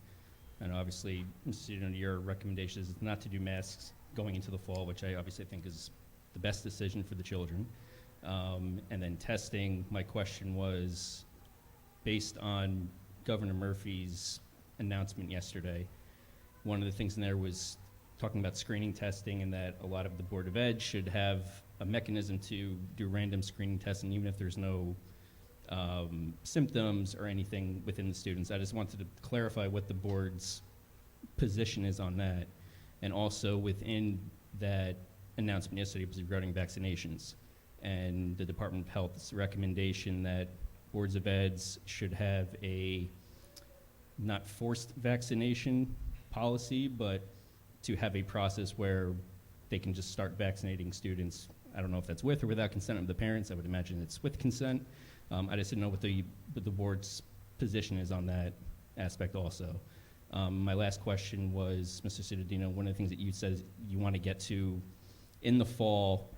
And obviously, your recommendation is not to do masks going into the fall, which I obviously think is the best decision for the children. And then testing, my question was, based on Governor Murphy's announcement yesterday, one of the things in there was talking about screening testing and that a lot of the Board of Ed should have a mechanism to do random screening testing, even if there's no symptoms or anything within the students. I just wanted to clarify what the board's position is on that. And also within that announcement yesterday was regarding vaccinations and the Department of Health's recommendation that boards of eds should have a not forced vaccination policy, but to have a process where they can just start vaccinating students. I don't know if that's with or without consent of the parents. I would imagine it's with consent. I just didn't know what the board's position is on that aspect also. My last question was, Mr. Cittadino, one of the things that you said is you want to get to in the fall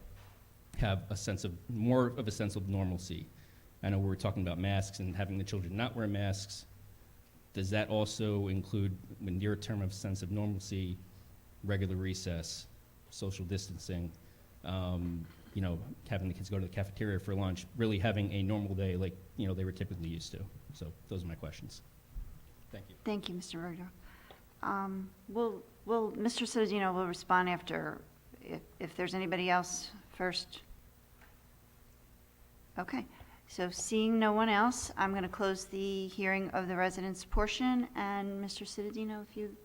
have more of a sense of normalcy. I know we were talking about masks and having the children not wear masks. Does that also include, in your term of sense of normalcy, regular recess, social distancing, having the kids go to the cafeteria for lunch, really having a normal day like, they were typically used to? So those are my questions. Thank you. Thank you, Mr. Berger. Mr. Cittadino will respond after, if there's anybody else first. Okay, so seeing no one else, I'm going to close the hearing of the residents portion, and Mr. Cittadino, if you...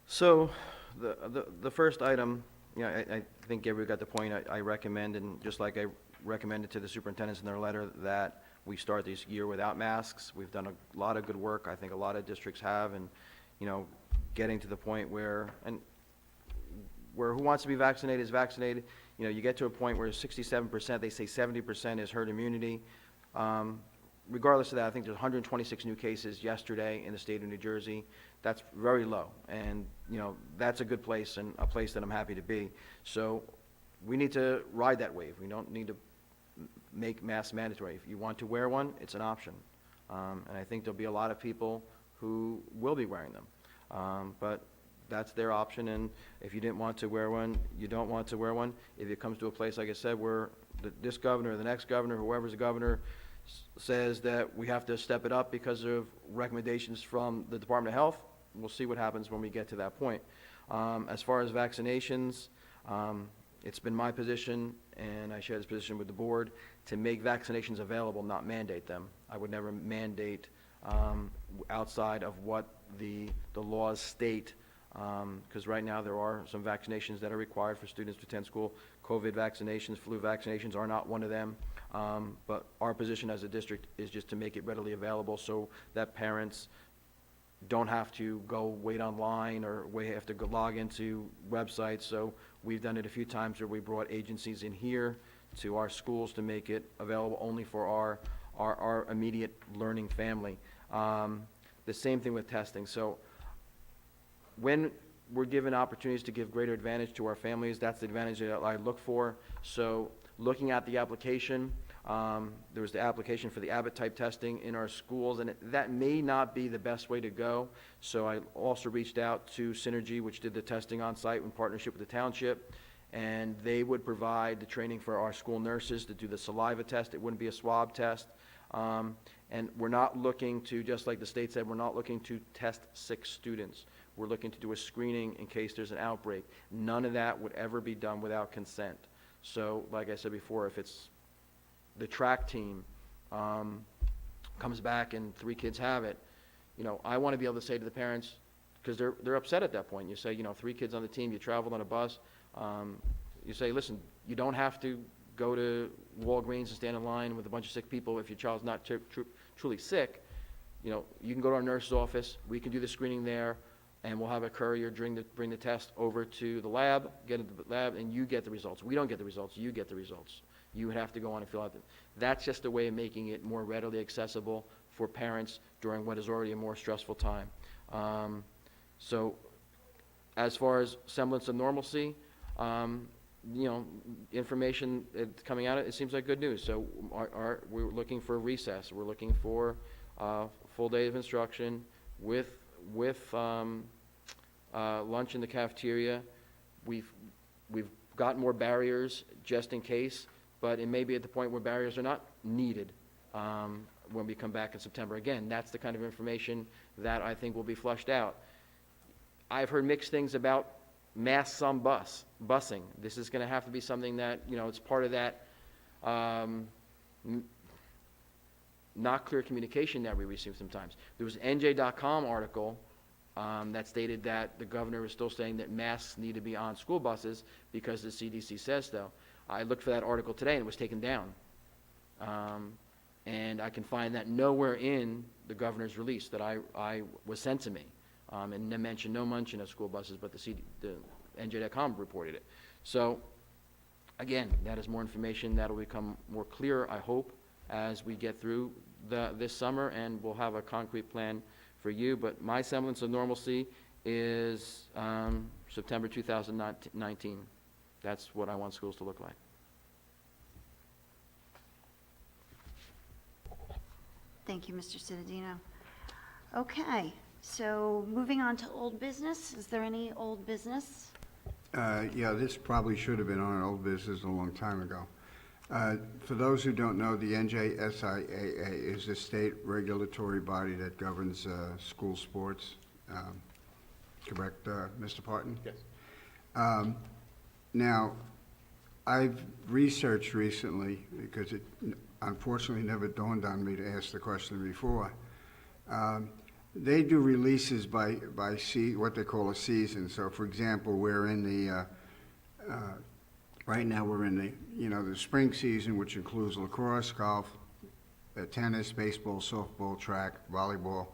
So the first item, I think Gabriel got the point. I recommend, and just like I recommended to the superintendents in their letter, that we start this year without masks. We've done a lot of good work. I think a lot of districts have, and, getting to the point where who wants to be vaccinated is vaccinated. You get to a point where 67%, they say 70% is herd immunity. Regardless of that, I think there's 126 new cases yesterday in the state of New Jersey. That's very low, and that's a good place and a place that I'm happy to be. So we need to ride that wave. We don't need to make masks mandatory. If you want to wear one, it's an option. And I think there'll be a lot of people who will be wearing them. But that's their option, and if you didn't want to wear one, you don't want to wear one. If it comes to a place, like I said, where this governor, the next governor, whoever's the governor, says that we have to step it up because of recommendations from the Department of Health, we'll see what happens when we get to that point. As far as vaccinations, it's been my position, and I share this position with the board, to make vaccinations available, not mandate them. I would never mandate outside of what the laws state, because right now there are some vaccinations that are required for students to attend school. COVID vaccinations, flu vaccinations are not one of them. But our position as a district is just to make it readily available so that parents don't have to go wait online or have to go log into websites. So we've done it a few times where we brought agencies in here to our schools to make it available only for our immediate learning family. The same thing with testing. So when we're given opportunities to give greater advantage to our families, that's the advantage that I look for. So looking at the application, there was the application for the Abbott type testing in our schools, and that may not be the best way to go. So I also reached out to Synergy, which did the testing on site in partnership with the township, and they would provide the training for our school nurses to do the saliva test. It wouldn't be a swab test. And we're not looking to, just like the state said, we're not looking to test sick students. We're looking to do a screening in case there's an outbreak. None of that would ever be done without consent. So, like I said before, if it's the track team comes back and 3 kids have it, I want to be able to say to the parents, because they're upset at that point. You say, 3 kids on the team, you traveled on a bus. You say, listen, you don't have to go to Walgreens and stand in line with a bunch of sick people if your child's not truly sick. You can go to our nurse's office. We can do the screening there, and we'll have a courier bring the test over to the lab, get into the lab, and you get the results. We don't get the results. You get the results. You would have to go on and fill out. That's just a way of making it more readily accessible for parents during what is already a more stressful time. So as far as semblance of normalcy, information coming out, it seems like good news. So we're looking for a recess. We're looking for a full day of instruction with lunch in the cafeteria. We've got more barriers just in case, but it may be at the point where barriers are not needed when we come back in September. Again, that's the kind of information that I think will be flushed out. I've heard mixed things about masks on busing. This is going to have to be something that, it's part of that not clear communication that we receive sometimes. There was an NJ.com article that stated that the governor is still saying that masks need to be on school buses because the CDC says so. I looked for that article today and it was taken down. And I can find that nowhere in the governor's release that I was sent to me. And no mention of school buses, but the NJ.com reported it. So, again, that is more information that will become more clear, I hope, as we get through this summer, and we'll have a concrete plan for you. But my semblance of normalcy is September 2019. That's what I want schools to look like. Thank you, Mr. Cittadino. Okay, so moving on to old business. Is there any old business? Yeah, this probably should have been on old business a long time ago. For those who don't know, the NJSIAA is the state regulatory body that governs school sports. Correct, Mr. Parton? Yes. Now, I've researched recently, because it unfortunately never dawned on me to ask the question before. They do releases by what they call a season. So, for example, we're in the right now we're in the spring season, which includes lacrosse, golf, tennis, baseball, softball, track, volleyball.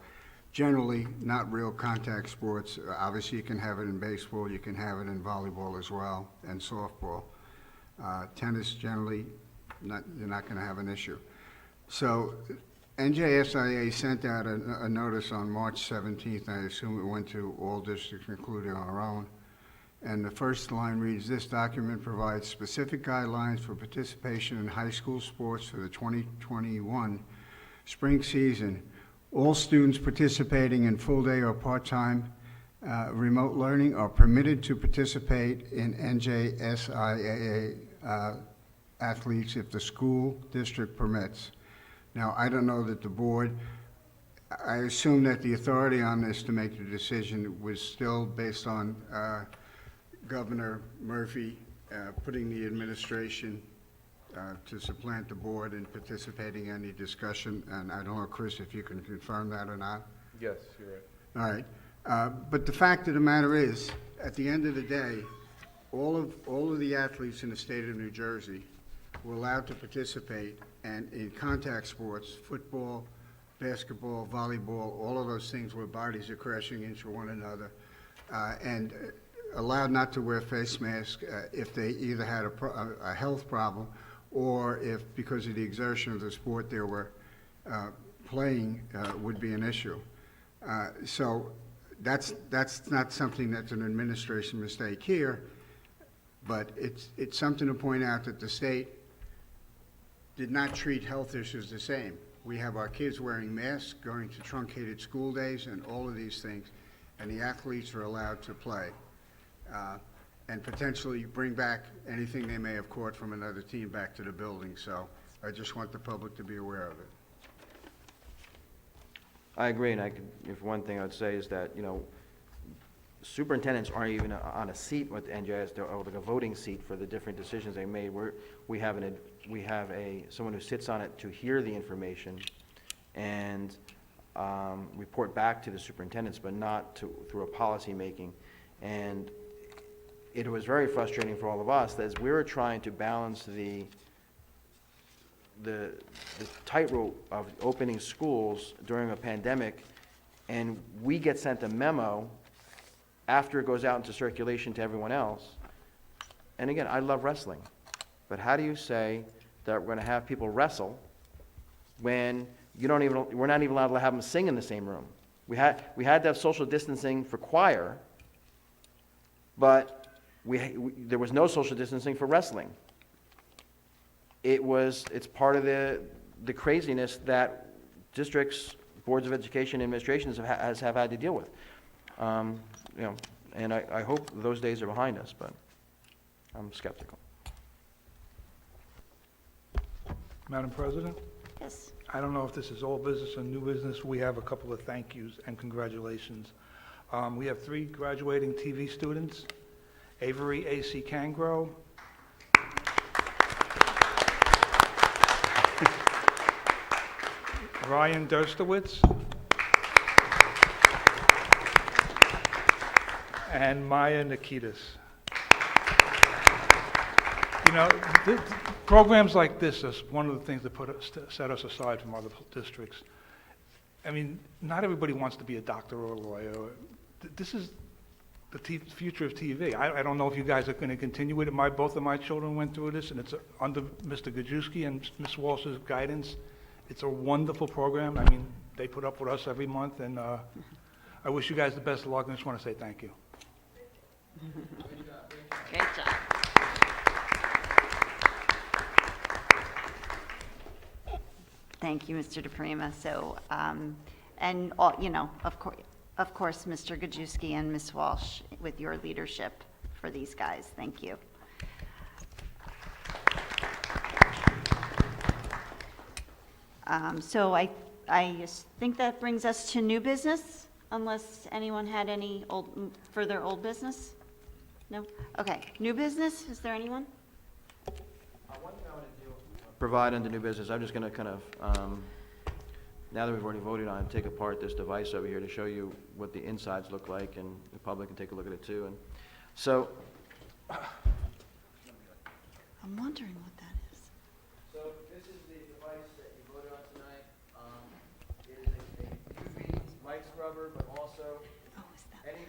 Generally, not real contact sports. Obviously, you can have it in baseball, you can have it in volleyball as well, and softball. Tennis, generally, you're not going to have an issue. So, NJSIA sent out a notice on March 17th. I assume it went to all districts, including our own. And the first line reads, "This document provides specific guidelines for participation in high school sports for the 2021 spring season, All students participating in full-day or part-time remote learning are permitted to participate in NJSIAA athletes if the school district permits. Now, I don't know that the board, I assume that the authority on this to make the decision was still based on Governor Murphy putting the administration to supplant the board and participating in any discussion. And I don't know, Chris, if you can confirm that or not. Yes, you're right. All right. But the fact of the matter is, at the end of the day, all of the athletes in the state of New Jersey were allowed to participate and in contact sports, football, basketball, volleyball, all of those things where bodies are crashing into one another, and allowed not to wear face masks if they either had a health problem or if, because of the exertion of the sport they were playing, would be an issue. So that's not something that's an administration mistake here, but it's something to point out that the state did not treat health issues the same. We have our kids wearing masks, going to truncated school days, and all of these things, and the athletes are allowed to play and potentially bring back anything they may have caught from another team back to the building. So I just want the public to be aware of it. I agree, and if one thing I would say is that, superintendents aren't even on a seat with the NJS, they're like a voting seat for the different decisions they made. We have someone who sits on it to hear the information and report back to the superintendents, but not through a policy making. And it was very frustrating for all of us that as we were trying to balance the tightrope of opening schools during a pandemic, and we get sent a memo after it goes out into circulation to everyone else. And again, I love wrestling, but how do you say that we're going to have people wrestle when we're not even allowed to have them sing in the same room? We had to have social distancing for choir, but there was no social distancing for wrestling. It's part of the craziness that districts, boards of education, administrations have had to deal with. And I hope those days are behind us, but I'm skeptical. Madam President, Yes. I don't know if this is old business or new business. We have a couple of thank yous and congratulations. We have 3 graduating TV students, Avery A.C. Cangro, Ryan Derstowitz, and Maya Nikitas. Programs like this is one of the things that set us aside from other districts. I mean, not everybody wants to be a doctor or a lawyer. This is the future of TV. I don't know if you guys are going to continue with it. Both of my children went through this, and it's under Mr. Gajewski and Ms. Walsh's guidance. It's a wonderful program. I mean, they put up with us every month, and I wish you guys the best of luck, and I just want to say thank you. Great job. Thank you, Mr. DePrima. So, and all, of course, Mr. Gajewski and Ms. Walsh, with your leadership for these guys. Thank you. So I think that brings us to new business, unless anyone had any further old business? No? Okay, new business, is there anyone? One thing I want to do, provide under new business, I'm just going to kind of, now that we've already voted on it, take apart this device over here to show you what the insides look like, and the public can take a look at it too. And so, I'm wondering what that is. So this is the device that you voted on tonight. It is a UV light scrubber, but also any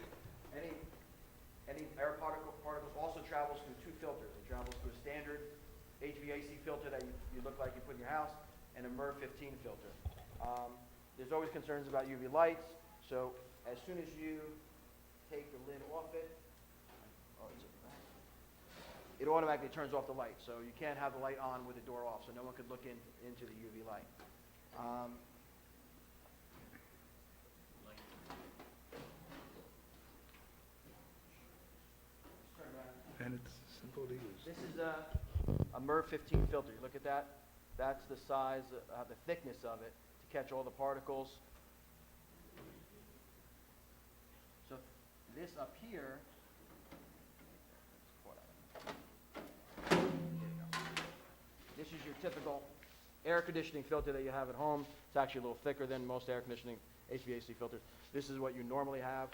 air particles also travels through 2 filters. It travels through a standard HVAC filter that you look like you put in your house, and a MERV 15 filter. There's always concerns about UV lights, so as soon as you take the lid off it, it automatically turns off the light, so you can't have the light on with the door off, so no one could look into the UV light. and it's simple to use. This is a MERV 15 filter. You look at that. That's the size, the thickness of it to catch all the particles. So this up here, this is your typical air conditioning filter that you have at home. It's actually a little thicker than most air conditioning HVAC filters. This is what you normally have.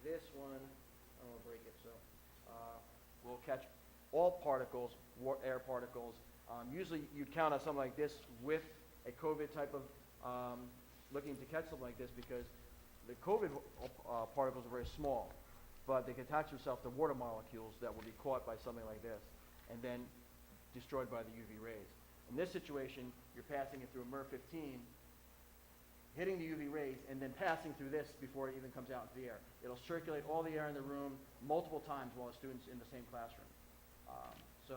This one, I don't want to break it, so will catch all particles, air particles. Usually you'd count on something like this with a COVID type of looking to catch something like this because the COVID particles are very small, but they can attach themselves to water molecules that will be caught by something like this and then destroyed by the UV rays. In this situation, you're passing it through a MERV 15, hitting the UV rays, and then passing through this before it even comes out into the air. It'll circulate all the air in the room multiple times while the student's in the same classroom. So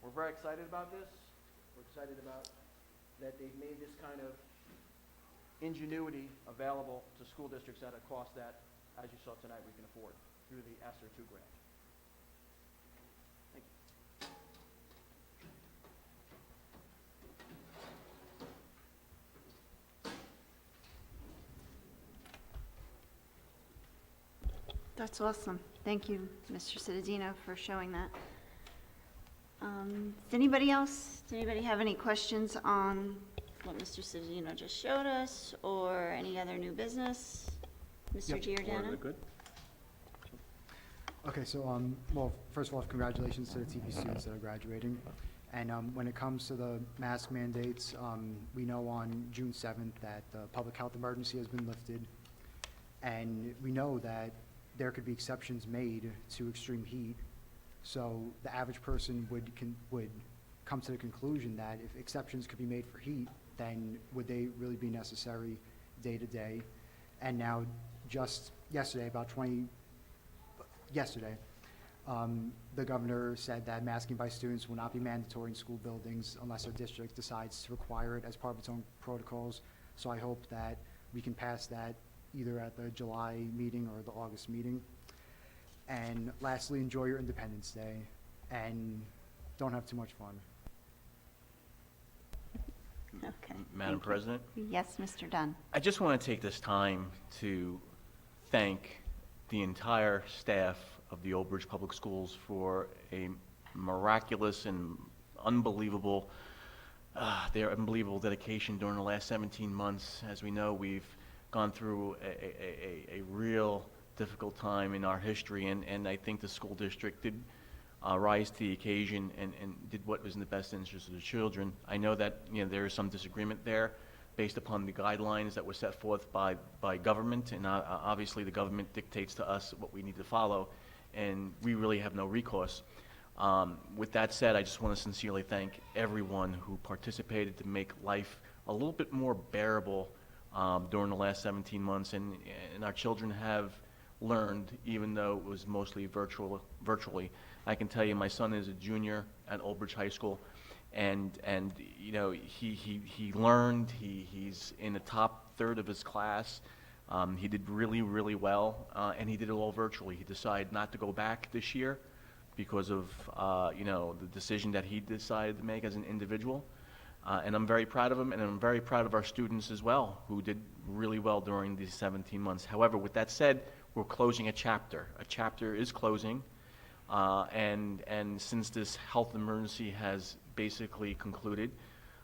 we're very excited about this. We're excited about that they've made this kind of ingenuity available to school districts at a cost that, as you saw tonight, we can afford through the ESSER 2 grant. Thank you. That's awesome. Thank you, Mr. Cittadino, for showing that. Does anybody have any questions on what Mr. Cittadino just showed us, or any other new business? Mr. Giordano? Good? Okay, so, well, first of all, congratulations to the TP students that are graduating. And when it comes to the mask mandates, we know on June 7th that the public health emergency has been lifted. And we know that there could be exceptions made to extreme heat. So the average person would come to the conclusion that if exceptions could be made for heat, then would they really be necessary day to day? And now, just yesterday, the governor said that masking by students will not be mandatory in school buildings unless our district decides to require it as part of its own protocols. So I hope that we can pass that either at the July meeting or the August meeting. And lastly, enjoy your Independence Day and don't have too much fun. Okay. Madam thank you. President? Yes, Mr. Dunn. I just want to take this time to thank the entire staff of the Old Bridge Public Schools for a miraculous and unbelievable, their unbelievable dedication during the last 17 months. As we know, we've gone through a real difficult time in our history, and I think the school district did rise to the occasion and did what was in the best interest of the children. I know that there is some disagreement there based upon the guidelines that were set forth by government, and obviously the government dictates to us what we need to follow, and we really have no recourse. With that said, I just want to sincerely thank everyone who participated to make life a little bit more bearable during the last 17 months, and our children have learned, even though it was mostly virtually. I can tell you, my son is a junior at Old Bridge High School, and he learned. He's in the top third of his class. He did really well, and he did it all virtually. He decided not to go back this year because of the decision that he decided to make as an individual. And I'm very proud of him, and I'm very proud of our students as well, who did really well during these 17 months. However, with that said, we're closing a chapter. A chapter is closing, and since this health emergency has basically concluded,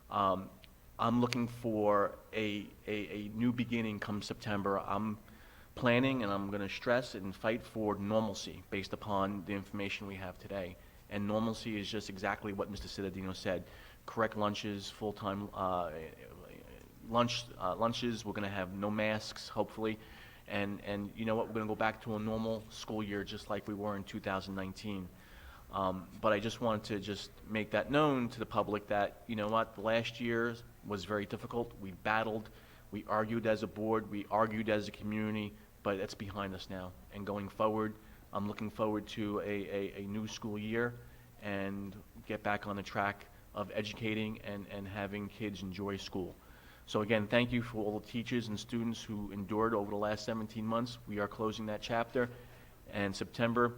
I'm looking for a new beginning come September. I'm planning, and I'm going to stress and fight for normalcy based upon the information we have today. And normalcy is just exactly what Mr. Cittadino said. Correct lunches, full-time lunches. We're going to have no masks, hopefully. And you know what? We're going to go back to a normal school year just like we were in 2019. But I just wanted to just make that known to the public that, you know what, the last year was very difficult. We battled, we argued as a board, we argued as a community, but it's behind us now. And going forward, I'm looking forward to a new school year and get back on the track of educating and having kids enjoy school. So again, thank you for all the teachers and students who endured over the last 17 months. We are closing that chapter, and September,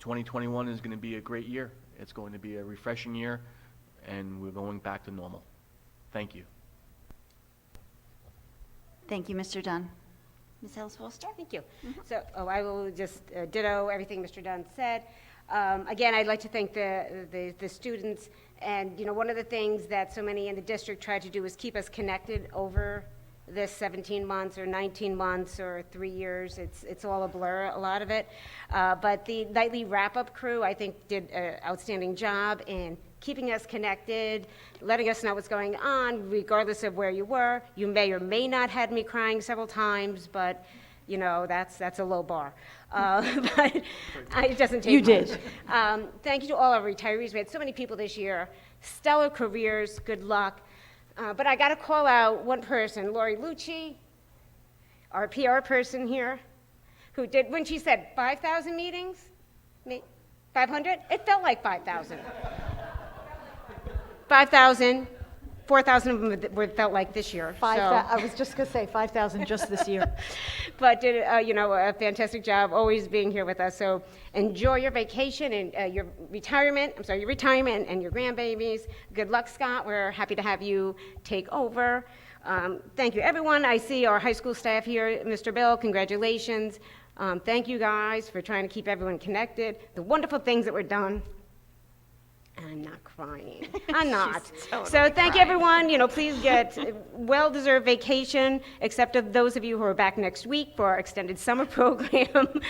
2021 is going to be a great year. It's going to be a refreshing year, and we're going back to normal. Thank you. Thank you, Mr. Dunn. Ms. Ellis Foster? Thank you. So, I will just ditto everything Mr. Dunn said. Again, I'd like to thank the students, and, you know, one of the things that so many in the district tried to do is keep us connected over this 17 months or 19 months or 3 years. It's all a blur, a lot of it. But the nightly wrap-up crew, I think, did an outstanding job in keeping us connected, letting us know what's going on, regardless of where you were. You may or may not had me crying several times, but, you know, that's a low bar. But it doesn't take You much. did. Thank you to all our retirees. We had so many people this year. Stellar careers, good luck. But I got to call out one person, Lori Lucci, our PR person here, who did, when she said 5,000 meetings, 500, it felt like 5,000. 5,000, 4,000 of them felt like this year. I was just going to say 5,000 just this year. But did you know, a fantastic job always being here with us. So enjoy your vacation and your retirement and your grandbabies. Good luck, Scott. We're happy to have you take over. Thank you, everyone. I see our high school staff here. Mr. Bill, congratulations. Thank you guys for trying to keep everyone connected. The wonderful things that were done. I'm not crying. I'm not. So thank you, everyone. You know, please get well-deserved vacation, except of those of you who are back next week for our extended summer program.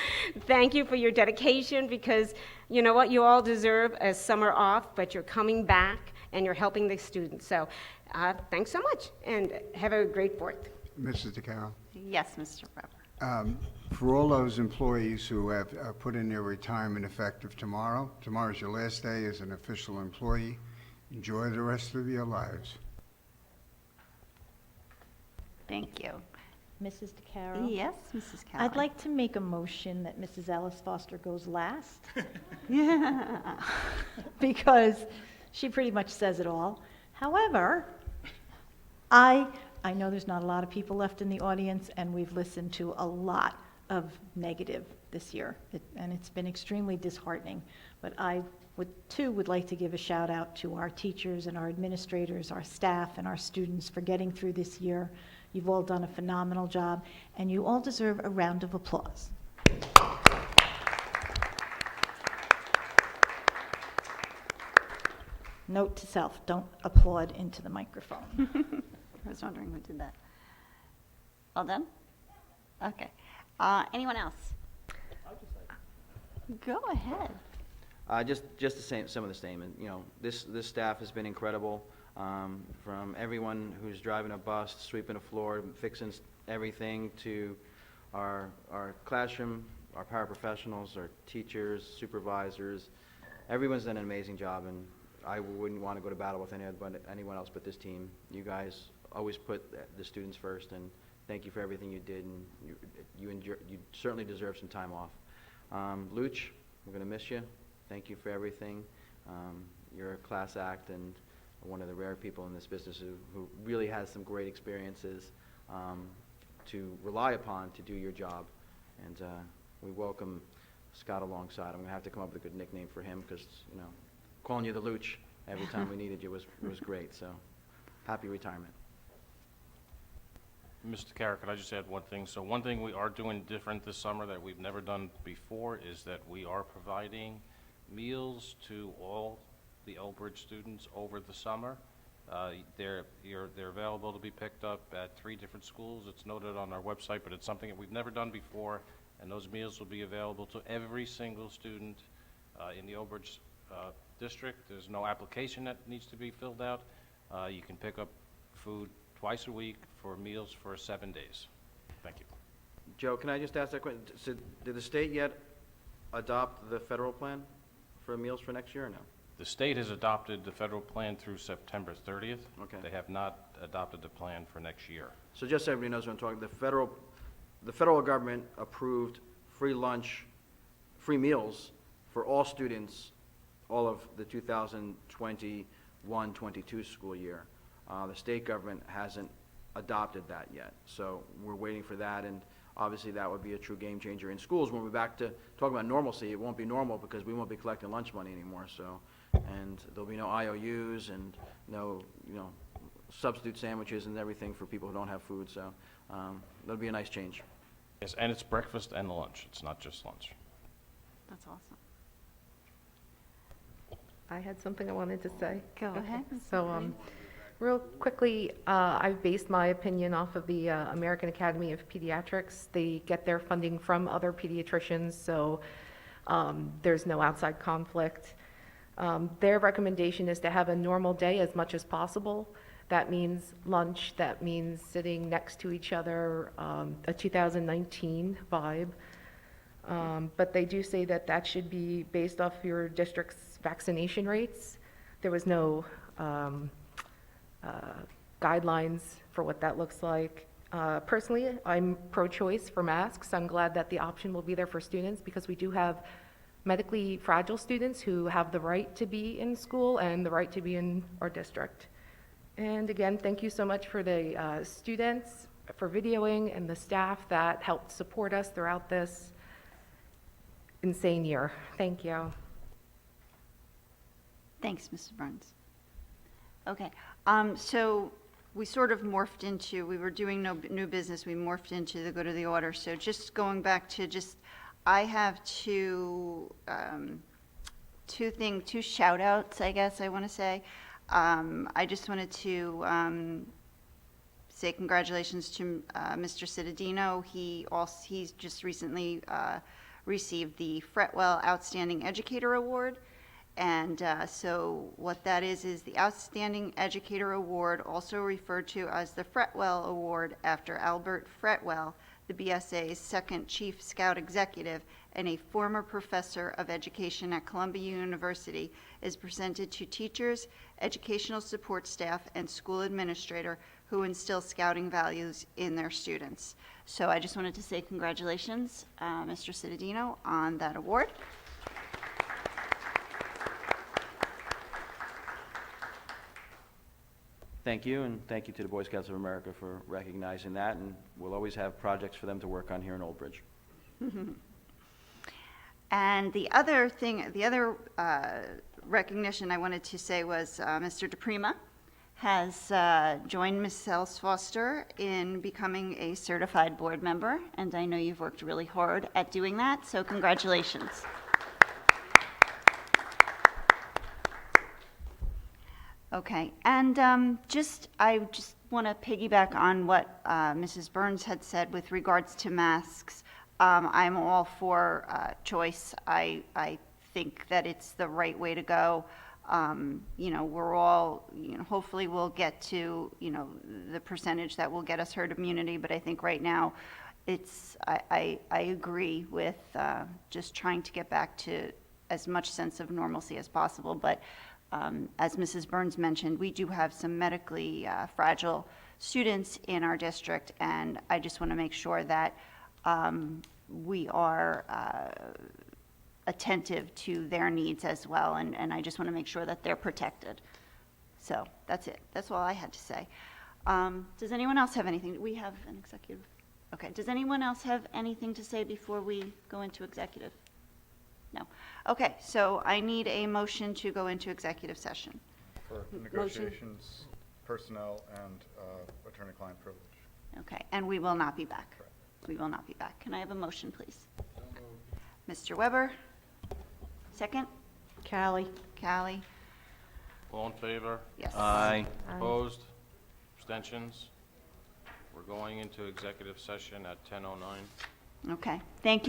Thank you for your dedication, because you know what? You all deserve a summer off, but you're coming back and you're helping the students. So thanks so much, and have a great 4th. Mrs. DeCarroll? Yes, Mr. Weber. For all those employees who have put in their retirement effective tomorrow's your last day as an official employee. Enjoy the rest of your lives. Thank you. Mrs. DeCarroll? Yes, Mrs. Kelly. I'd like to make a motion that Mrs. Ellis Foster goes last. Because she pretty much says it all. However, I know there's not a lot of people left in the audience, and we've listened to a lot of negative this year, and it's been extremely disheartening. But I would like to give a shout out to our teachers and our administrators, our staff, and our students for getting through this year. You've all done a phenomenal job, and you all deserve a round of applause. Note to self, don't applaud into the microphone. I was wondering who did that. All done? Okay. Anyone else? Go ahead. Just the same, some of the statement. You know, this staff has been incredible. From everyone who's driving a bus, sweeping a floor, fixing everything, to our classroom, our paraprofessionals, our teachers, supervisors. Everyone's done an amazing job, and I wouldn't want to go to battle with anyone else but this team. You guys always put the students first, and thank you for everything you did, and you certainly deserve some time off. Luch, we're going to miss you. Thank you for everything. You're a class act and one of the rare people in this business who really has some great experiences to rely upon to do your job. And we welcome Scott alongside. I'm going to have to come up with a good nickname for him, because, you know, calling you the Luch every time we needed you was great. So happy retirement. Mr. Carrick, could I just add one thing? So one thing we are doing different this summer that we've never done before is that we are providing meals to all the Elbridge students over the summer. They're available to be picked up at 3 different schools. It's noted on our website, but it's something that we've never done before, and those meals will be available to every single student in the Elbridge district. There's no application that needs to be filled out. You can pick up food twice a week for meals for 7 days. Thank you. Joe, can I just ask that question? So did the state yet adopt the federal plan for meals for next year or no? The state has adopted the federal plan through September 30th. Okay. They have not adopted the plan for next year. So just so everybody knows what I'm talking, the federal government approved free lunch, free meals for all students, all of the 2021-22 school year. The state government hasn't adopted that yet, so we're waiting for that, and obviously that would be a true game changer in schools. When we're back to talking about normalcy, it won't be normal because we won't be collecting lunch money anymore, so, and there'll be no IOUs and no, substitute sandwiches and everything for people who don't have food, so that'll be a nice change. Yes, and it's breakfast and lunch. It's not just lunch. That's awesome. I had something I wanted to say. Go ahead. So, real quickly, I've based my opinion off of the American Academy of Pediatrics. They get their funding from other pediatricians, so there's no outside conflict. Their recommendation is to have a normal day as much as possible. That means lunch, that means sitting next to each other, a 2019 vibe. But they do say that that should be based off your district's vaccination rates. There was no guidelines for what that looks like. Personally, I'm pro-choice for masks. I'm glad that the option will be there for students because we do have medically fragile students who have the right to be in school and the right to be in our district. And again, thank you so much for the students, for videoing, and the staff that helped support us throughout this insane year. Thank you. Thanks, Mrs. Burns. Okay, so we sort of morphed into, we were doing new business, we morphed into the go to the order. So just going back to I have two shout outs, I guess I want to say. I just wanted to say congratulations to Mr. Cittadino. He's just recently received the Fretwell Outstanding Educator Award. And so what that is the Outstanding Educator Award, also referred to as the Fretwell Award after Albert Fretwell, the BSA's second Chief Scout Executive and a former professor of education at Columbia University, is presented to teachers, educational support staff, and school administrator who instill Scouting values in their students. So I just wanted to say congratulations, Mr. Cittadino, on that award. Thank you, and thank you to the Boy Scouts of America for recognizing that, and we'll always have projects for them to work on here in Old Bridge. And the other recognition I wanted to say was Mr. DePrima has joined Ms. Sells Foster in becoming a certified board member, and I know you've worked really hard at doing that, so congratulations. Okay, and I just want to piggyback on what Mrs. Burns had said with regards to masks. I'm all for choice. I think that it's the right way to go. We're all, hopefully we'll get to, the percentage that will get us herd immunity, but I think right now I agree with just trying to get back to as much sense of normalcy as possible, but as Mrs. Burns mentioned, we do have some medically fragile students in our district, and I just want to make sure that we are attentive to their needs as well, and I just want to make sure that they're protected. So that's it. That's all I had to say. Does anyone else have anything? We have an executive. Okay. Does anyone else have anything to say before we go into executive? No. Okay, so I need a motion to go into executive session. For negotiations, personnel, and attorney-client privilege. Okay, and we will not be back. Correct. We will not be back. Can I have a motion, please? Mr. Weber? Second? Callie. Callie? All in favor? Yes. Aye. Opposed? Abstentions? We're going into executive session at 10:09. Okay, thank you.